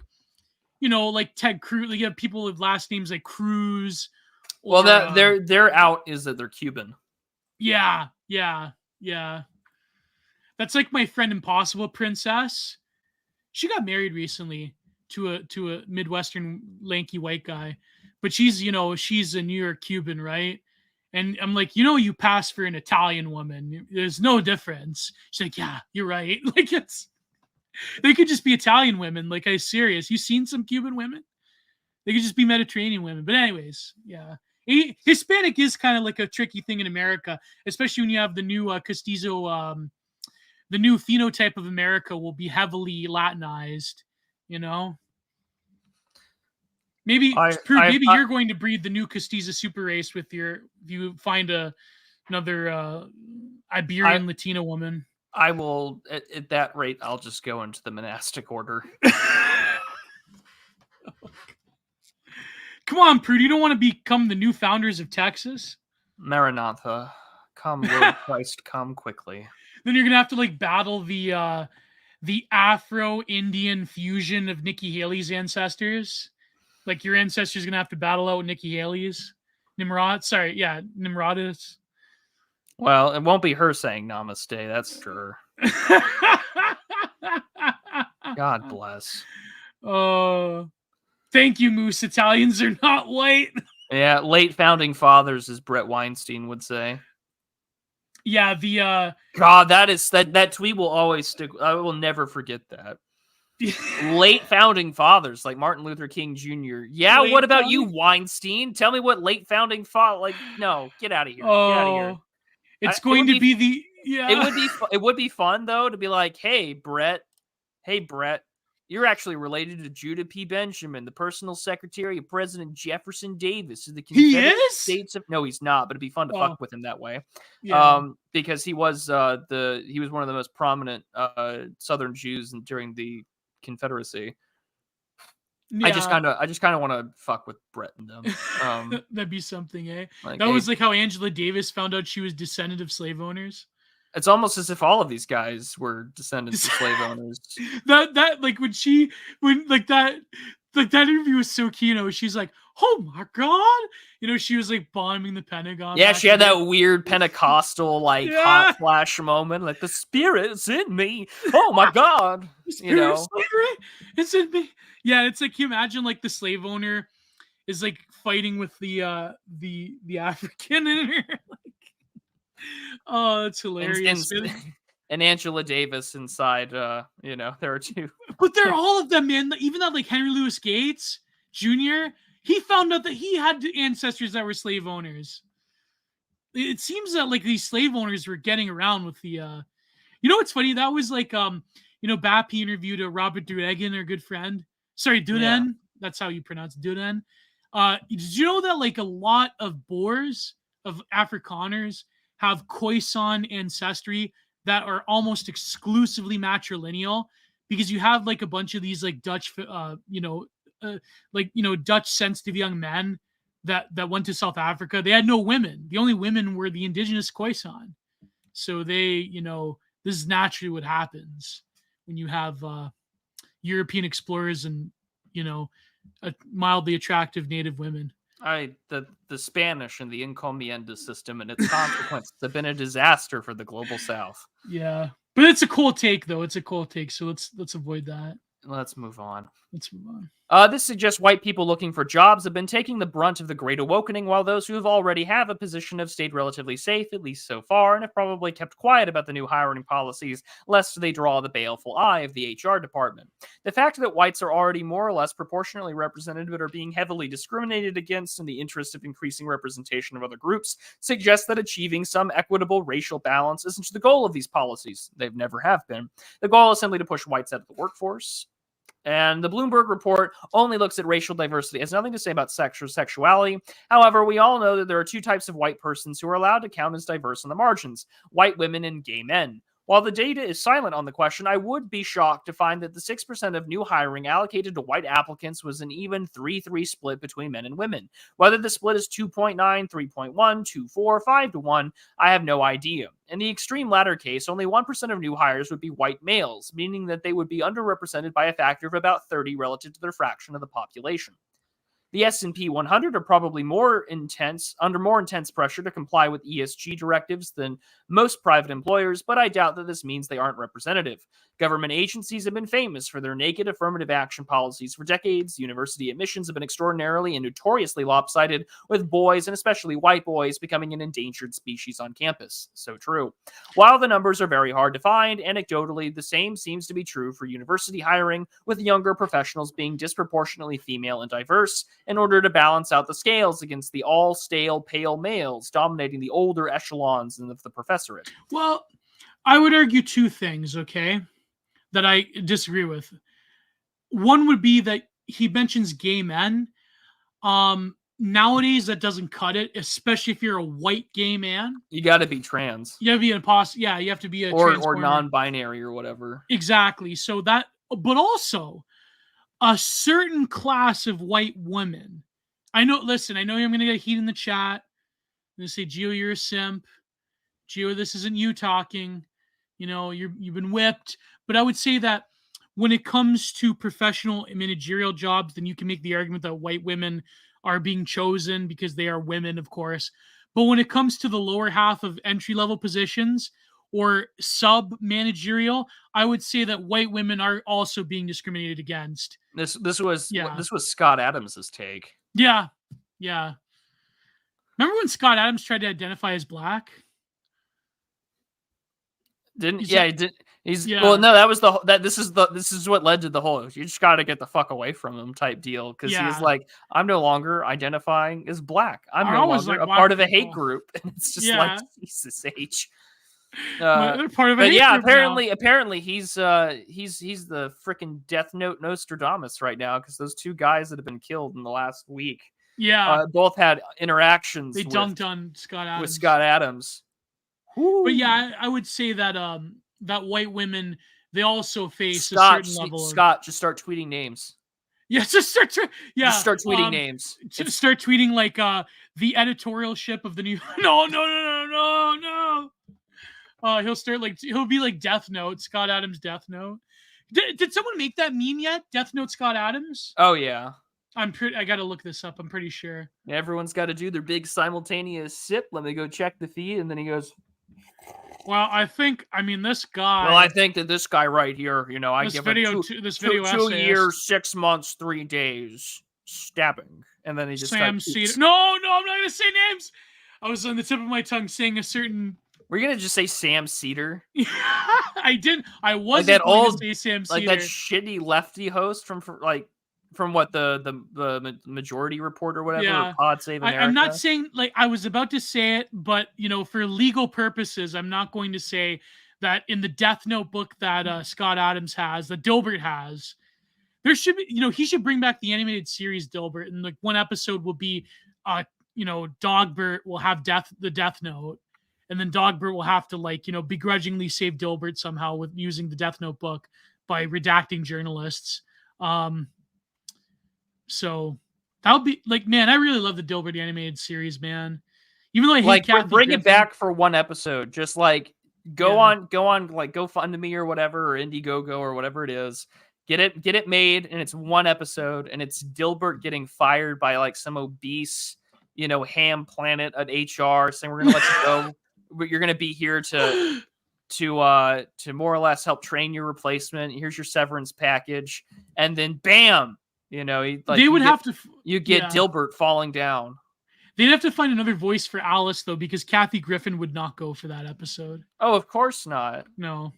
Ted Cruz. Like, you have people with last names like Cruz. Well, their out is that they're Cuban. Yeah. That's like my friend Impossible Princess. She got married recently to a Midwestern lanky white guy, but she's a New York Cuban, right? And I'm like, you pass for an Italian woman. There's no difference. She's like, yeah, you're right. Like they could just be Italian women. Like, I'm serious. You seen some Cuban women? They could just be Mediterranean women. But anyways, yeah. Hispanic is kind of like a tricky thing in America, especially when you have the new Castizo, the new phenotype of America will be heavily Latinized, Maybe you're going to breed the new Castiza super race if you find another Iberian Latina woman. I will, at that rate, I'll just go into the monastic order. Come on, Prude. You don't want to become the new founders of Texas? Maranatha. Come, Lord Christ, come quickly. Then you're going to have to like battle the Afro-Indian fusion of Nikki Haley's ancestors. Like your ancestors going to have to battle out Nikki Haley's. Nimrodis. Well, it won't be her saying namaste, that's sure. God bless. Oh, thank you, Moose. Italians are not white. Yeah, late founding fathers, as Brett Weinstein would say. Yeah, the God, that tweet will always stick. I will never forget that. Late founding fathers like Martin Luther King Jr. Yeah, what about you, Weinstein? Tell me what late founding father. Like, no, get out of here. Oh, get out of here. It's going to be the It would be fun though to be like, hey Brett, you're actually related to Judah P. Benjamin, the personal secretary of President Jefferson Davis of the Confederate States of. No, he's not, but it'd be fun to fuck with him that way. Yeah. Because he was one of the most prominent Southern Jews during the Confederacy. Yeah. I just kind of want to fuck with Brett and them. That'd be something, eh? Like, That hey, was like how Angela Davis found out she was descendant of slave owners. it's almost as if all of these guys were descendants of slave owners. That like when like that interview was so key. She's like, oh my god, she was like bombing the Pentagon Yeah, back she in had the day. that weird Pentecostal like hot Yeah, flash moment, like the spirit's in me. Oh my god, the you spirit of know. slavery, it's in me. Yeah, it's like, can you imagine like the slave owner is like fighting with the African in her. Oh, it's And hilarious. and Angela Davis inside. There are two. But they're all of them, man. Even that like Henry Louis Gates Jr., he found out that he had ancestors that were slave owners. It seems that like these slave owners were getting around with the what's funny? That was like Bappy interviewed a Robert Duregan, our good friend. Sorry, Yeah. Duden. That's how you pronounce Duden. Did you know that like a lot of Boers, of Afrikaners, have Khoisan ancestry that are almost exclusively matrilineal? Because you have like a bunch of these like Dutch, Dutch sensitive young men that went to South Africa. They had no women. The only women were the indigenous Khoisan. So this is naturally what happens when you have European explorers and mildly attractive native women. The Spanish and the encomienda system and its consequences have been a disaster for the global South. Yeah, but it's a cool take, though. It's a cool take, so let's avoid that. Let's move on. Let's move on. This suggests white people looking for jobs have been taking the brunt of the Great Awakening, while those who have already have a position have stayed relatively safe, at least so far, and have probably kept quiet about the new hiring policies, lest they draw the baleful eye of the HR department. The fact that whites are already more or less proportionally represented but are being heavily discriminated against in the interest of increasing representation of other groups suggests that achieving some equitable racial balance isn't the goal of these policies. They've never have been. The goal is simply to push whites out of the workforce. And the Bloomberg report only looks at racial diversity. It has nothing to say about sex or sexuality. However, we all know that there are two types of white persons who are allowed to count as diverse on the margins: white women and gay men. While the data is silent on the question, I would be shocked to find that the 6% of new hiring allocated to white applicants was an even 3-3 split between men and women. Whether the split is 2.9, 3.1, 2.4, 5-1, I have no idea. In the extreme latter case, only 1% of new hires would be white males, meaning that they would be underrepresented by a factor of about 30 relative to their fraction of the population. The S&P 100 are probably under more intense pressure to comply with ESG directives than most private employers, but I doubt that this means they aren't representative. Government agencies have been famous for their naked affirmative action policies for decades. University admissions have been extraordinarily and notoriously lopsided, with boys, and especially white boys, becoming an endangered species on campus. So true. While the numbers are very hard to find, anecdotally, the same seems to be true for university hiring, with younger professionals being disproportionately female and diverse, in order to balance out the scales against the all-stale, pale males dominating the older echelons of the professorate. Well, I would argue two things, okay, that I disagree with. One would be that he mentions gay men. Nowadays, that doesn't cut it, especially if you're a white gay man. You got to be trans. You have to be an imposter. Yeah, you have to be a or non-binary or whatever. Exactly. So that, but also a certain class of white women. I know. Listen, I know I'm going to get heat in the chat. I'm going to say, Gio, you're a simp. Gio, this isn't you talking. You've been whipped. But I would say that when it comes to professional and managerial jobs, then you can make the argument that white women are being chosen because they are women, of course. But when it comes to the lower half of entry-level positions or sub-managerial, I would say that white women are also being discriminated against. This was Scott Adams's take. Yeah. Remember when Scott Adams tried to identify as black? Well, no, this is what led to the whole you just got to get the fuck away from him type deal, because he's like, I'm no longer identifying as black. I'm no longer a part of a hate group. And it's just like, Jesus H. They're part of a hate group apparently he's the freaking Death Note Nostradamus right now, because those two guys that have been killed in the last week both had interactions. They dunked on Scott Adams. With Scott Adams. But yeah, I would say that that white women, they also face a certain level. Scott, just start tweeting names. Yeah, just start. Just Yeah, start tweeting names. start tweeting like the editorial ship of the new. No, no, no, no, no, no. He'll start like he'll be like Death Note, Scott Adams Death Note. Did someone make that meme yet? Death Note Scott Adams? Oh yeah. I gotta look this up. I'm pretty sure. Everyone's got to do their big simultaneous sip. Let me go check the feed, and then he goes, Well, I mean, this guy. well, I think that this guy right here, I this give video, him this video 2 essayist, years, 6 months, 3 days stabbing, and then he just Sam Cedar. No, I'm not gonna say names. I was on the tip of my tongue saying a certain. Were you gonna just say Sam Cedar? I didn't. I wasn't that going old, to say Sam like Cedar. that shitty lefty host from what the Majority Report or whatever, Yeah. or Pod Save America. I'm not saying like I was about to say it, but for legal purposes, I'm not going to say that in the Death Note book that Scott Adams has, that Dilbert has. There should be, he should bring back the animated series Dilbert, and like one episode will be, Dogbert will have the Death Note, and then Dogbert will have to begrudgingly save Dilbert somehow with using the Death Note book by redacting journalists. So that would be like, man, I really love the Dilbert animated series, man. Even though I hate Kathy bring Griffin. it back for one episode, just like go on like GoFundMe or whatever, or Indiegogo or whatever it is. Get it made, and it's one episode, and it's Dilbert getting fired by like some obese, ham planet at HR saying we're gonna let you go, but you're gonna be here to more or less help train your replacement. Here's your severance package, and then bam, you get Dilbert falling down. They'd have to find another voice for Alice though, because Kathy Griffin would not go for that episode. Oh, of course not. No.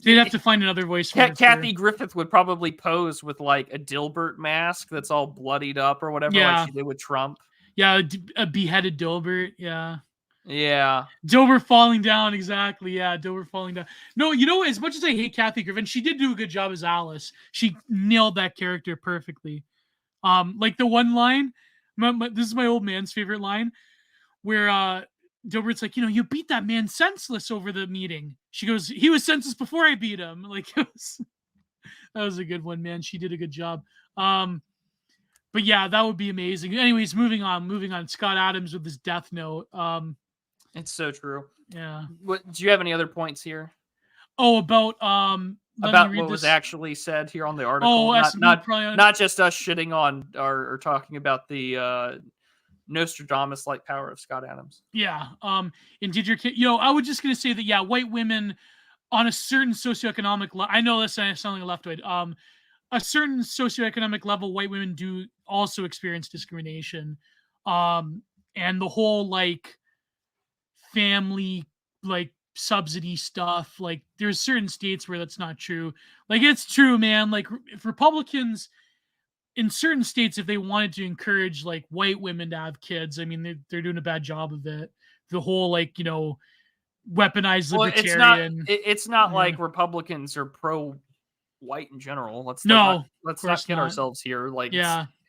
They'd have to find another voice for Kathy Griffith would probably pose with like a Dilbert mask that's all bloodied up or whatever, like she did with Trump. Yeah, a beheaded Dilbert. Yeah. Yeah. Dilbert falling down, exactly. Yeah, Dilbert falling down. No, as much as I hate Kathy Griffin, she did do a good job as Alice. She nailed that character perfectly. Like the one line, this is my old man's favorite line, where Dilbert's like, you beat that man senseless over the meeting. She goes, he was senseless before I beat him. Like, that was a good one, man. She did a good job. But yeah, that would be amazing. Anyways, moving on. Scott Adams with his Death Note. It's so true. Yeah. Do you have any other points here? Oh, about what was actually said here on the article. Oh, not just us shitting on or talking about the Nostradamus-like power of Scott Adams. Yeah. And did your kid? I was just gonna say that. Yeah, white women on a certain socioeconomic level. I know this sounds like a leftoid. A certain socioeconomic level, white women do also experience discrimination. And the whole family subsidy stuff. Like there's certain states where that's not true. Like it's true, man. Like if Republicans in certain states, if they wanted to encourage white women to have kids, I mean they're doing a bad job of it. The whole weaponized libertarian. It's not like Republicans are pro white in general. Let's not kid ourselves here.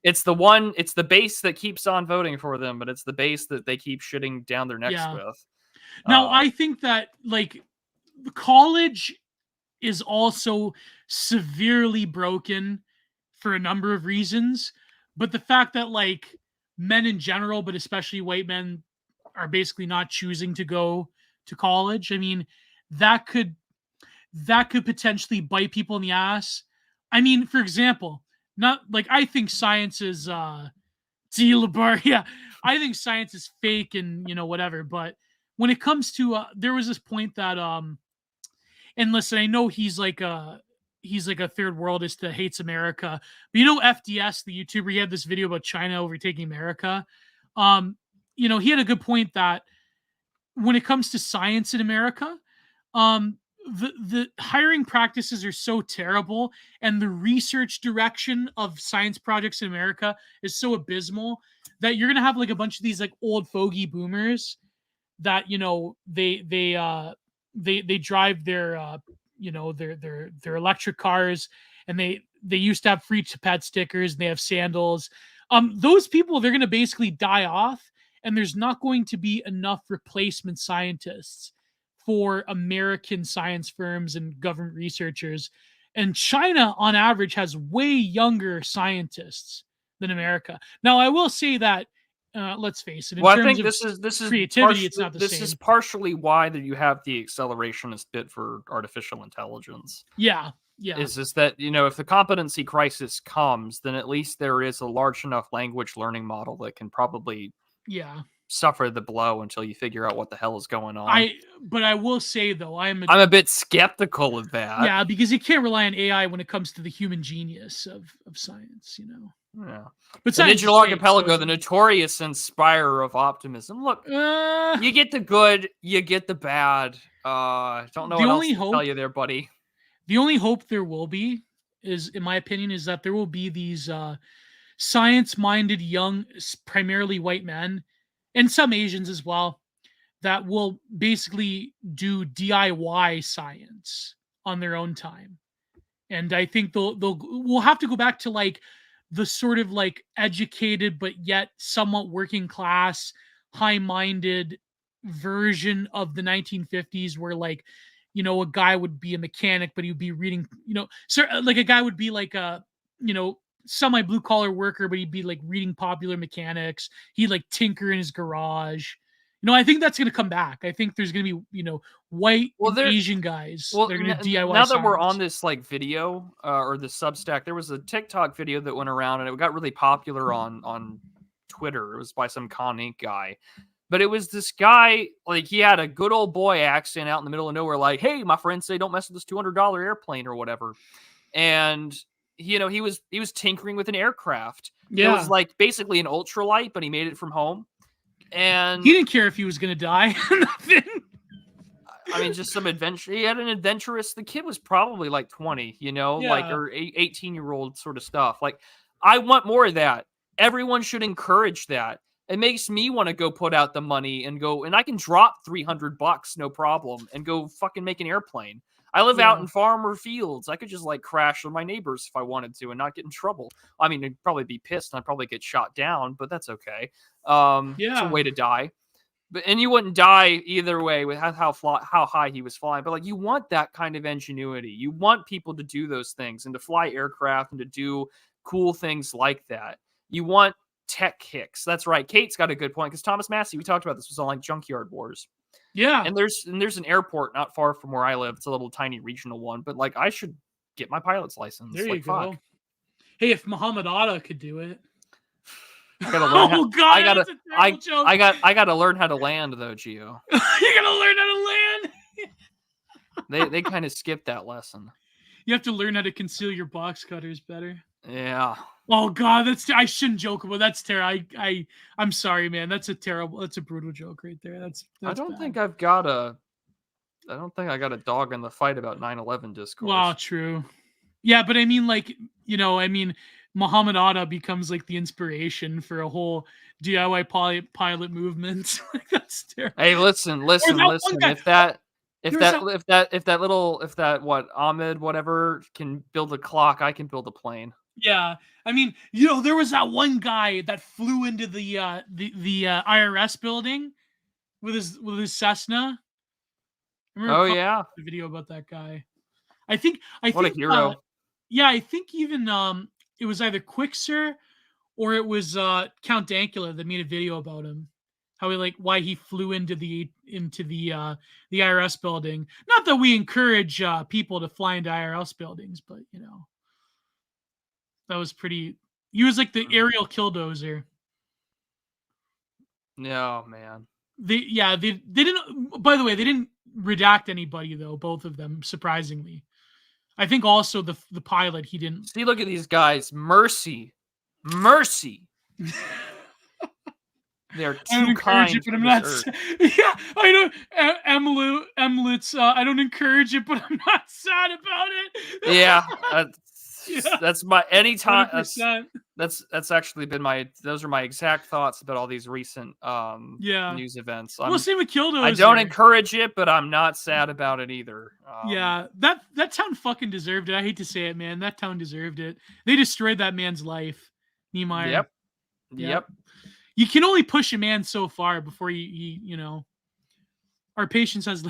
It's the base that keeps on voting for them, but it's the base that they keep shitting down their necks with. Now, I think that college is also severely broken for a number of reasons, but the fact that men in general, but especially white men, are basically not choosing to go to college. I mean, that could potentially bite people in the ass. I mean, for example, I think science is I think science is fake and whatever, but when it comes to there was this point that and listen, I know he's like a third worldist that hates America, but FDS, the YouTuber, he had this video about China overtaking America. He had a good point that when it comes to science in America, the hiring practices are so terrible, and the research direction of science projects in America is so abysmal that you're gonna have a bunch of these old fogey boomers that they drive their their electric cars, and they used to have free pet stickers, and they have sandals. Those people, they're gonna basically die off, and there's not going to be enough replacement scientists for American science firms and government researchers. And China, on average, has way younger scientists than America. Now, I will say that, let's face it, in Well, I terms think of creativity, it's not the this is same. partially why that you have the accelerationist bit for artificial intelligence. Yeah, yeah, Is that, if the competency crisis comes, then at least there is a large enough language learning model that can probably yeah. suffer the blow until you figure out what the hell is going on. But I will say though, I'm a bit skeptical of that. yeah, because you can't rely on AI when it comes to the human genius of science, Yeah. But The science is Digital fake, so Archipelago, the notorious inspirer of optimism. Look, you get the good, you get the bad. Don't know the what else only to tell hope you there, buddy. the only hope there will be is, in my opinion, is that there will be these science-minded young, primarily white men, and some Asians as well, that will basically do DIY science on their own time. And I think we'll have to go back to like the sort of like educated but yet somewhat working class, high-minded version of the 1950s, where like, a guy would be a mechanic but he would be reading, so like a guy would be like a, semi blue collar worker, but he'd be like reading popular mechanics. He'd like tinker in his garage. I think that's going to come back. I think there's going to be, white and Asian guys Well, that are going to DIY now that we're on science. this like video or the Substack, there was a TikTok video that went around and it got really popular on Twitter. It was by some Con Inc. guy, but it was this guy, like he had a good old boy accent out in the middle of nowhere, like, "Hey, my friends say don't mess with this $200 airplane or whatever," and he was tinkering with an aircraft. It was Yeah. like basically an ultralight, but he made it from home, and He didn't care if he was going to die. Nothing. I mean, just some adventure. He had an adventurous. The kid was probably like 20, like, Yeah. or 18-year-old sort of stuff. Like, I want more of that. Everyone should encourage that. It makes me want to go put out the money and go, and I can drop $300, no problem, and go fucking make an airplane. I live out Yeah. in farmer fields. I could just like crash with my neighbors if I wanted to and not get in trouble. I mean, I'd probably be pissed and I'd probably get shot down, but that's okay. It's a Yeah. way to die. And you wouldn't die either way with how high he was flying. But like, you want that kind of ingenuity. You want people to do those things and to fly aircraft and to do cool things like that. You want tech kicks. That's right. Kate's got a good point because Thomas Massey, we talked about this, was on like Junkyard Wars. Yeah. And there's an airport not far from where I live. It's a little tiny regional one, but like I should get my pilot's license. There like, you go. fuck. Hey, if Muhammad Atta could do it. I gotta learn Oh God, that's a terrible joke. I gotta learn how to land though, Gio. You gotta learn how to land. They kind of skipped that lesson. You have to learn how to conceal your box cutters better. Yeah. Oh God, I shouldn't joke about. That's terrible. I'm sorry, man. That's a brutal joke right there. That's I don't bad. think I got a dog in the fight about 9/11 discourse. Wow, true. Yeah, but I mean, like, Muhammad Atta becomes like the inspiration for a whole DIY pilot movement. Like, that's terrible. Hey, listen. Guy, If that what Ahmed whatever can build a clock, I can build a plane. Yeah, I mean, there was that one guy that flew into the IRS building with his Cessna. Oh yeah, the video about that guy. I think what a hero. Yeah, I think even it was either Quixer or it was Count Dankula that made a video about him. How why he flew into the IRS building. Not that we encourage people to fly into IRS buildings, but that was pretty. He was like the aerial killdozer. No, man. They didn't. By the way, they didn't redact anybody though. Both of them, surprisingly. I think also the pilot, he didn't. See, look at these guys. Mercy. They're too kind. It, but I'm not. Yeah, I know. Emlitz. I don't encourage it, but I'm not sad about it. Yeah, that's my anytime. 100%. That's actually been those are my exact thoughts about all these recent news events. Well, same with Killdozer. I don't encourage it, but I'm not sad about it either. Yeah, that town fucking deserved it. I hate to say it, man. That town deserved it. They destroyed that man's life, Niemeyer. Yep. You can only push a man so far before you our patience has.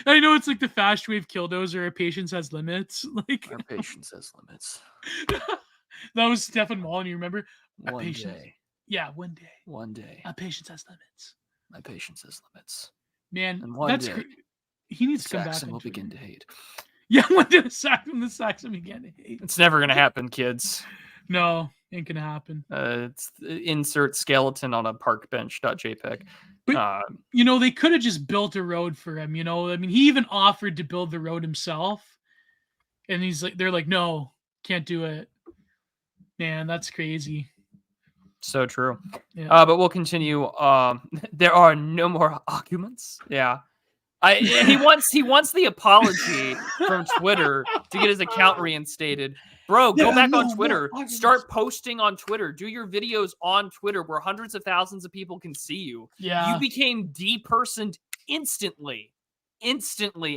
I know it's like the fast wave killdozer. Our patience has limits. Like Our patience has limits. that was Stefan Molyneux. You remember? Our One patience. day. Yeah, one day. One day. Our patience has limits. My patience has limits. Man, And one that's day, he needs the to come back Saxon on will Twitter. begin to hate. Yeah, when did the Saxon begin to hate? It's never gonna happen, kids. No, ain't gonna happen. It's insert skeleton on a park bench.jpg. But you know, they could have just built a road for him. You know, I mean, he even offered to build the road himself, and he's like, they're like, no, can't do it. Man, that's crazy. So true. Yeah. But we'll continue. There are no more arguments. Yeah. He wants the apology from Twitter to get his account reinstated. Bro, go back on Twitter. Start posting on Twitter. Do your videos on Twitter where hundreds of thousands of people can see you. Yeah. You became depersoned instantly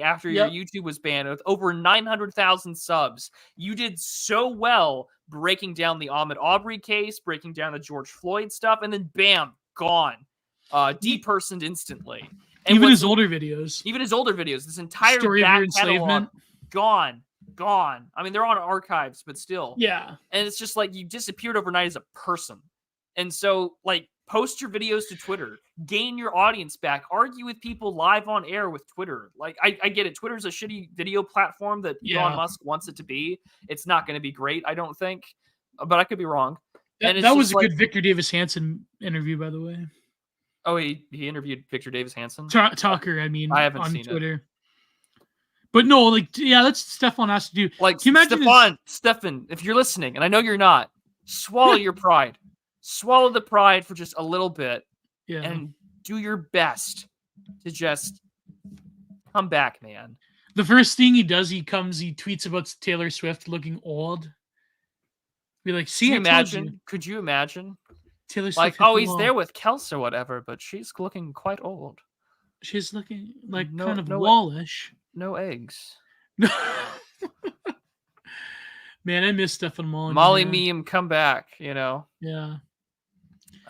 after your YouTube was banned with over 900,000 subs. You did so well breaking down the Ahmaud Arbery case, breaking down the George Floyd stuff, and then bam, gone. Depersoned instantly. And even his older videos. Even his older videos. This entire Story of back your enslavement. catalog, gone. I mean, they're on archives, but still. Yeah. And it's just like you disappeared overnight as a person. And so, like, post your videos to Twitter. Gain your audience back. Argue with people live on air with Twitter. Like, I get it. Twitter's a shitty video platform that Elon Musk wants it to be. It's not going to be great, I don't think. But I could be wrong. That was a good Victor Davis Hanson interview, by the way. Oh, he interviewed Victor Davis Hanson? Tucker, I mean, I haven't on seen Twitter. It. But no, like, yeah, that's Stefan has to do. Like, Stefan, if you're listening, and I know you're not, swallow your pride. Swallow the pride for just a little bit. Yeah. And do your best to just come back, man. The first thing he does, he tweets about Taylor Swift looking old. Be like, see, Could you imagine? Taylor Swift, like, oh, he's there with Kels or whatever, but she's looking quite old. She's looking like kind of wallish. No eggs. Man, I miss Stefan Molyneux. Molly meme, come back, you know? Yeah.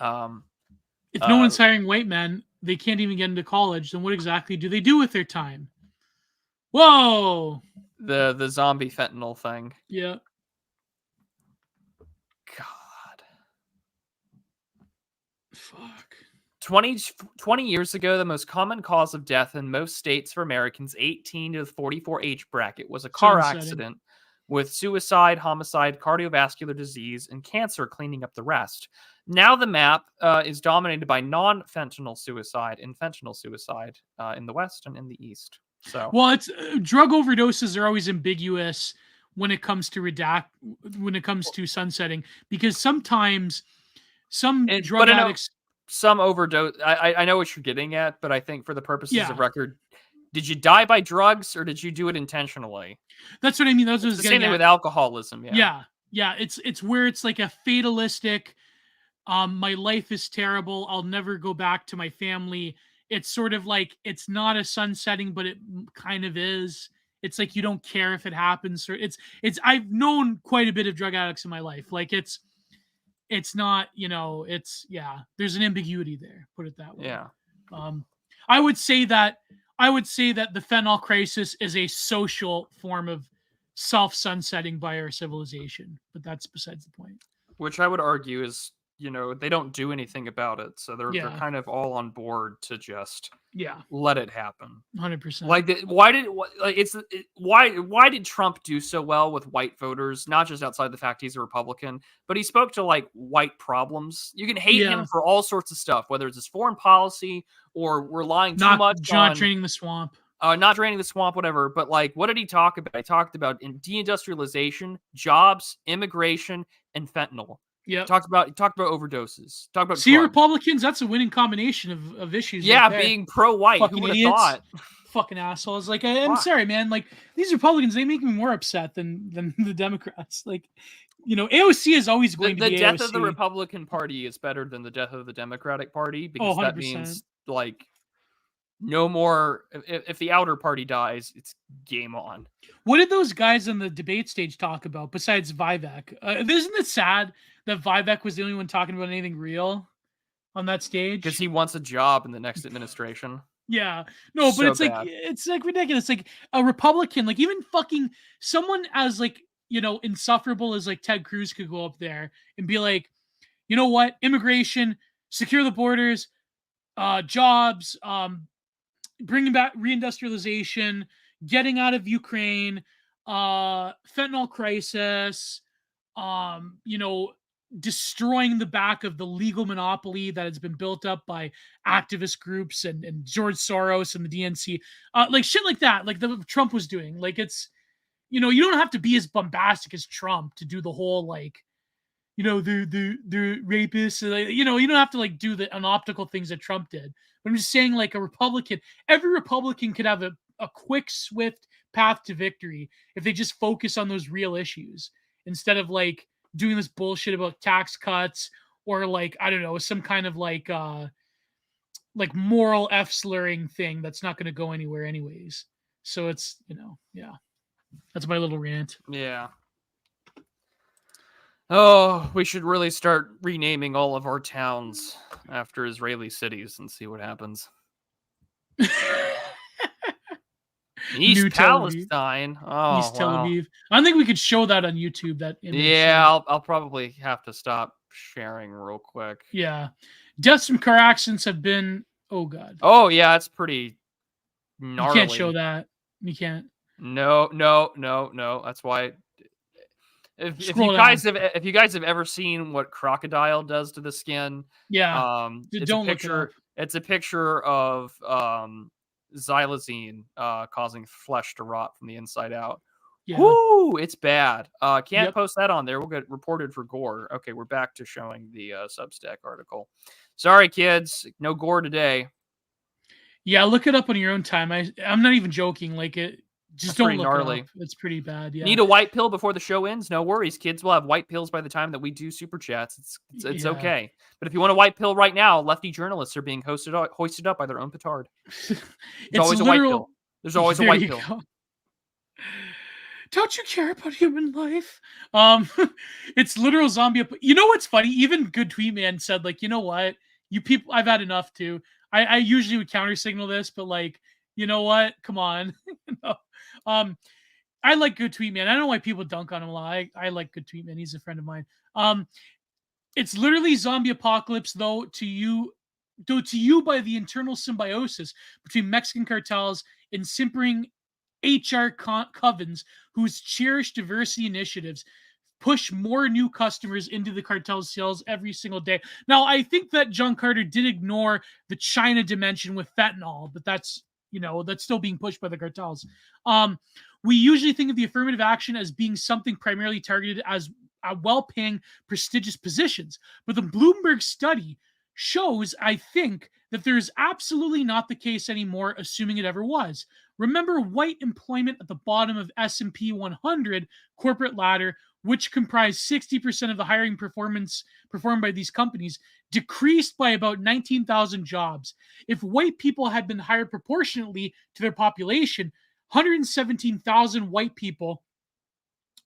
If no one's hiring white men, they can't even get into college, then what exactly do they do with their time? Whoa! The zombie fentanyl thing. Yeah. God. Fuck. 20 years ago, the most common cause of death in most states for Americans 18 to the 44 age bracket was a car accident, with suicide, homicide, cardiovascular disease, and cancer cleaning up the rest. Now the map is dominated by non-fentanyl suicide and fentanyl suicide in the West and in the East. So, well, it's drug overdoses are always ambiguous when it comes to sunsetting, because sometimes some drug addicts. Some overdose. I know what you're getting at, but I think for the purposes of record, did you die by drugs or did you do it intentionally? That's what I mean. That's what I was getting at. Same thing with alcoholism. Yeah. It's where it's like a fatalistic. My life is terrible. I'll never go back to my family. It's sort of like it's not a sunsetting, but it kind of is. It's like you don't care if it happens. Or it's. I've known quite a bit of drug addicts in my life. Like it's not, you know, there's an ambiguity there, put it that way. Yeah. I would say that the fentanyl crisis is a social form of self-sunsetting by our civilization, but that's besides the point. Which I would argue is, you know, they don't do anything about it, so they're kind of all on board to just let it happen. 100%. Like, why did Trump do so well with white voters? Not just outside the fact he's a Republican, but he spoke to like white problems. You can hate him for all sorts of stuff, whether it's his foreign policy or relying too much on draining the swamp. Not draining the swamp, whatever. But like, what did he talk about? He talked about deindustrialization, jobs, immigration, and fentanyl. Yeah. Talked about overdoses. Talked about drugs. Republicans, that's a winning combination of issues. Yeah, right, being pro-white. Fucking who would have thought? Fucking assholes. Like, I'm sorry, man. Like, these Republicans, they make me more upset than the Democrats. Like, you know, AOC is always going to be the death AOC. of the Republican Party is better than the death of the Democratic Party, because that means like no more. If the outer party dies, it's game on. What did those guys on the debate stage talk about besides Vivek? Isn't it sad that Vivek was the only one talking about anything real on that stage? Because he wants a job in the next administration. Yeah. No, but So it's bad. like ridiculous. Like a Republican, like even fucking someone as like, insufferable as like Ted Cruz could go up there and be like, you know what? Immigration, secure the borders, jobs, bringing back reindustrialization, getting out of Ukraine, fentanyl crisis, um, you know, destroying the back of the legal monopoly that has been built up by activist groups and George Soros and the DNC, like shit like that, like the Trump was doing. Like it's, you don't have to be as bombastic as Trump to do the whole like, the rapists. Like, you don't have to like do the unoptical things that Trump did. But I'm just saying, like a Republican, every Republican could have a quick, swift path to victory if they just focus on those real issues instead of like doing this bullshit about tax cuts or like I don't know some kind of like moral F slurring thing that's not going to go anywhere anyways. So it's yeah, that's my little rant. Yeah. Oh, we should really start renaming all of our towns after Israeli cities and see what happens. East New Tel Aviv. Palestine. Oh, East Tel wow. Aviv. I don't think we could show that on YouTube. That image. Yeah, So I'll probably have to stop sharing real quick. yeah, deaths from car accidents have been. Oh god, Oh, yeah, it's pretty you can't show gnarly. that. You can't No, no, no, no. That's why if you scroll guys down. have ever seen what crocodile does to the skin, Yeah, it's a don't look it up. picture. It's a picture of xylazine causing flesh to rot from the inside out. Yeah. Whoo, it's bad. Can't Yep. post that on there. We'll get reported for gore. Okay, we're back to showing the Substack article. Sorry, kids, no gore today. Yeah, look it up on your own time. I'm not even joking. Like it, just That's don't pretty look it up. gnarly. It's pretty bad. Yeah. Need a white pill before the show ends? No worries, kids. We'll have white pills by the time that we do super chats. It's Yeah. okay. But if you want a white pill right now, lefty journalists are being hoisted up by their own petard. There's It's always a white literal. pill. There's always a There white you pill. go. Don't you care about human life? It's literal zombie. You know what's funny? Even Good Tweet Man said, like, you know what? You people, I've had enough too. I usually would counter signal this, but like, you know what? Come on. No. Um, I like Good Tweet Man. I don't know why people dunk on him a lot. I like Good Tweet Man. He's a friend of mine. It's literally zombie apocalypse, though to you by the internal symbiosis between Mexican cartels and simpering HR covens whose cherished diversity initiatives push more new customers into the cartel's sales every single day. Now, I think that John Carter did ignore the China dimension with fentanyl, but that's still being pushed by the cartels. We usually think of the affirmative action as being something primarily targeted as well-paying, prestigious positions, but the Bloomberg study shows, I think, that there is absolutely not the case anymore, assuming it ever was. Remember white employment at the bottom of S&P 100 corporate ladder, which comprised 60% of the hiring performance performed by these companies, decreased by about 19,000 jobs. If white people had been hired proportionately to their population, 117,000 white people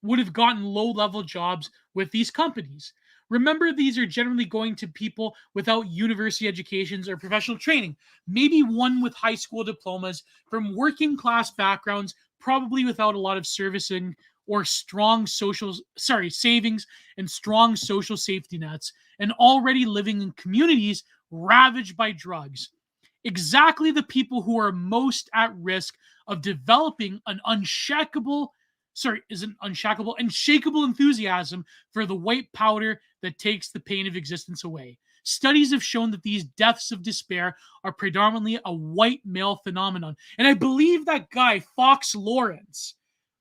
would have gotten low-level jobs with these companies. Remember, these are generally going to people without university educations or professional training, maybe one with high school diplomas from working class backgrounds, probably without a lot of servicing or savings and strong social safety nets, and already living in communities ravaged by drugs. Exactly the people who are most at risk of developing an unshakable enthusiasm for the white powder that takes the pain of existence away. Studies have shown that these deaths of despair are predominantly a white male phenomenon. And I believe that guy, Fox Lawrence,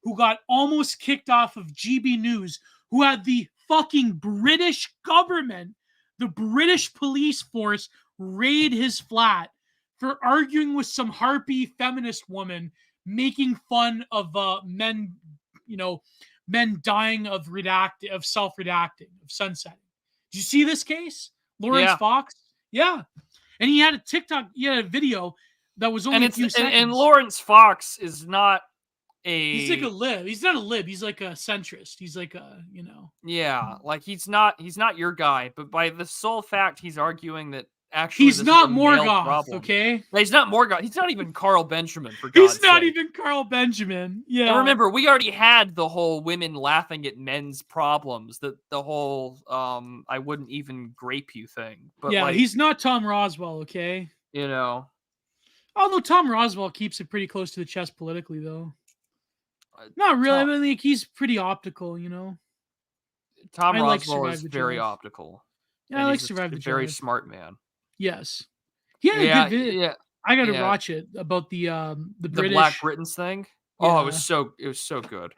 who got almost kicked off of GB News, who had the fucking British government, the British police force, raid his flat for arguing with some harpy feminist woman making fun of men, men dying of self-redacting, of sunsetting. Did you see this case? Lawrence Yeah. Fox? Yeah. And he had a video that was only And a few seconds. and Lawrence Fox is not He's like a lib. He's not a lib. He's like a centrist. He's like Yeah, like he's not your guy, but by the sole fact he's arguing that actually He's this is a not male Morgoth, problem. okay? No, he's not Morgoth. He's not even Carl Benjamin, for He's God's not sake. even Carl Benjamin. Yeah. And remember, we already had the whole women laughing at men's problems, the whole I wouldn't even grape you thing. But yeah, like, he's not Tom Roswell, okay? you know, Although Tom Roswell keeps it pretty close to the chest politically, though. Not really. I Tom, mean, like, he's pretty optical, you know? Tom I like Roswell Survive is the very Drive. optical, Yeah, I and like he's Survive a the very Drive. smart man. Yes. He had a Yeah, good video. yeah, I gotta yeah. watch it about the The Black British. Britons thing. Yeah. Oh, it was so good.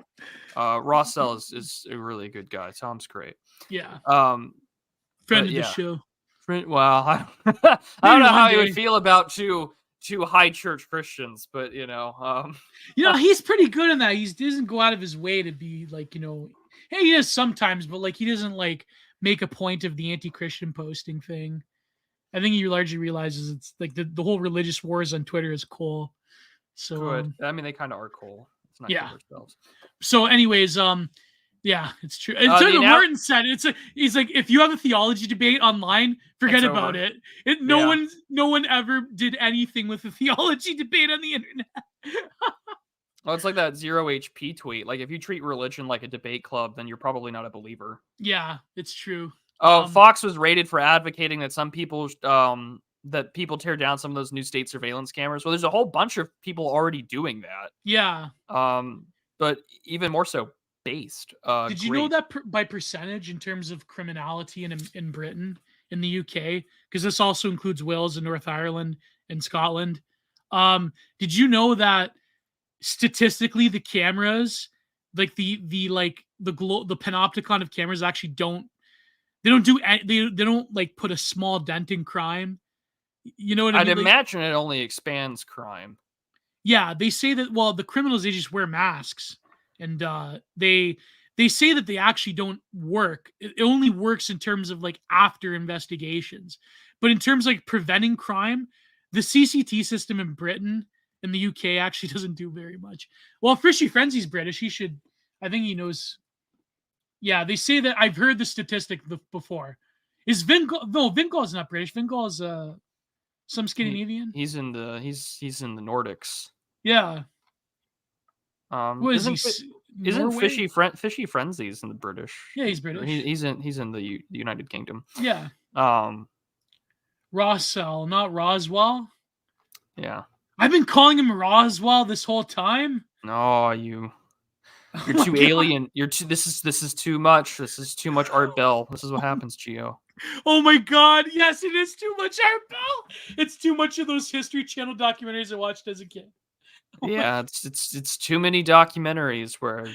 Rossell is a really good guy. Tom's great. Yeah. Um, Friend but of the yeah. show. Well, I don't Maybe know one how you would day. feel about two high church Christians, but You know, he's pretty good in that. He doesn't go out of his way to be like, you know, hey, he does sometimes, but like he doesn't like make a point of the anti-Christian posting thing. I think he largely realizes it's like the whole religious wars on Twitter is cool. So good. I mean, they kind of are cool. Let's not yeah. kid ourselves. So, anyways, yeah, it's true. It's like what Martin said. He's like, if you have a theology debate online, forget about it. No one ever did anything with a theology debate on the internet. Well, it's like that 0HP tweet. Like, if you treat religion like a debate club, then you're probably not a believer. Yeah, it's true. Fox was rated for advocating that some people, that people tear down some of those new state surveillance cameras. Well, there's a whole bunch of people already doing that. Yeah. But even more so based. Did you know that by percentage in terms of criminality in Britain, in the UK, because this also includes Wales and North Ireland and Scotland? Did you know that statistically the cameras, like the panopticon of cameras actually don't like put a small dent in crime? You know what I mean? I'd imagine it only expands crime. Yeah, they say that. Well, the criminals, they just wear masks, and they say that they actually don't work. It only works in terms of like after investigations, but in terms of like preventing crime, the CCT system in Britain and the UK actually doesn't do very much. Well, Fishy Frenzy's British. He should. I think he knows. Yeah, they say that. I've heard the statistic before. Is Vingol? No, Vingol's not British. Vingol's some Scandinavian. He's in the Nordics. Yeah. What is isn't Fishy Frenzy's in the British? Yeah, he's British. He's in the United Kingdom. Yeah. Rossell, not Roswell. Yeah. I've been calling him Roswell this whole time. No, you're too alien. This is too much. This is too much Art Bell. This is what happens, Gio. Oh my God! Yes, it is too much Art Bell. It's too much of those History Channel documentaries I watched as a kid. Yeah, it's too many documentaries where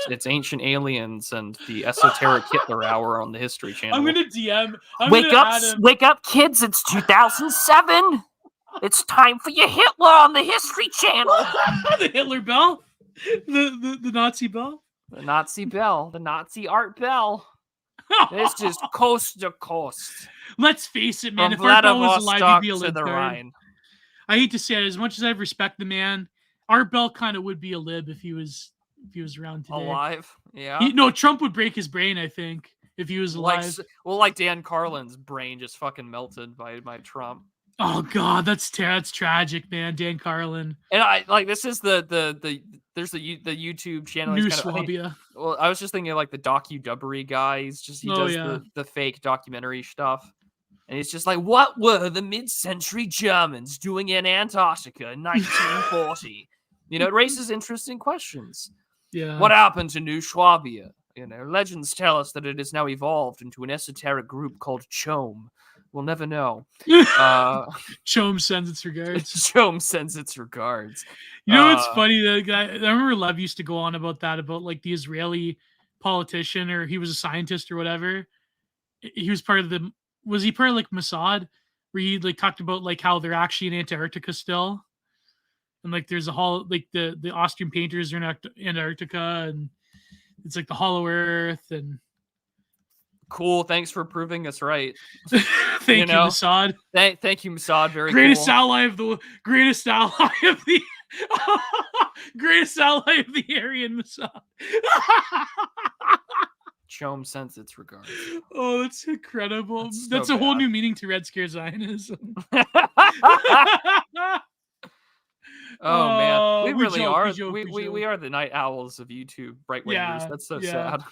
it's ancient aliens and the esoteric Hitler hour on the History Channel. I'm gonna DM. Wake up, kids! It's 2007. It's time for your Hitler on the History Channel. The Hitler bell, the Nazi bell, the Nazi bell, the Nazi Art Bell. It's just coast to coast. Let's face it, man. From If Art Bell was alive, he'd be a to the libtard. Rhine. I hate to say it, as much as I respect the man, Art Bell kind of would be a lib if he was around today. Alive, yeah. No, Trump would break his brain, I think, if he was alive. Like Dan Carlin's brain just fucking melted by Trump. Oh God, that's tragic, man. Dan Carlin. And I like this is there's the YouTube channel. New Swabia. Well, I was just thinking like the docu-dubbery guy. He does the fake documentary stuff. And it's just like, what were the mid-century Germans doing in Antarctica in 1940? It raises interesting questions. Yeah. What happened to New Swabia? Legends tell us that it has now evolved into an esoteric group called CHOAM. We'll never know. CHOAM sends its regards. CHOAM sends its regards. You know what's funny? The guy, I remember Lev used to go on about that, about like the Israeli politician, or he was a scientist or whatever. He was part of was he part of like Mossad, where he like talked about like how they're actually in Antarctica still, and like there's a like the Austrian painters are in Antarctica, and it's like the Hollow Earth. And cool, thanks for proving us right. Thank you, Mossad. Thank you, Mossad. Very greatest cool. ally of the greatest ally of the greatest ally of the Aryan Mossad. Chom sends its regards. Oh, that's incredible. That's That's so a whole bad. new meaning to Red Scare Zionism. Oh man, we We really joke, we are. joke, we We joke. are the night owls of YouTube, right wingers. Yeah, That's so yeah. sad.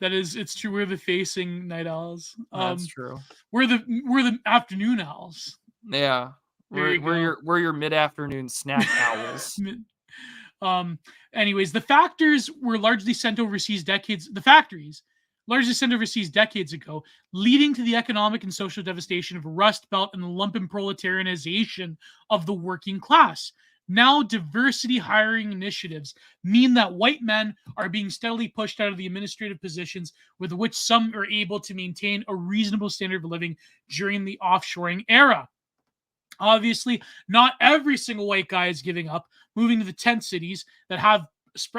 It's true. We're the facing night owls. That's true. We're the afternoon owls. Yeah, There you go. we're your mid afternoon snack owls. Um, anyways, the factors were largely sent overseas decades. The factories largely sent overseas decades ago, leading to the economic and social devastation of Rust Belt and the lumpen proletarianization of the working class. Now, diversity hiring initiatives mean that white men are being steadily pushed out of the administrative positions with which some are able to maintain a reasonable standard of living during the offshoring era. Obviously, not every single white guy is giving up, moving to the tent cities that have,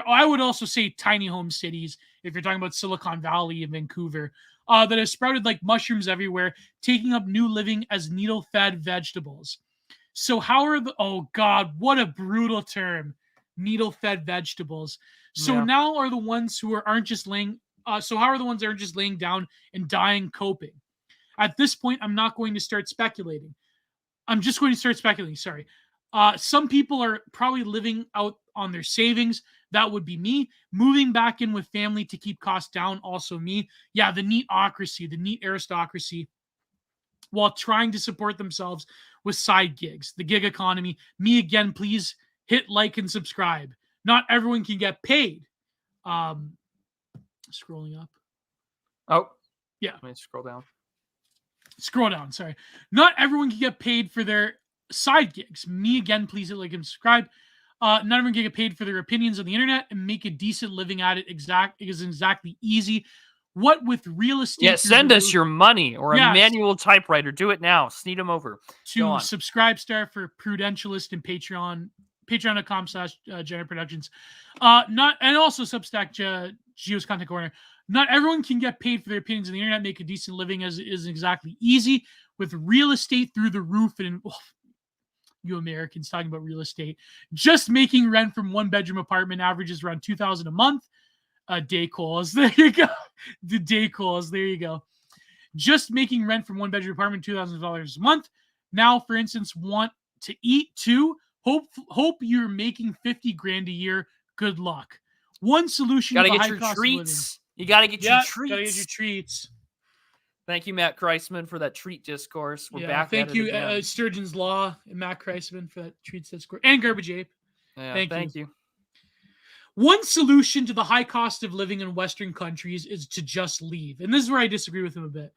I would also say tiny home cities, if you're talking about Silicon Valley and Vancouver, that have sprouted like mushrooms everywhere, taking up new living as needle-fed vegetables. So how are oh God, what a brutal term, needle-fed vegetables. So Yeah. now are the ones who aren't just laying, so how are the ones that are just laying down and dying coping? At this point, I'm not going to start speculating. I'm just going to start speculating. Sorry. Some people are probably living out on their savings. That would be me. Moving back in with family to keep costs down. Also me. Yeah, the neatocracy, the neat aristocracy, while trying to support themselves with side gigs. The gig economy. Me again, please hit like and subscribe. Not everyone can get paid. Scrolling up. Oh, yeah. Let me scroll down. Scroll down, sorry. Not everyone can get paid for their side gigs. Me again, please hit like and subscribe. Not everyone can get paid for their opinions on the internet and make a decent living at it. Is exactly easy. What with real estate? Yeah, send us your money or a manual typewriter. Do it now. Sneed them over. To subscribe star for Prudentialist and patreon.com/Jenner Productions. And also Substack Gio's Content Corner. Not everyone can get paid for their opinions on the internet, make a decent living as it isn't exactly easy. With real estate through the roof and you Americans talking about real estate. Just making rent from one bedroom apartment averages around $2,000 a month. Day calls. There you go. The day calls. There you go. Just making rent from one bedroom apartment, $2,000 a month. Now, for instance, want to eat too? Hope you're making 50 grand a year. Good luck. One solution. Gotta get your treats. You gotta get your treats. Gotta get your treats. Thank you, Matt Kreisman, for that treat discourse. We're back. Thank you, Sturgeon's Law and Matt Kreisman for that treats discourse, and Garbage Ape. Yeah, thank you. One solution to the high cost of living in Western countries is to just leave. And this is where I disagree with him a bit,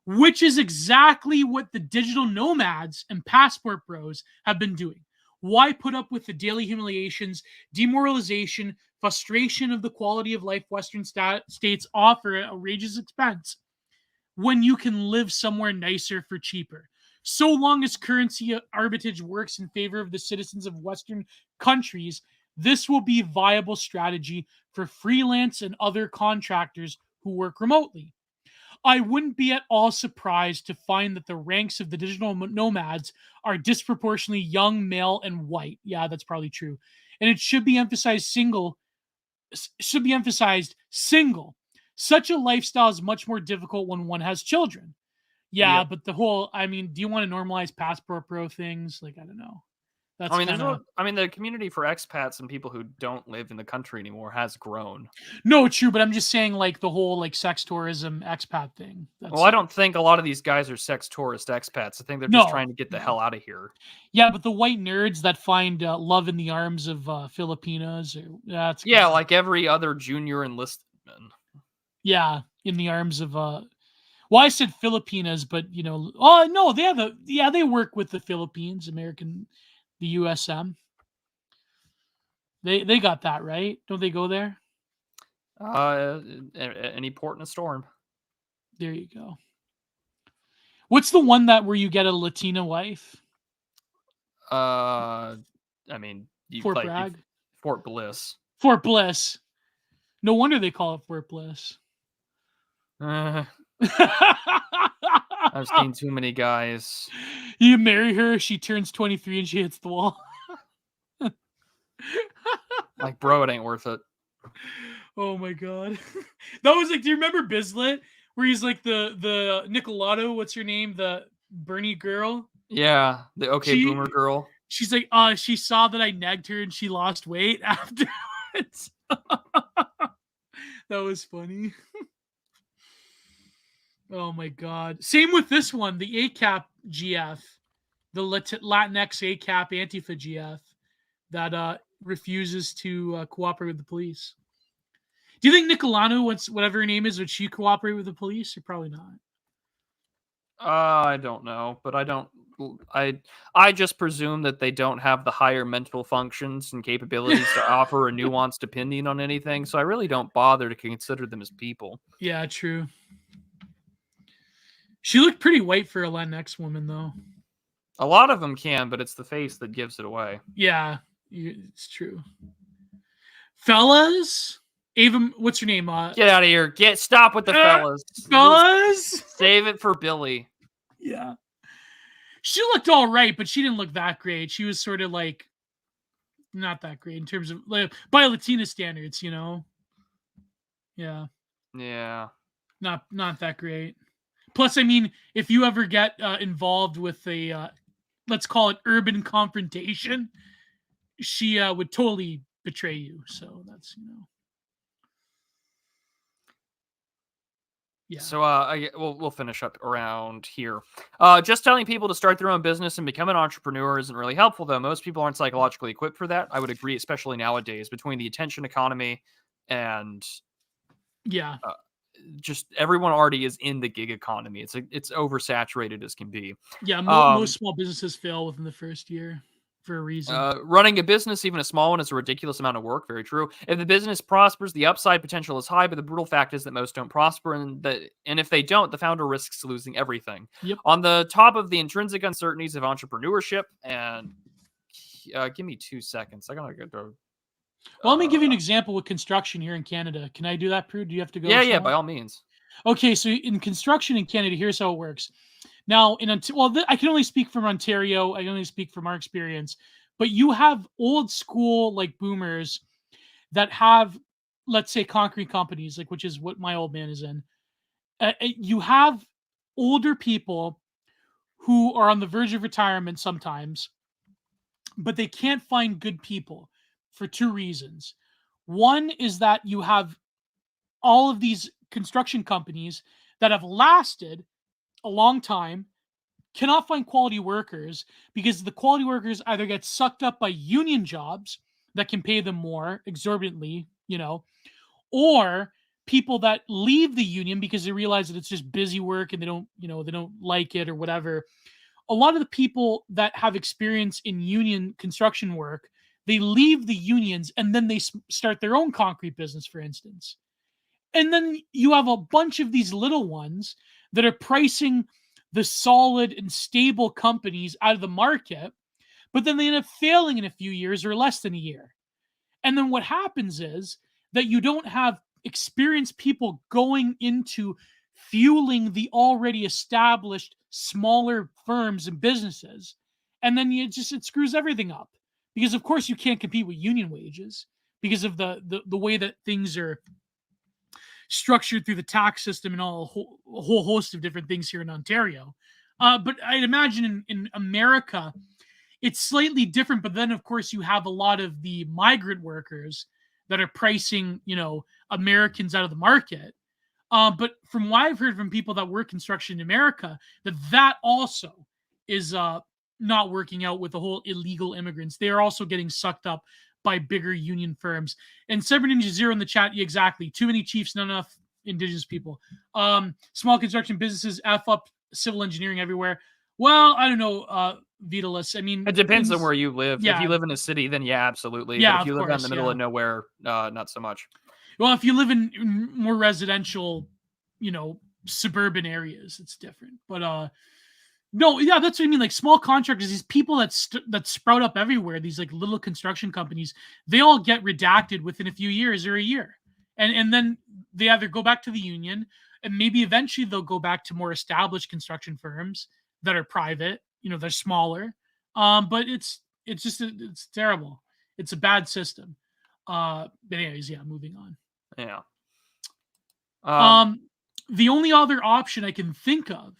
which is exactly what the digital nomads and passport bros have been doing. Why put up with the daily humiliations, demoralization, frustration of the quality of life Western states offer at outrageous expense when you can live somewhere nicer for cheaper? So long as currency arbitrage works in favor of the citizens of Western countries, this will be a viable strategy for freelance and other contractors who work remotely. I wouldn't be at all surprised to find that the ranks of the digital nomads are disproportionately young, male, and white. Yeah, that's probably true. And it should be emphasized single. Such a lifestyle is much more difficult when one has children. Yeah, yep. But the whole, do you want to normalize passport bro things? Like, I don't know. That's the community for expats and people who don't live in the country anymore has grown. No, true, but I'm just saying, like, the whole, like, sex tourism expat thing. I don't think a lot of these guys are sex tourist expats. I think they're just trying to get the hell out of here. Yeah, but the white nerds that find love in the arms of Filipinos, like every other junior enlisted man. Yeah, in the arms of I said Filipinas, but no, they work with the Philippines, the USM. They got that right. Don't they go there? Any port in a storm. There you go. What's the one where you get a Latina wife? Fort Bragg? Fort Bliss. Fort Bliss. No wonder they call it Fort Bliss. I've seen too many guys. You marry her, she turns 23 and she hits the wall. Like, bro, it ain't worth it. Oh my god. That was like, do you remember Bizlet? Where he's like the Nicolato, what's her name? The Bernie girl? Yeah, the okay She boomer girl. she's like, she saw that I negged her and she lost weight afterwards. That was funny. Oh my god. Same with this one, the ACAP GF, the Latinx ACAP Antifa GF that refuses to cooperate with the police. Do you think Nicolano, whatever her name is, would she cooperate with the police or probably not? I don't know, but I just presume that they don't have the higher mental functions and capabilities to offer a nuanced opinion on anything, so I really don't bother to consider them as people. Yeah, true. She looked pretty white for a Latinx woman, though. A lot of them can, but it's the face that gives it away. Yeah, it's true. Fellas, Ava, what's her name? Get out of here. Stop with the fellas. Fellas. Save it for Billy. Yeah. She looked all right, but she didn't look that great. She was sort of like not that great in terms of like, by Latina standards, you know. Yeah. Yeah. Not that great. Plus, I mean, if you ever get involved with a let's call it urban confrontation, she would totally betray you. So that's, you know. Yeah. So we'll finish up around here. Just telling people to start their own business and become an entrepreneur isn't really helpful, though. Most people aren't psychologically equipped for that. I would agree, especially nowadays, between the attention economy and Yeah. Just everyone already is in the gig economy. It's oversaturated as can be. Yeah, most small businesses fail within the first year for a reason. Running a business, even a small one, is a ridiculous amount of work. Very true. If the business prospers, the upside potential is high, but the brutal fact is that most don't prosper, and if they don't, the founder risks losing everything. Yep. On the top of the intrinsic uncertainties of entrepreneurship, and give me 2 seconds. I gotta go. Well, let me give you an example with construction here in Canada. Can I do that, Prue? Do you have to go? Yeah, by all means. Okay, so in construction in Canada, here's how it works. Now, I can only speak from Ontario. I can only speak from our experience. But you have old school like boomers that have, let's say, concrete companies, like which is what my old man is in. You have older people who are on the verge of retirement sometimes, but they can't find good people for two reasons. One is that you have all of these construction companies that have lasted a long time cannot find quality workers because the quality workers either get sucked up by union jobs that can pay them more exorbitantly, you know, or people that leave the union because they realize that it's just busy work and they don't like it or whatever. A lot of the people that have experience in union construction work, they leave the unions and then they start their own concrete business, for instance. And then you have a bunch of these little ones that are pricing the solid and stable companies out of the market, but then they end up failing in a few years or less than a year. And then what happens is that you don't have experienced people going into fueling the already established smaller firms and businesses. And then it screws everything up because of course you can't compete with union wages because of the way that things are structured through the tax system and a whole host of different things here in Ontario. But I'd imagine in America, it's slightly different. But then, of course, you have a lot of the migrant workers that are pricing, Americans out of the market. But from what I've heard from people that work construction in America, that also is not working out with the whole illegal immigrants. They are also getting sucked up by bigger union firms. And Cyber Ninja Zero in the chat, exactly. Too many chiefs, not enough indigenous people. Small construction businesses, F up civil engineering everywhere. Well, I don't know, Vitalis. I mean, it depends on where you live. Yeah. If you live in a city, then yeah, absolutely. Yeah, but if you live out in the middle yeah. of nowhere, not so much. Well, if you live in more residential, suburban areas, it's different. But no, yeah, that's what I mean. Like small contractors, these people that sprout up everywhere, these like little construction companies, they all get redacted within a few years or a year, and then they either go back to the union, and maybe eventually they'll go back to more established construction firms that are private. They're smaller, but it's terrible. It's a bad system. But anyways, yeah, moving on. Yeah. The only other option I can think of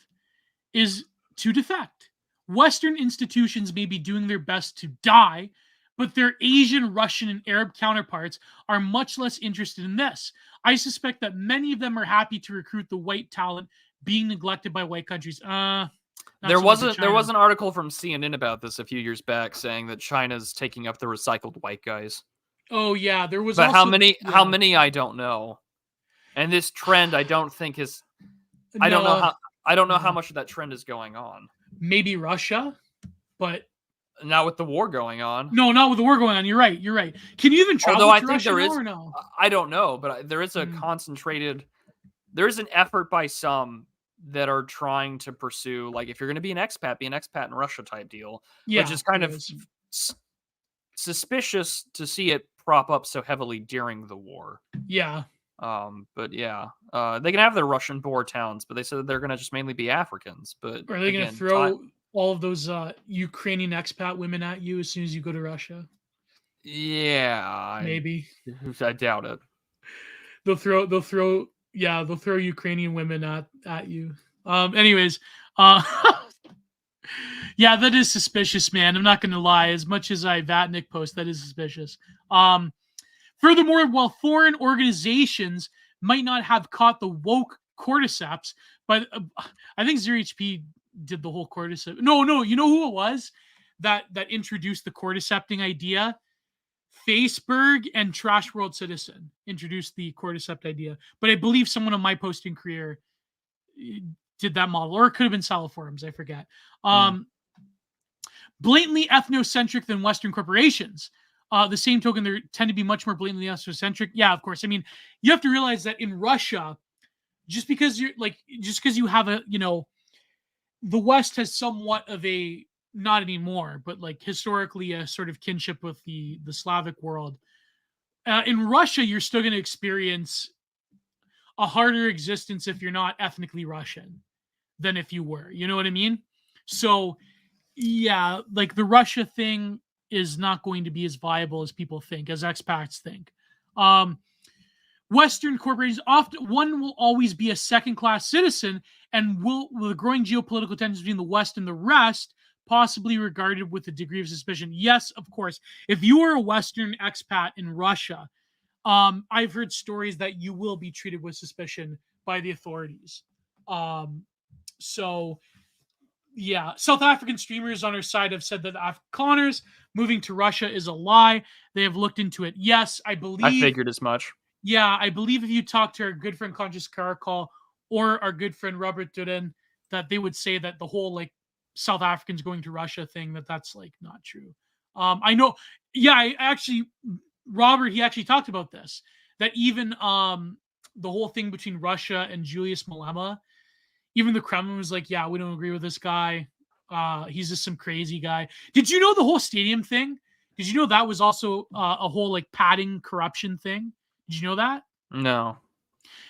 is to defect. Western institutions may be doing their best to die, but their Asian, Russian, and Arab counterparts are much less interested in this. I suspect that many of them are happy to recruit the white talent being neglected by white countries. Not There so much wasn't there China. was an article from CNN about this a few years back saying that China's taking up the recycled white guys. Oh yeah, there was But also how many I don't know. And this trend I don't think is I don't know how much of that trend is going on. Maybe Russia, but not with the war going on. No, not with the war going on. You're right. You're right. Can you even travel to Russia now or no? I don't know, but there is a concentrated. There is an effort by some that are trying to pursue, like, if you're going to be an expat, be an expat in Russia type deal. Yeah, which is kind of suspicious to see it prop up so heavily during the war. Yeah. But yeah, they can have their Russian boar towns, but they said that they're going to just mainly be Africans. But are they going to throw all of those Ukrainian expat women at you as soon as you go to Russia? Yeah, maybe. I doubt it. They'll throw Ukrainian women at you. Anyways, yeah, that is suspicious, man. I'm not going to lie. As much as I Vatnik post, that is suspicious. Furthermore, while foreign organizations might not have caught the woke cordyceps, but I think ZeroHP did the whole cordyceps. No, you know who it was that introduced the cordycepting idea? Facebook and Trash World Citizen introduced the cordyceps idea, but I believe someone on my posting career did that model, or it could have been Salad Forums, I forget. Blatantly ethnocentric than Western corporations. The same token, they tend to be much more blatantly ethnocentric. Yeah, of course. I mean, you have to realize that in Russia, just because you have the West has somewhat of a, not anymore, but like historically a sort of kinship with the Slavic world. In Russia, you're still going to experience a harder existence if you're not ethnically Russian than if you were. You know what I mean? So, yeah, like the Russia thing is not going to be as viable as people think, as expats think. Western corporations one will always be a second-class citizen, and will the growing geopolitical tensions between the West and the rest possibly regarded with a degree of suspicion. Yes, of course. If you are a Western expat in Russia, I've heard stories that you will be treated with suspicion by the authorities. So, yeah, South African streamers on our side have said that Afrikaners moving to Russia is a lie. They have looked into it. Yes, I figured as much. Yeah, I believe if you talk to our good friend Conscious Karakol or our good friend Robert Durin, that they would say that the whole like South Africans going to Russia thing, that's like not true. I know. Yeah, Robert, he actually talked about this, that even the whole thing between Russia and Julius Malema, even the Kremlin was like, yeah, we don't agree with this guy. He's just some crazy guy. Did you know the whole stadium thing? Did you know that was also a whole like padding corruption thing? Did you know that? No.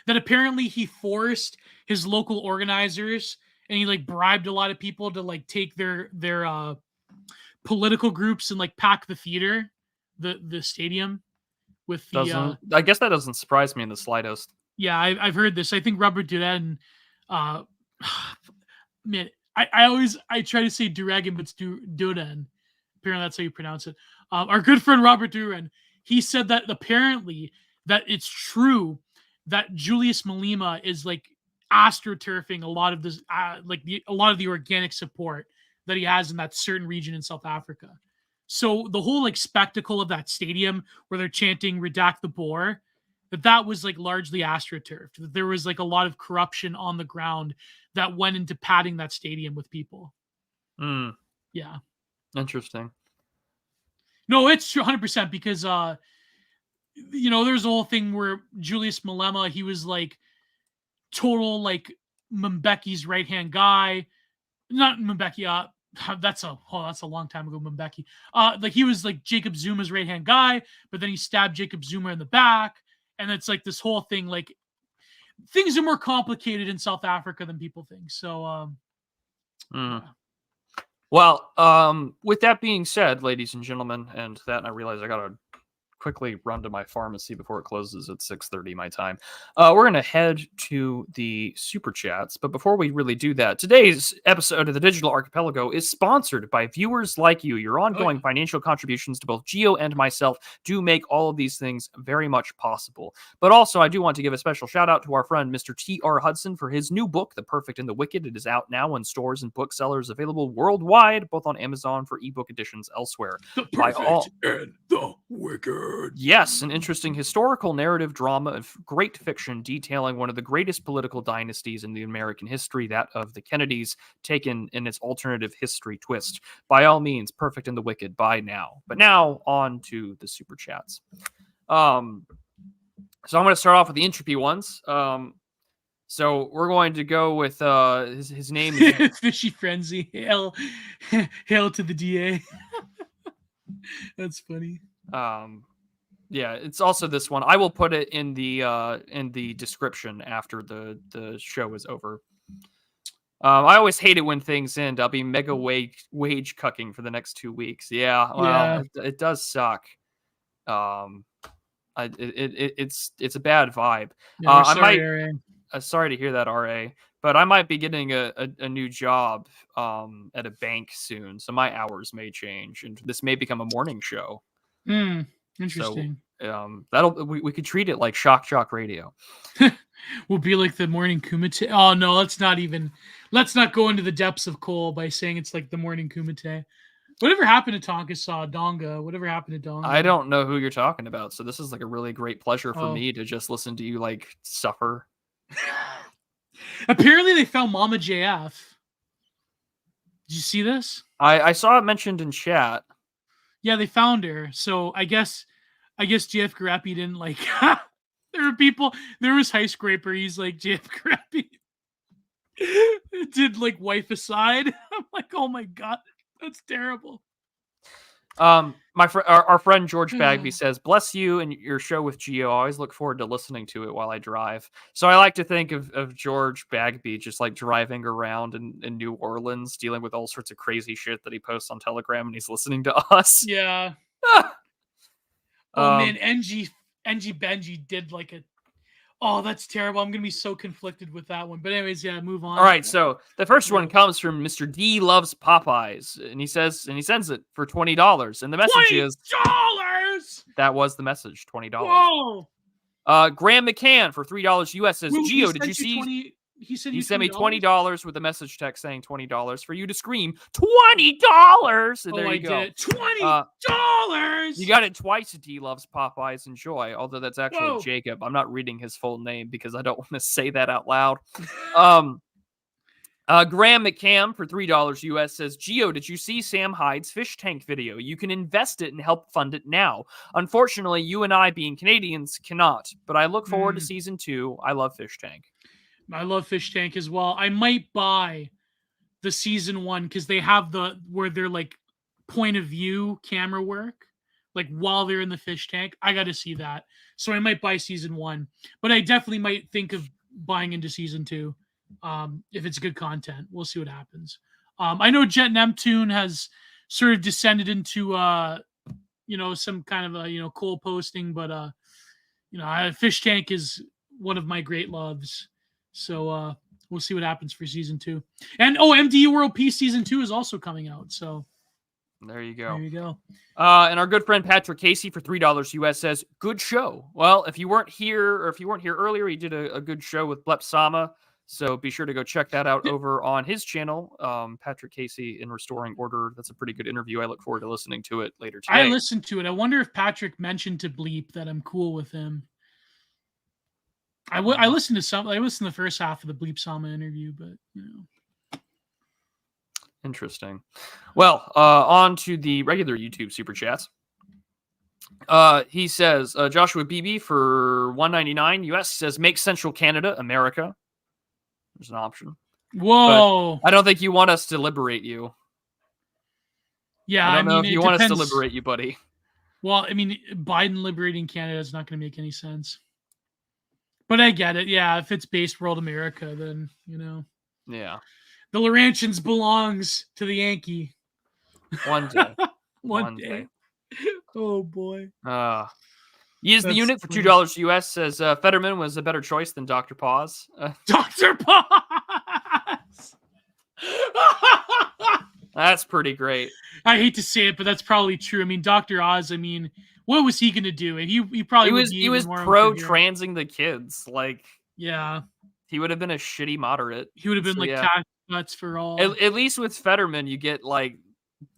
That apparently he forced his local organizers and he like bribed a lot of people to like take their political groups and like pack the theater, the stadium with the. I guess that doesn't surprise me in the slightest. Yeah, I've heard this. I think Robert Duran. Man, I try to say Duragan, but it's Duran. Apparently that's how you pronounce it. Our good friend Robert Duran, he said that apparently that it's true that Julius Malema is like astroturfing a lot of this, a lot of the organic support that he has in that certain region in South Africa. So the whole like spectacle of that stadium where they're chanting "Redact the Boer," that was like largely astroturfed. That there was like a lot of corruption on the ground that went into padding that stadium with people. Yeah. Interesting. No, it's 100% because there's a whole thing where Julius Malema, he was like total like Mbeki's right hand guy, not Mbeki. That's a long time ago. Mbeki, like he was like Jacob Zuma's right hand guy, but then he stabbed Jacob Zuma in the back, and it's like this whole thing. Like things are more complicated in South Africa than people think. So, yeah. Well, with that being said, ladies and gentlemen, and I realize I gotta quickly run to my pharmacy before it closes at 6:30 my time. We're going to head to the super chats. But before we really do that, today's episode of the Digital Archipelago is sponsored by viewers like you. Your ongoing financial contributions to both Gio and myself do make all of these things very much possible. But also, I do want to give a special shout out to our friend, Mr. T.R. Hudson, for his new book, The Perfect and the Wicked. It is out now in stores and booksellers, available worldwide, both on Amazon for ebook editions elsewhere. The Perfect and the Wicked. Yes, an interesting historical narrative drama of great fiction detailing one of the greatest political dynasties in the American history, that of the Kennedys, taken in its alternative history twist. By all means, Perfect and the Wicked, buy now. But now, on to the super chats. So I'm going to start off with the entropy ones. So we're going to go with his name is Fishy Frenzy. Hail to the DA. That's funny. Yeah, it's also this one. I will put it in the description after the show is over. I always hate it when things end. I'll be mega wage cucking for the next 2 weeks. Yeah, well, it does suck. It's a bad vibe. Yeah, sorry, sorry to hear that, RA. But I might be getting a new job at a bank soon, so my hours may change, and this may become a morning show. Interesting. So we could treat it like Shock Jock Radio. We'll be like the morning Kumite. Oh no, let's not go into the depths of Cole by saying it's like the morning Kumite. Whatever happened to Tonkasaw Donga? Whatever happened to Donga? I don't know who you're talking about, so this is like a really great pleasure for me to just listen to you like suffer. Apparently they found Mama JF. Did you see this? I saw it mentioned in chat. Yeah, they found her. So I guess JF Garapi didn't like. There was High Scraper. He's like, JF Garapi did like wife aside. I'm like, oh my god, that's terrible. Our friend George Bagby says, "Bless you and your show with Gio. I always look forward to listening to it while I drive." So I like to think of George Bagby just like driving around in New Orleans, dealing with all sorts of crazy shit that he posts on Telegram, and he's listening to us. Yeah. Man, NG Benji did like a. Oh, that's terrible. I'm gonna be so conflicted with that one. But anyways, yeah, move on. All right, so the first one comes from Mr. D Loves Popeyes, and he sends it for $20, and the message is $20. That was the message, $20. Whoa. Graham McCann for $3 US says, Gio, did you see? He sent me $20 with a message text saying $20 for you to scream $20. And there you go. Did it. $20. You got it twice. D Loves Popeyes. Enjoy. Although that's actually Jacob. I'm not reading his full name because I don't want to say that out loud. Graham McCam for $3 US says, Gio, did you see Sam Hyde's fish tank video? You can invest it and help fund it now. Unfortunately, you and I, being Canadians, cannot. But I look forward to season 2. I love Fish Tank. I love Fish Tank as well. I might buy the season 1 because they have where they're like point of view camera work, like while they're in the fish tank. I got to see that. So I might buy season 1, but I definitely might think of buying into season 2. If it's good content, we'll see what happens. I know Jet Neptune has sort of descended into, some kind of coal posting, but Fish Tank is one of my great loves. So we'll see what happens for season 2. And MDU World Peace season 2 is also coming out. So there you go. There you go. And our good friend Patrick Casey for $3 US says, good show. Well, if you weren't here earlier, he did a good show with Blep Sama. So be sure to go check that out over on his channel, Patrick Casey in Restoring Order. That's a pretty good interview. I look forward to listening to it later today. I listened to it. I wonder if Patrick mentioned to Bleep that I'm cool with him. I listened to the first half of the Bleep Sama interview, but Interesting. Well, on to the regular YouTube super chats. He says, Joshua BB for $1.99 US says, make Central Canada America. There's an option. Whoa. But I don't think you want us to liberate you. Yeah, I don't know if you want us to liberate you, buddy. Well, I mean, Biden liberating Canada is not going to make any sense. But I get it. Yeah, if it's based world America, then, Yeah. The Laurentians belongs to the Yankee. One day. One day. Oh, boy. Use the That's unit for funny. $2 US. Says Fetterman was a better choice than Dr. Paz. Dr. Paz. That's pretty great. I hate to say it, but that's probably true. I mean, Dr. Oz, I mean, what was he going to do? And he probably would be He was even more incoherent. pro-transing the kids. Like, Yeah. he would have been a shitty moderate. He would have been So, like yeah. cat nuts for all. At least with Fetterman, you get like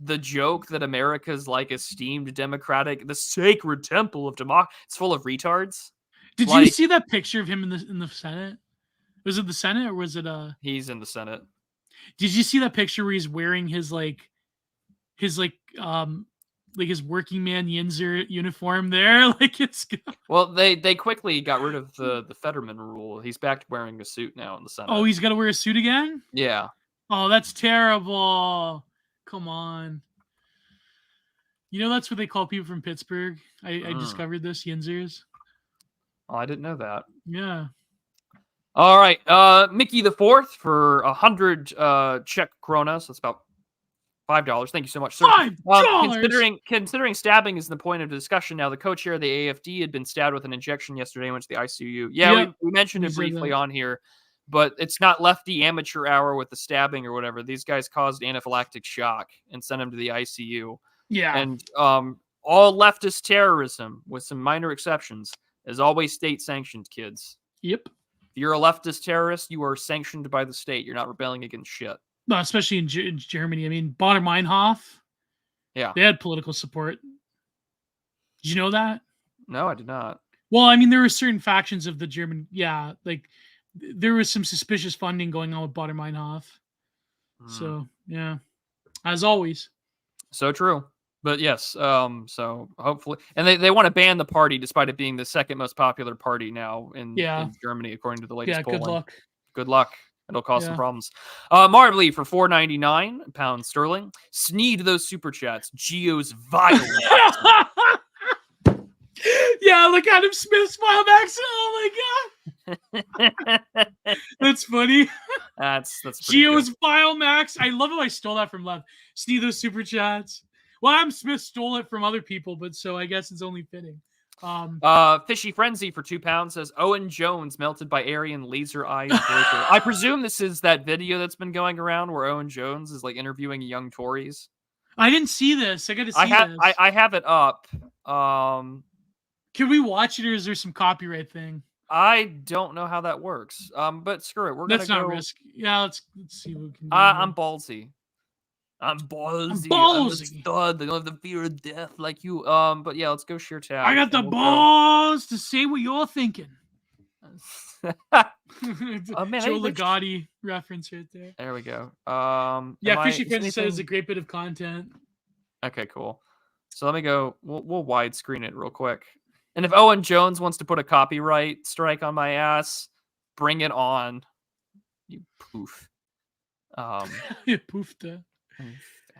the joke that America's like esteemed democratic, the sacred temple of democracy. It's full of retards. Did you see that picture of him in the Senate? Was it the Senate or was it He's in the Senate. Did you see that picture where he's wearing his his working man Yinzer uniform there? Like it's Well, they quickly got rid of the Fetterman rule. He's back to wearing a suit now in the Senate. Oh, he's got to wear a suit again? Yeah. Oh, that's terrible. Come on. You know that's what they call people from Pittsburgh. I discovered this, Yinzers. Oh, I didn't know that. Yeah. All right, Mickey the Fourth for 100 Czech kronas. That's about $5. Thank you so much, sir. $5. Considering stabbing is the point of discussion now, the co-chair of the AFD had been stabbed with an injection yesterday and went to the ICU. Yeah, Yep. we mentioned it briefly on here, but it's not lefty amateur hour with the stabbing or whatever. These guys caused anaphylactic shock and sent him to the ICU. Yeah. And all leftist terrorism, with some minor exceptions, is always state-sanctioned, kids. Yep. If you're a leftist terrorist, you are sanctioned by the state. You're not rebelling against shit. No, especially in Germany. I mean, Bader Meinhof. Yeah. They had political support. Did you know that? No, I did not. Well, I mean, there were certain factions of the German. Yeah, like there was some suspicious funding going on with Bader Meinhof. So, yeah. As always. So true. But yes, so hopefully, and they want to ban the party despite it being the second most popular party now in Germany, according to the latest polling. Good luck. Good luck. It'll cause some problems. Marbly for £4.99 sterling. Sneed those super chats. Gio's vile. Yeah, look Adam Smith's vile Max. Oh my god. That's funny. That's Gio's vile Max. I love how I stole that from Lev. Sneed those super chats. Well, Adam Smith stole it from other people, but so I guess it's only fitting. Fishy Frenzy for £2 says Owen Jones melted by Aryan laser eyes breaker. I presume this is that video that's been going around where Owen Jones is like interviewing young Tories. I didn't see this. I got to see this. I have it up. Can we watch it, or is there some copyright thing? I don't know how that works. But screw it. Let's not risk. Yeah, let's see what we can do. I'm ballsy. I'm ballsy. I'm a stud. They don't have the fear of death like you. But yeah, let's go share tab. I got the balls to say what you're thinking. Joe Ligotti reference right there. There we go. Yeah, Fishy Frenzy said it's a great bit of content. Okay, cool. So let me go. We'll widescreen it real quick. And if Owen Jones wants to put a copyright strike on my ass, bring it on. You poof. You poofed.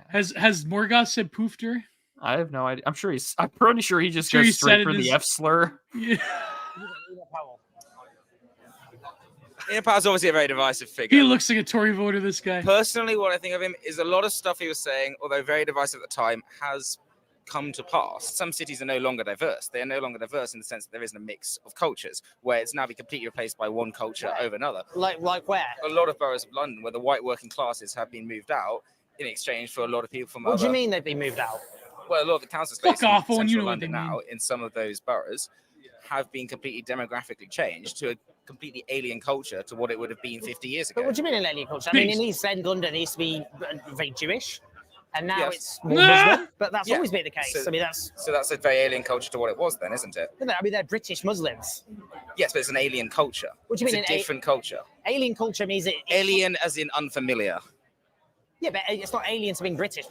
Has Morgoth said poofter? I have no idea. I'm pretty sure he just goes straight for the F slur. Yeah. Ian Powell's obviously a very divisive figure. He looks like a Tory voter, this guy. Personally, what I think of him is a lot of stuff he was saying, although very divisive at the time, has come to pass. Some cities are no longer diverse. They are no longer diverse in the sense that there isn't a mix of cultures, where it's now been completely replaced by one culture over another. Like where? A lot of boroughs of London, where the white working classes have been moved out in exchange for a lot of people from What do you mean they've been moved out? Well, a lot of the council space in central you know London now, in some of those boroughs, have been completely demographically changed to a completely alien culture to what it would have been 50 years ago. But what do you mean an alien culture? I mean, in East End London, it used to be very Jewish, and now it's more Muslim. But that's always been the case. So, I mean, that's a very alien culture to what it was then, isn't it? I mean, they're British Muslims. Yes, but it's an alien culture. What do you mean? It's a different culture. Alien culture means alien as in unfamiliar. Yeah, but it's not alien to being British.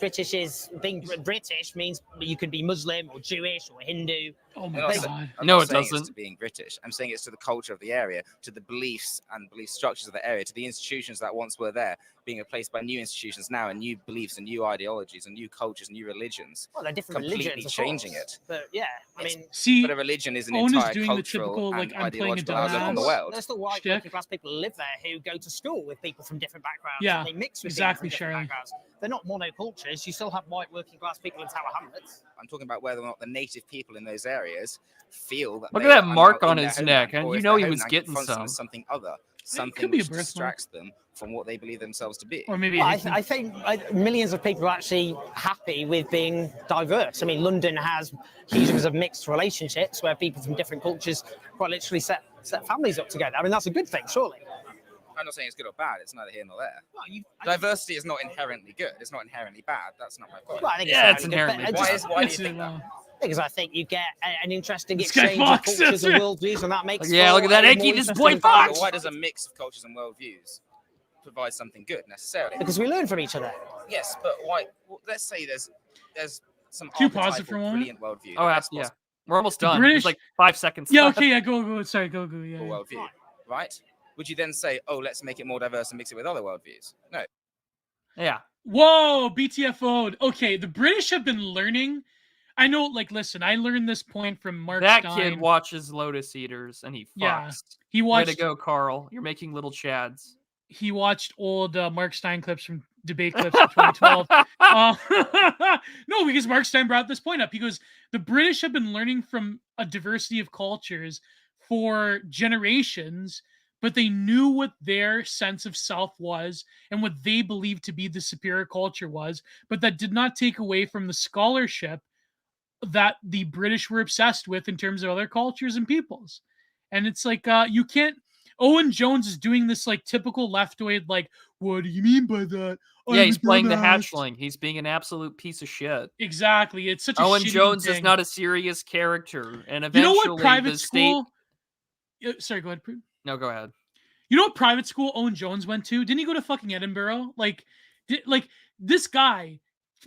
Being British means you can be Muslim or Jewish or Hindu. Oh my God. No, it doesn't. doesn't. To being British, I'm saying it's to the culture of the area, to the beliefs and belief structures of the area, to the institutions that once were there, being replaced by new institutions now, and new beliefs and new ideologies and new cultures and new religions. Well, they're different completely religions, changing it. But yeah, I mean, but a religion is an Owen entire is doing cultural the typical, and I'm playing a ideological outlook on the world. There's still white working class people who live there who go to school with people from different backgrounds. Yeah, and they mix with exactly, people from backgrounds. They're not monocultures. You still have white working class people in Tower Hamlets. I'm talking about whether or not the native people in those areas feel that Look they at that are mark now on in their his neck, homeland, and or you if know their he was homeland getting confronts them some. as something other, something could be a which birthmark. distracts them from what they believe themselves to be. Or maybe Well, I think millions of people are actually happy with being diverse. I mean, London has huge numbers of mixed relationships where people from different cultures quite literally set families up together. I mean, that's a good thing, surely. I'm not saying it's good or bad. It's neither here nor there. Well, Diversity is not inherently good. It's not inherently bad. That's not my point. Well, I think Yeah, it's it's inherently good, inherently but bad. Why do you think that? because I think you get an interesting This guy exchange of Fox, cultures and that's it. worldviews, and that makes Yeah, for look at that a Icky, more this interesting boy environment. Fox. Why does a mix of cultures and worldviews provide something good necessarily? Because we learn from each other. Yes, but why? Well, let's say there's some Can you pause it for archetypal a moment? brilliant worldview. Oh, the best yeah. possible We're almost The done. British- There's like 5 seconds. Yeah, left. okay, yeah, go. Sorry, go. Yeah. yeah. worldview, right? Would you then say, oh, let's make it more diverse and mix it with other worldviews? No. Yeah. Whoa, BTFO'd. Okay, the British have been learning. I know, like, listen, I learned this point from Mark That Stein. kid watches Lotus Eaters and he fucks. Yeah, he Way watched. to go, Carl. You're making little chads. He watched old Mark Stein clips from debate clips from 2012. No, because Mark Stein brought this point up. He goes, the British have been learning from a diversity of cultures for generations, but they knew what their sense of self was and what they believed to be the superior culture was, but that did not take away from the scholarship that the British were obsessed with in terms of other cultures and peoples. And it's like, you can't. Owen Jones is doing this like typical leftoid, like, what do you mean by that? Yeah, I'm he's a playing the dumbass." hatchling. He's being an absolute piece of shit. Exactly. It's such a Owen shitty Jones is thing. not a serious character, and You eventually know what private the state. school? Sorry, go ahead. Prue. No, go ahead. You know what private school Owen Jones went to? Didn't he go to fucking Edinburgh? Like this guy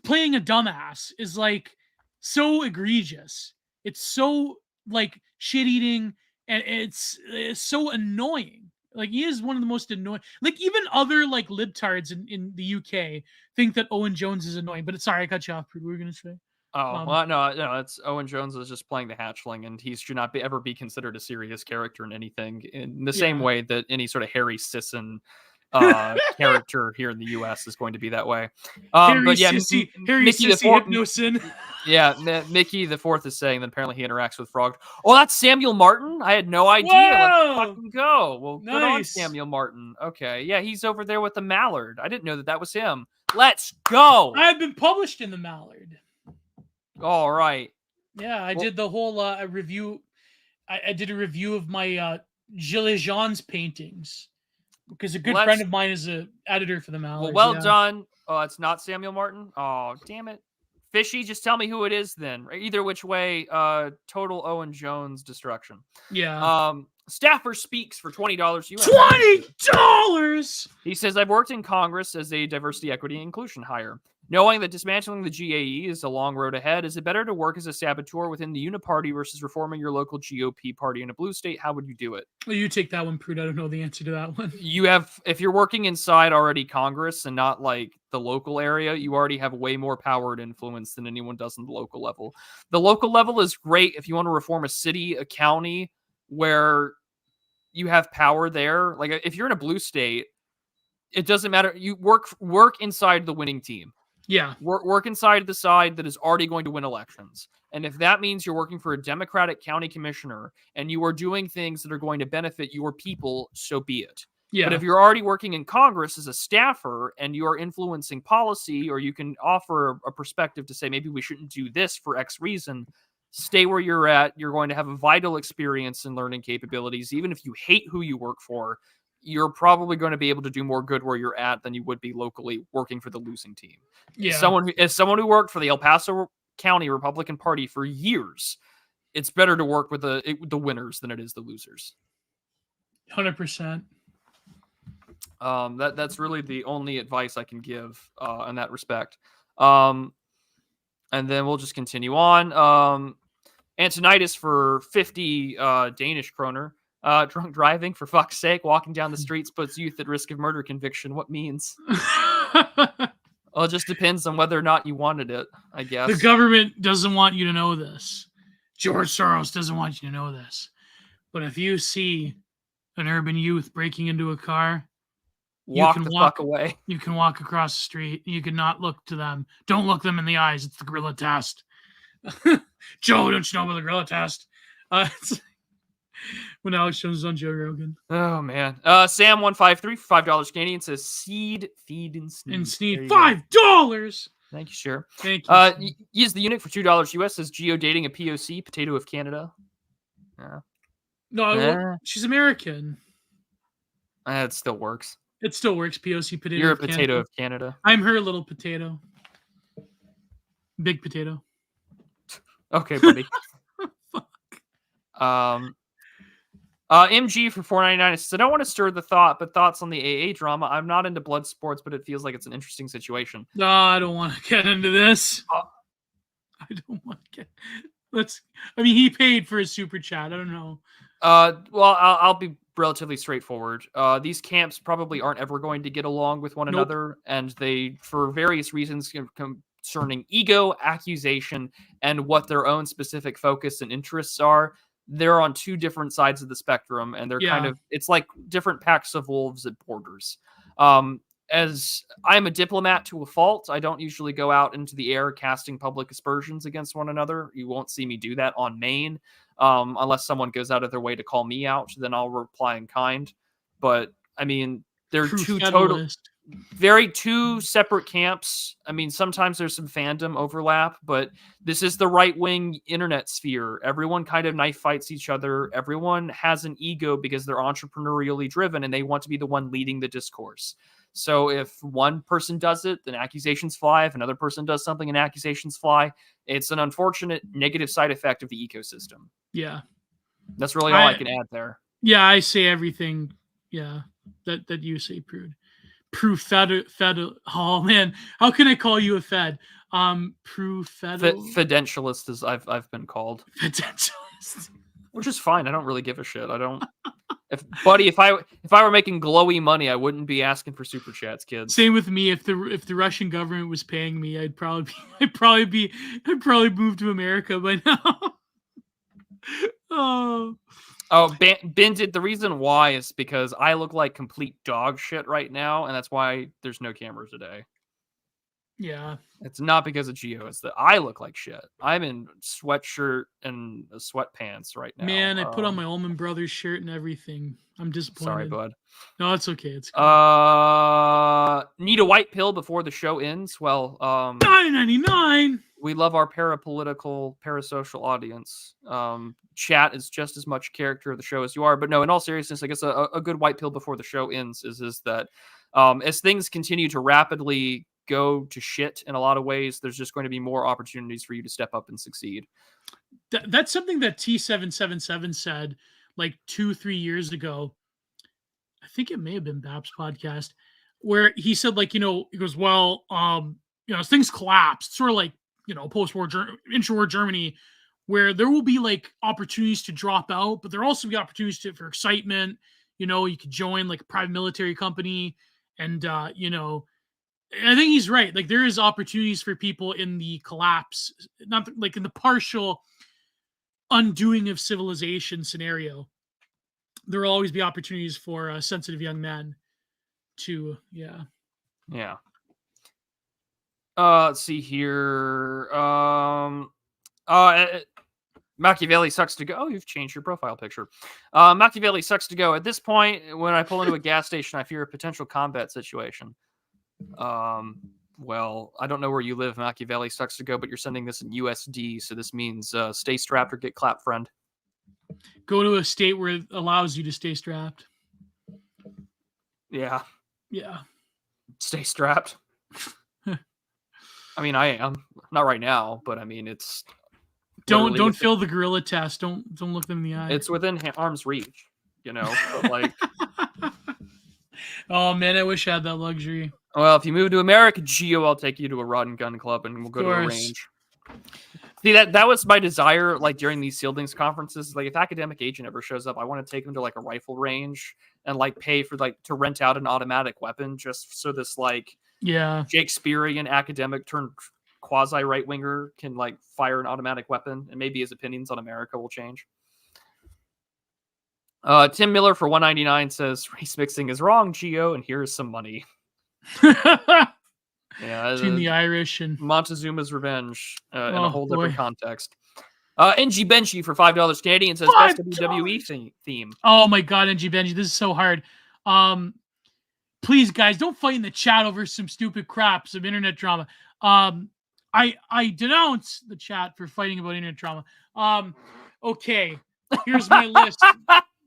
playing a dumbass is like so egregious. It's so like shit eating, and it's so annoying. Like he is one of the most annoying. Like even other like libtards in the UK think that Owen Jones is annoying. But sorry, I cut you off. Prue. What were you gonna say? Oh, well, no, it's Owen Jones is just playing the hatchling, and he should not ever be considered a serious character in anything. In the same Yeah. way that any sort of Harry Sisson character here in the U.S. is going to be that way. Harry But yeah, Sissy, Harry Mickey the Sissy Fourth, Hypnosin. yeah, Mickey the Fourth is saying that apparently he interacts with Frog. Oh, that's Samuel Martin. I had no idea. Whoa! Let's fucking go. Well, good on Nice. Samuel Martin. Okay, yeah, he's over there with the Mallard. I didn't know that was him. Let's go. I've been published in the Mallard. All right. Yeah, I did the whole review. I did a review of my Gilles Jean's paintings because a good Well, friend of mine is an editor for the Mallard. Well done. Oh, it's not Samuel Martin. Oh, damn it. Fishy, just tell me who it is then. Either which way, total Owen Jones destruction. Yeah. Staffer speaks for $20 US. $20. He says, I've worked in Congress as a diversity, equity, and inclusion hire. Knowing that dismantling the GAE is a long road ahead, is it better to work as a saboteur within the Uniparty versus reforming your local GOP party in a blue state? How would you do it? Well, you take that one, Prude. I don't know the answer to that one. You have, if you're working inside already Congress and not like the local area, you already have way more power and influence than anyone does on the local level. The local level is great if you want to reform a city, a county where you have power there. Like if you're in a blue state, it doesn't matter. You work inside the winning team. Yeah. Work inside the side that is already going to win elections. And if that means you're working for a Democratic county commissioner and you are doing things that are going to benefit your people, so be it. Yeah. But if you're already working in Congress as a staffer and you are influencing policy, or you can offer a perspective to say, maybe we shouldn't do this for X reason, stay where you're at. You're going to have a vital experience in learning capabilities. Even if you hate who you work for, you're probably going to be able to do more good where you're at than you would be locally working for the losing team. Yeah. As someone who worked for the El Paso County Republican Party for years, it's better to work with the winners than it is the losers. 100%. That's really the only advice I can give in that respect. And then we'll just continue on. Antonitis for 50 Danish kroner. Drunk driving, for fuck's sake. Walking down the streets puts youth at risk of murder conviction. What means? Well, it just depends on whether or not you wanted it, I guess. The government doesn't want you to know this. George Soros doesn't want you to know this. But if you see an urban youth breaking into a car, walk the fuck away. You can walk across the street. You can not look to them. Don't look them in the eyes. It's the gorilla test. Joe, don't you know about the gorilla test? When Alex Jones is on Joe Rogan. Oh man. Sam153 for $5 Canadian says seed, feed, and sneed. And sneed $5. Thank you, sure. Thank you. Use the unit for $2 US. Says Gio dating a POC, potato of Canada. No, she's American. It still works. It still works. POC potato. You're a potato of Canada. I'm her little potato. Big potato. Okay, buddy. MG for $4.99 says, I don't want to stir the thought, but thoughts on the AA drama. I'm not into blood sports, but it feels like it's an interesting situation. No, I don't want to get into this. I don't want to get. He paid for his super chat. I don't know. Well, I'll be relatively straightforward. These camps probably aren't ever going to get along with one another, and they, for various reasons concerning ego, accusation, and what their own specific focus and interests are, they're on two different sides of the spectrum, and they're kind of, it's like different packs of wolves at borders. As I'm a diplomat to a fault, I don't usually go out into the air casting public aspersions against one another. You won't see me do that on main, unless someone goes out of their way to call me out, then I'll reply in kind. But I mean, they're two separate camps. I mean, sometimes there's some fandom overlap, but this is the right-wing internet sphere. Everyone kind of knife fights each other. Everyone has an ego because they're entrepreneurially driven and they want to be the one leading the discourse. So if one person does it, then accusations fly. If another person does something and accusations fly, it's an unfortunate negative side effect of the ecosystem. Yeah. That's really all I can add there. Yeah, I say everything. Yeah, that you say, Prude. Fed. Oh man, how can I call you a Fed? Fedentialist, as I've been called. Fedentialist, which is fine. I don't really give a shit. I don't. If I were making glowy money, I wouldn't be asking for super chats, kids. Same with me. If the Russian government was paying me, I'd probably move to America by now. Ben did. The reason why is because I look like complete dog shit right now, and that's why there's no cameras today. Yeah. It's not because of Gio. It's that I look like shit. I'm in sweatshirt and sweatpants right now. Man, I put on my Allman Brothers shirt and everything. I'm disappointed. Sorry, bud. No, it's okay. It's good. Need a white pill before the show ends? Well, $9.99. We love our parapolitical, parasocial audience. Chat is just as much character of the show as you are. But no, in all seriousness, I guess a good white pill before the show ends is that as things continue to rapidly go to shit in a lot of ways, there's just going to be more opportunities for you to step up and succeed. That's something that T777 said like 2-3 years ago. I think it may have been Bab's podcast, where he said, like, he goes, well, as things collapse, sort of like, post-war intra-war Germany, where there will be like opportunities to drop out, but there will also be opportunities for excitement. You could join like a private military company, and I think he's right. Like, there is opportunities for people in the collapse, not like in the partial undoing of civilization scenario. There will always be opportunities for sensitive young men to, yeah. Let's see here. Machiavelli sucks to go. Oh, you've changed your profile picture. Machiavelli sucks to go. At this point, when I pull into a gas station, I fear a potential combat situation. Well, I don't know where you live, Machiavelli sucks to go, but you're sending this in USD, so this means stay strapped or get clapped, friend. Go to a state where it allows you to stay strapped. Yeah. Stay strapped. I mean, I am. Not right now, but I mean, it's... Don't fail the gorilla test. Don't look them in the eye. It's within arm's reach, but like... Oh, man, I wish I had that luxury. Well, if you move to America, Gio, I'll take you to a rod and gun club, and we'll go to a range. See, that was my desire, like, during these Sealings conferences. Like, if Academic Agent ever shows up, I want to take him to, like, a rifle range and, like, pay for, like, to rent out an automatic weapon just so this, like, Shakespearean academic turned quasi-right-winger can, like, fire an automatic weapon, and maybe his opinions on America will change. Tim Miller for $1.99 says race mixing is wrong, Gio, and here's some money. Yeah, Between the Irish and Montezuma's Revenge in a Oh, whole boy. different context. NG Benji for $5 Canadian says best WWE theme. Oh my god, NG Benji, this is so hard. Please, guys, don't fight in the chat over some stupid crap, some internet drama. I denounce the chat for fighting about internet drama. Okay, here's my list.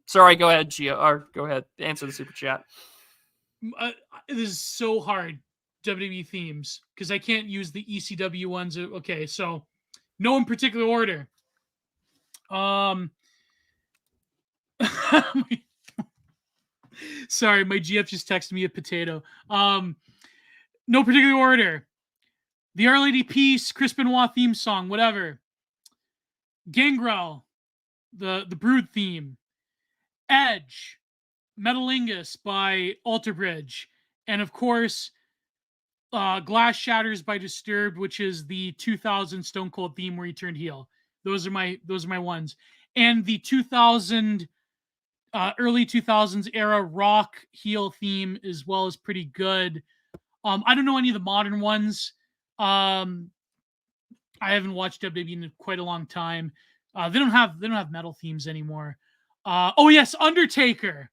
Sorry, go ahead, Gio. Or go ahead, answer the super chat. This is so hard. WWE themes because I can't use the ECW ones. Okay, so no in particular order. Sorry, my GF just texted me a potato. No particular order. The Our Lady Peace, Chris Benoit theme song, whatever. Gangrel, the Brood theme. Edge, Metalingus by Alter Bridge, and of course, Glass Shatters by Disturbed, which is the 2000 Stone Cold theme where he turned heel. Those are my ones. And the 2000 early 2000s era rock heel theme as well is pretty good. I don't know any of the modern ones. I haven't watched WWE in quite a long time. They don't have metal themes anymore. Oh yes, Undertaker,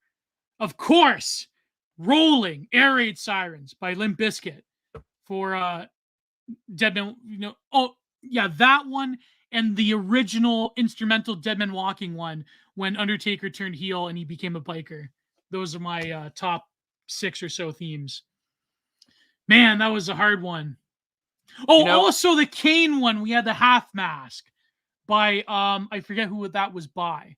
of course. Rolling Air Raid Sirens by Limp Bizkit for Deadman. Oh yeah, that one and the original instrumental Deadman Walking one when Undertaker turned heel and he became a biker. Those are my top 6 or so themes. Man, that was a hard one. Oh, also the Kane one. We had the Half Mask by I forget who that was by.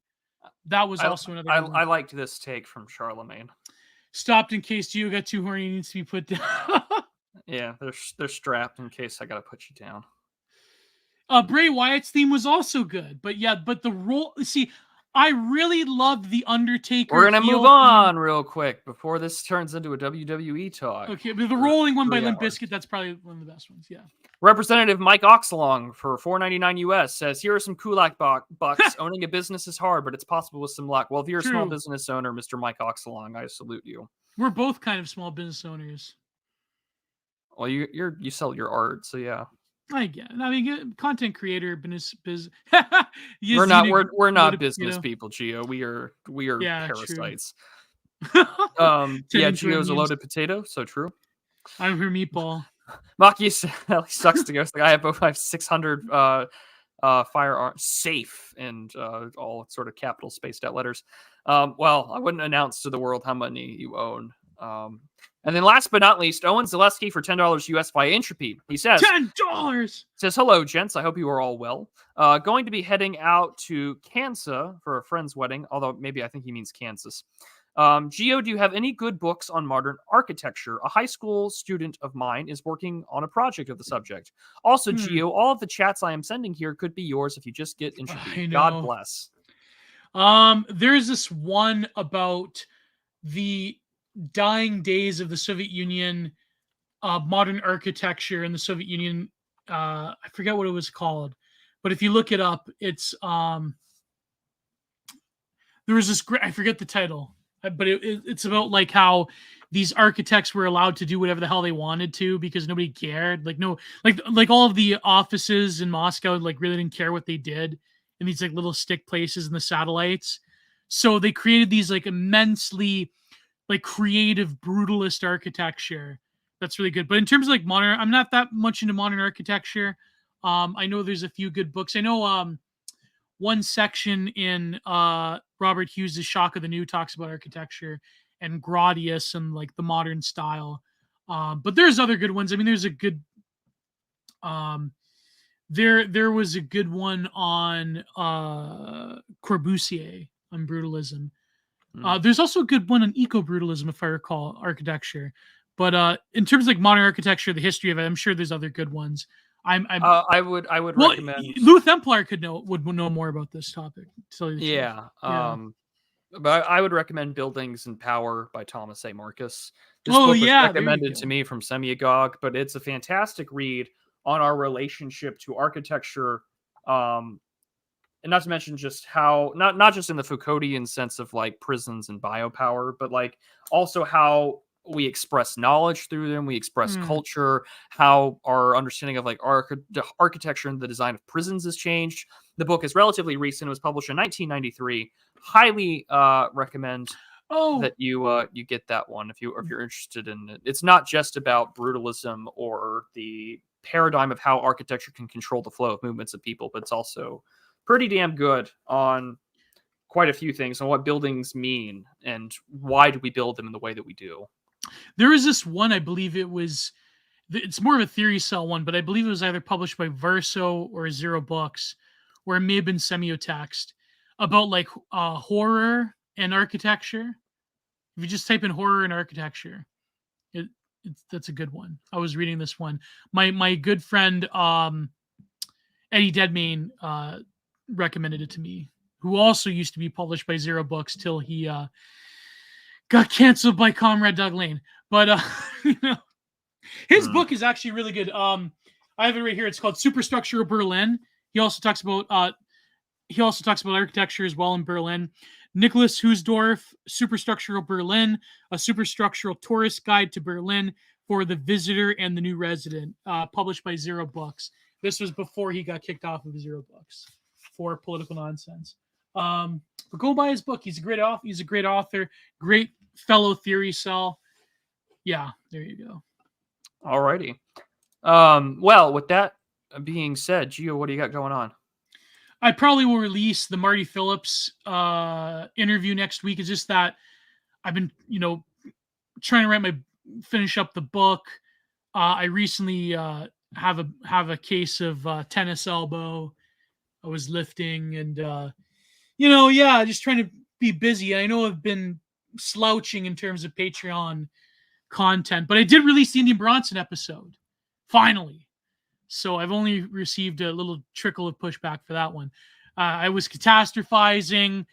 That was also another. I liked this take from Charlemagne. Stopped in case Gio got too horny, needs to be put down. Yeah, they're strapped in case I gotta put you down. Bray Wyatt's theme was also good, but the role. See, I really loved the Undertaker. We're gonna move on real quick before this turns into a WWE talk. Okay, but the rolling one by Limp Bizkit, that's probably one of the best ones. Yeah. Representative Mike Oxalong for $4.99 US says, "Here are some Kulak bucks. Owning a business is hard, but it's possible with some luck." Well, if you're a small business owner, Mr. Mike Oxalong, I salute you. We're both kind of small business owners. Well, you sell your art, so yeah. I get it. I mean, content creator, business. We're not business people, Gio. We are parasites. Gio's a loaded potato. So true. I'm her meatball. Maki sucks to go. I have 600 firearms safe and all sort of capital spaced out letters. Well, I wouldn't announce to the world how many you own. And then last but not least, Owen Zaleski for $10 US via Entropy. He says $10. Says, "Hello, gents. I hope you are all well. Going to be heading out to Kansas for a friend's wedding, although maybe I think he means Kansas. Gio, do you have any good books on modern architecture? A high school student of mine is working on a project of the subject. Also, Gio, all of the chats I am sending here could be yours if you just get Entropy. God bless." There's this one about the dying days of the Soviet Union, modern architecture in the Soviet Union. I forget what it was called, but if you look it up, it's there was this great, I forget the title, but it's about like how these architects were allowed to do whatever the hell they wanted to because nobody cared. Like all of the offices in Moscow like really didn't care what they did in these like little stick places in the satellites. So they created these like immensely like creative brutalist architecture that's really good. But in terms of like modern, I'm not that much into modern architecture. I know there's a few good books. I know one section in Robert Hughes' Shock of the New talks about architecture and Gradius and like the modern style. But there's other good ones. I mean, there's a good there was a good one on Corbusier on brutalism. There's also a good one on eco-brutalism, if I recall, architecture. But in terms of like modern architecture, the history of it, I'm sure there's other good ones. I would recommend Lou Templar would know more about this topic. Yeah. But I would recommend Buildings and Power by Thomas A. Marcus. This book was recommended to me from Semiagog, but it's a fantastic read on our relationship to architecture and not to mention just how not just in the Foucauldian sense of like prisons and biopower, but like also how we express knowledge through them, we express culture, how our understanding of like architecture and the design of prisons has changed. The book is relatively recent. It was published in 1993. Highly recommend that you get that one if you're interested in it. It's not just about brutalism or the paradigm of how architecture can control the flow of movements of people, but it's also pretty damn good on quite a few things on what buildings mean and why do we build them in the way that we do. There is this one, I believe it's more of a theory cell one, but I believe it was either published by Verso or Zero Books, or it may have been semiotext, about like horror and architecture. If you just type in horror and architecture, that's a good one. I was reading this one. My good friend Eddie Deadmain recommended it to me, who also used to be published by Zero Books till he got canceled by Comrade Doug Lane. But his book is actually really good. I have it right here. It's called Superstructure of Berlin. He also talks about architecture as well in Berlin. Nicholas Husdorf, Superstructural Berlin, a superstructural tourist guide to Berlin for the visitor and the new resident, published by Zero Books. This was before he got kicked off of Zero Books for political nonsense. But go buy his book. He's a great author, great fellow theory cell. Yeah, there you go. Alrighty. Well, with that being said, Gio, what do you got going on? I probably will release the Marty Phillips interview next week. It's just that I've been, trying to finish up the book. I recently have a case of tennis elbow. I was lifting and just trying to be busy. I know I've been slouching in terms of Patreon content, but I did release the Indian Bronson episode finally. So I've only received a little trickle of pushback for that one. I was catastrophizing.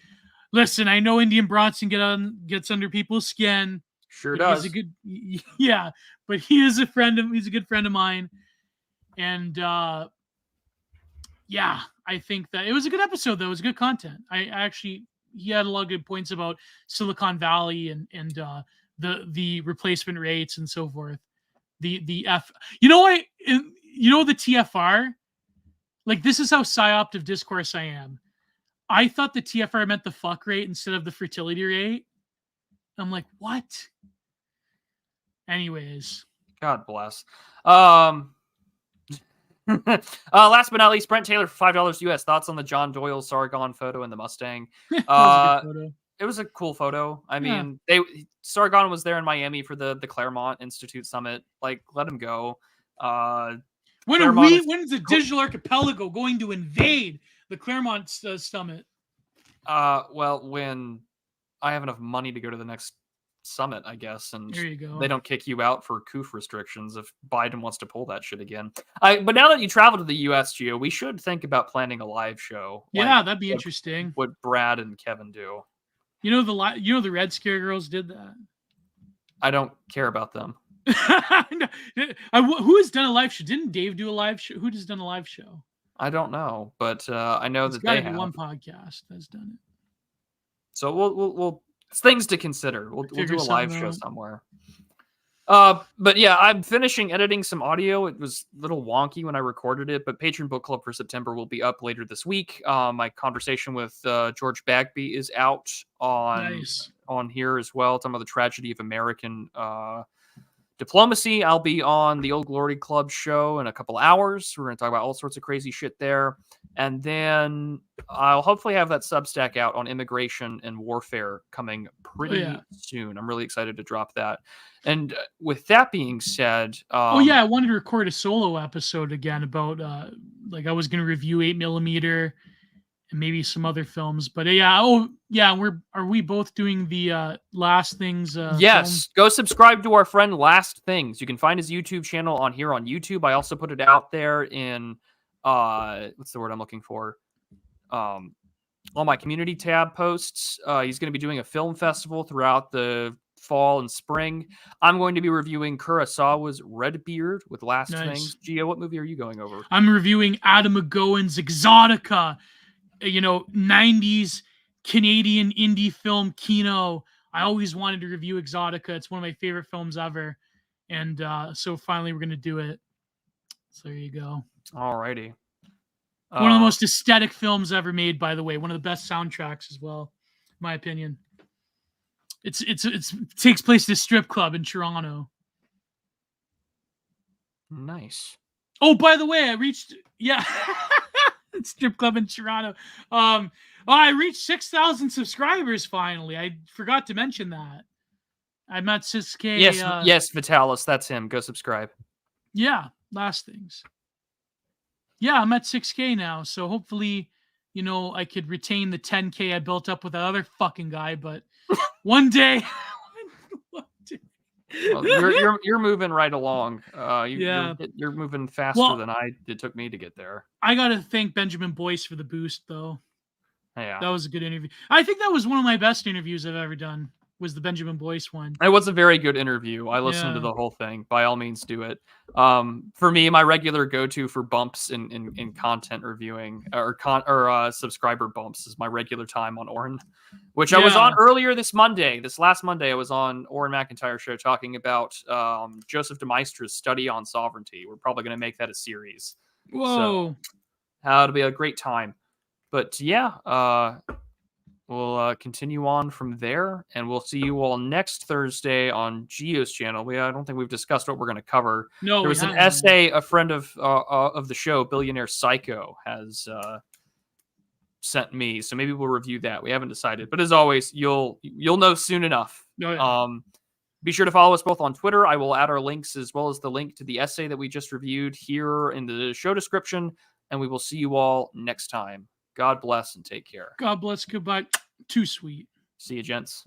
Listen, I know Indian Bronson gets under people's skin. Sure does. He's a good, but he's a good friend of mine. And I think that it was a good episode, though. It was good content. He had a lot of good points about Silicon Valley and the replacement rates and so forth. The TFR, like, this is how psyoped of discourse I am. I thought the TFR meant the fuck rate instead of the fertility rate. I'm like, what? Anyways. God bless. Last but not least, Brent Taylor for $5 US. Thoughts on the John Doyle Sargon photo in the Mustang? It was a good photo. It was a cool photo. I mean, Sargon was there in Miami for the Claremont Institute Summit. Like, let him go. When is the digital archipelago going to invade the Claremont Summit? Well, when I have enough money to go to the next summit, I guess, and there you go. They don't kick you out for COOF restrictions if Biden wants to pull that shit again. But now that you travel to the U.S., Gio, we should think about planning a live show. Yeah, that'd be interesting. What Brad and Kevin do. The Red Scare Girls did that. I don't care about them. Who has done a live show? Didn't Dave do a live show? Who has done a live show? I don't know, but I know that they have. One podcast has done it. So we'll it's things to consider. We'll do a live show somewhere. But yeah, I'm finishing editing some audio. It was a little wonky when I recorded it, but Patreon Book Club for September will be up later this week. My conversation with George Bagby is out on here as well. Talking about the tragedy of American diplomacy. I'll be on the Old Glory Club show in a couple hours. We're going to talk about all sorts of crazy shit there. And then I'll hopefully have that Substack out on immigration and warfare coming pretty soon. I'm really excited to drop that. And with that being said... I wanted to record a solo episode again about, I was going to review 8mm and maybe some other films. But are we both doing the Last Things? Yes, go subscribe to our friend Last Things. You can find his YouTube channel on YouTube. I also put it out there in what's the word I'm looking for? All my community tab posts. He's going to be doing a film festival throughout the fall and spring. I'm going to be reviewing Kurosawa's Redbeard with Last Things. Gio, what movie are you going over? I'm reviewing Adam McGowan's Exotica. 90s Canadian indie film Kino. I always wanted to review Exotica. It's one of my favorite films ever. And so finally we're going to do it. So there you go. Alrighty. One of the most aesthetic films ever made, by the way. One of the best soundtracks as well, in my opinion. It takes place at a strip club in Toronto. Nice. Oh, by the way, I reached strip club in Toronto. I reached 6,000 subscribers finally. I forgot to mention that. I'm at 6K. Yes, Vitalis, that's him. Go subscribe. Yeah, last things. Yeah, I'm at 6K now, so hopefully, I could retain the 10K I built up with that other fucking guy. But one day, well, you're moving right along. Yeah. You're moving faster than it took me to get there. I gotta thank Benjamin Boyce for the boost, though. Yeah, that was a good interview. I think that was one of my best interviews I've ever done. Was the Benjamin Boyce one. It was a very good interview. I listened to the whole thing. By all means, do it. For me, my regular go-to for bumps in content reviewing or subscriber bumps is my regular time on Oren, which I was on earlier this last Monday. I was on Oren McIntyre's show talking about Joseph de Maistre's study on sovereignty. We're probably going to make that a series. Whoa. So, it'll be a great time. But yeah, we'll continue on from there, and we'll see you all next Thursday on Gio's channel. I don't think we've discussed what we're going to cover. No, there was an essay a friend of the show, Billionaire Psycho, has sent me, so maybe we'll review that. We haven't decided, but as always, you'll know soon enough. Oh, yeah. Be sure to follow us both on Twitter. I will add our links as well as the link to the essay that we just reviewed here in the show description, and we will see you all next time. God bless and take care. God bless. Goodbye. Too sweet. See you, gents.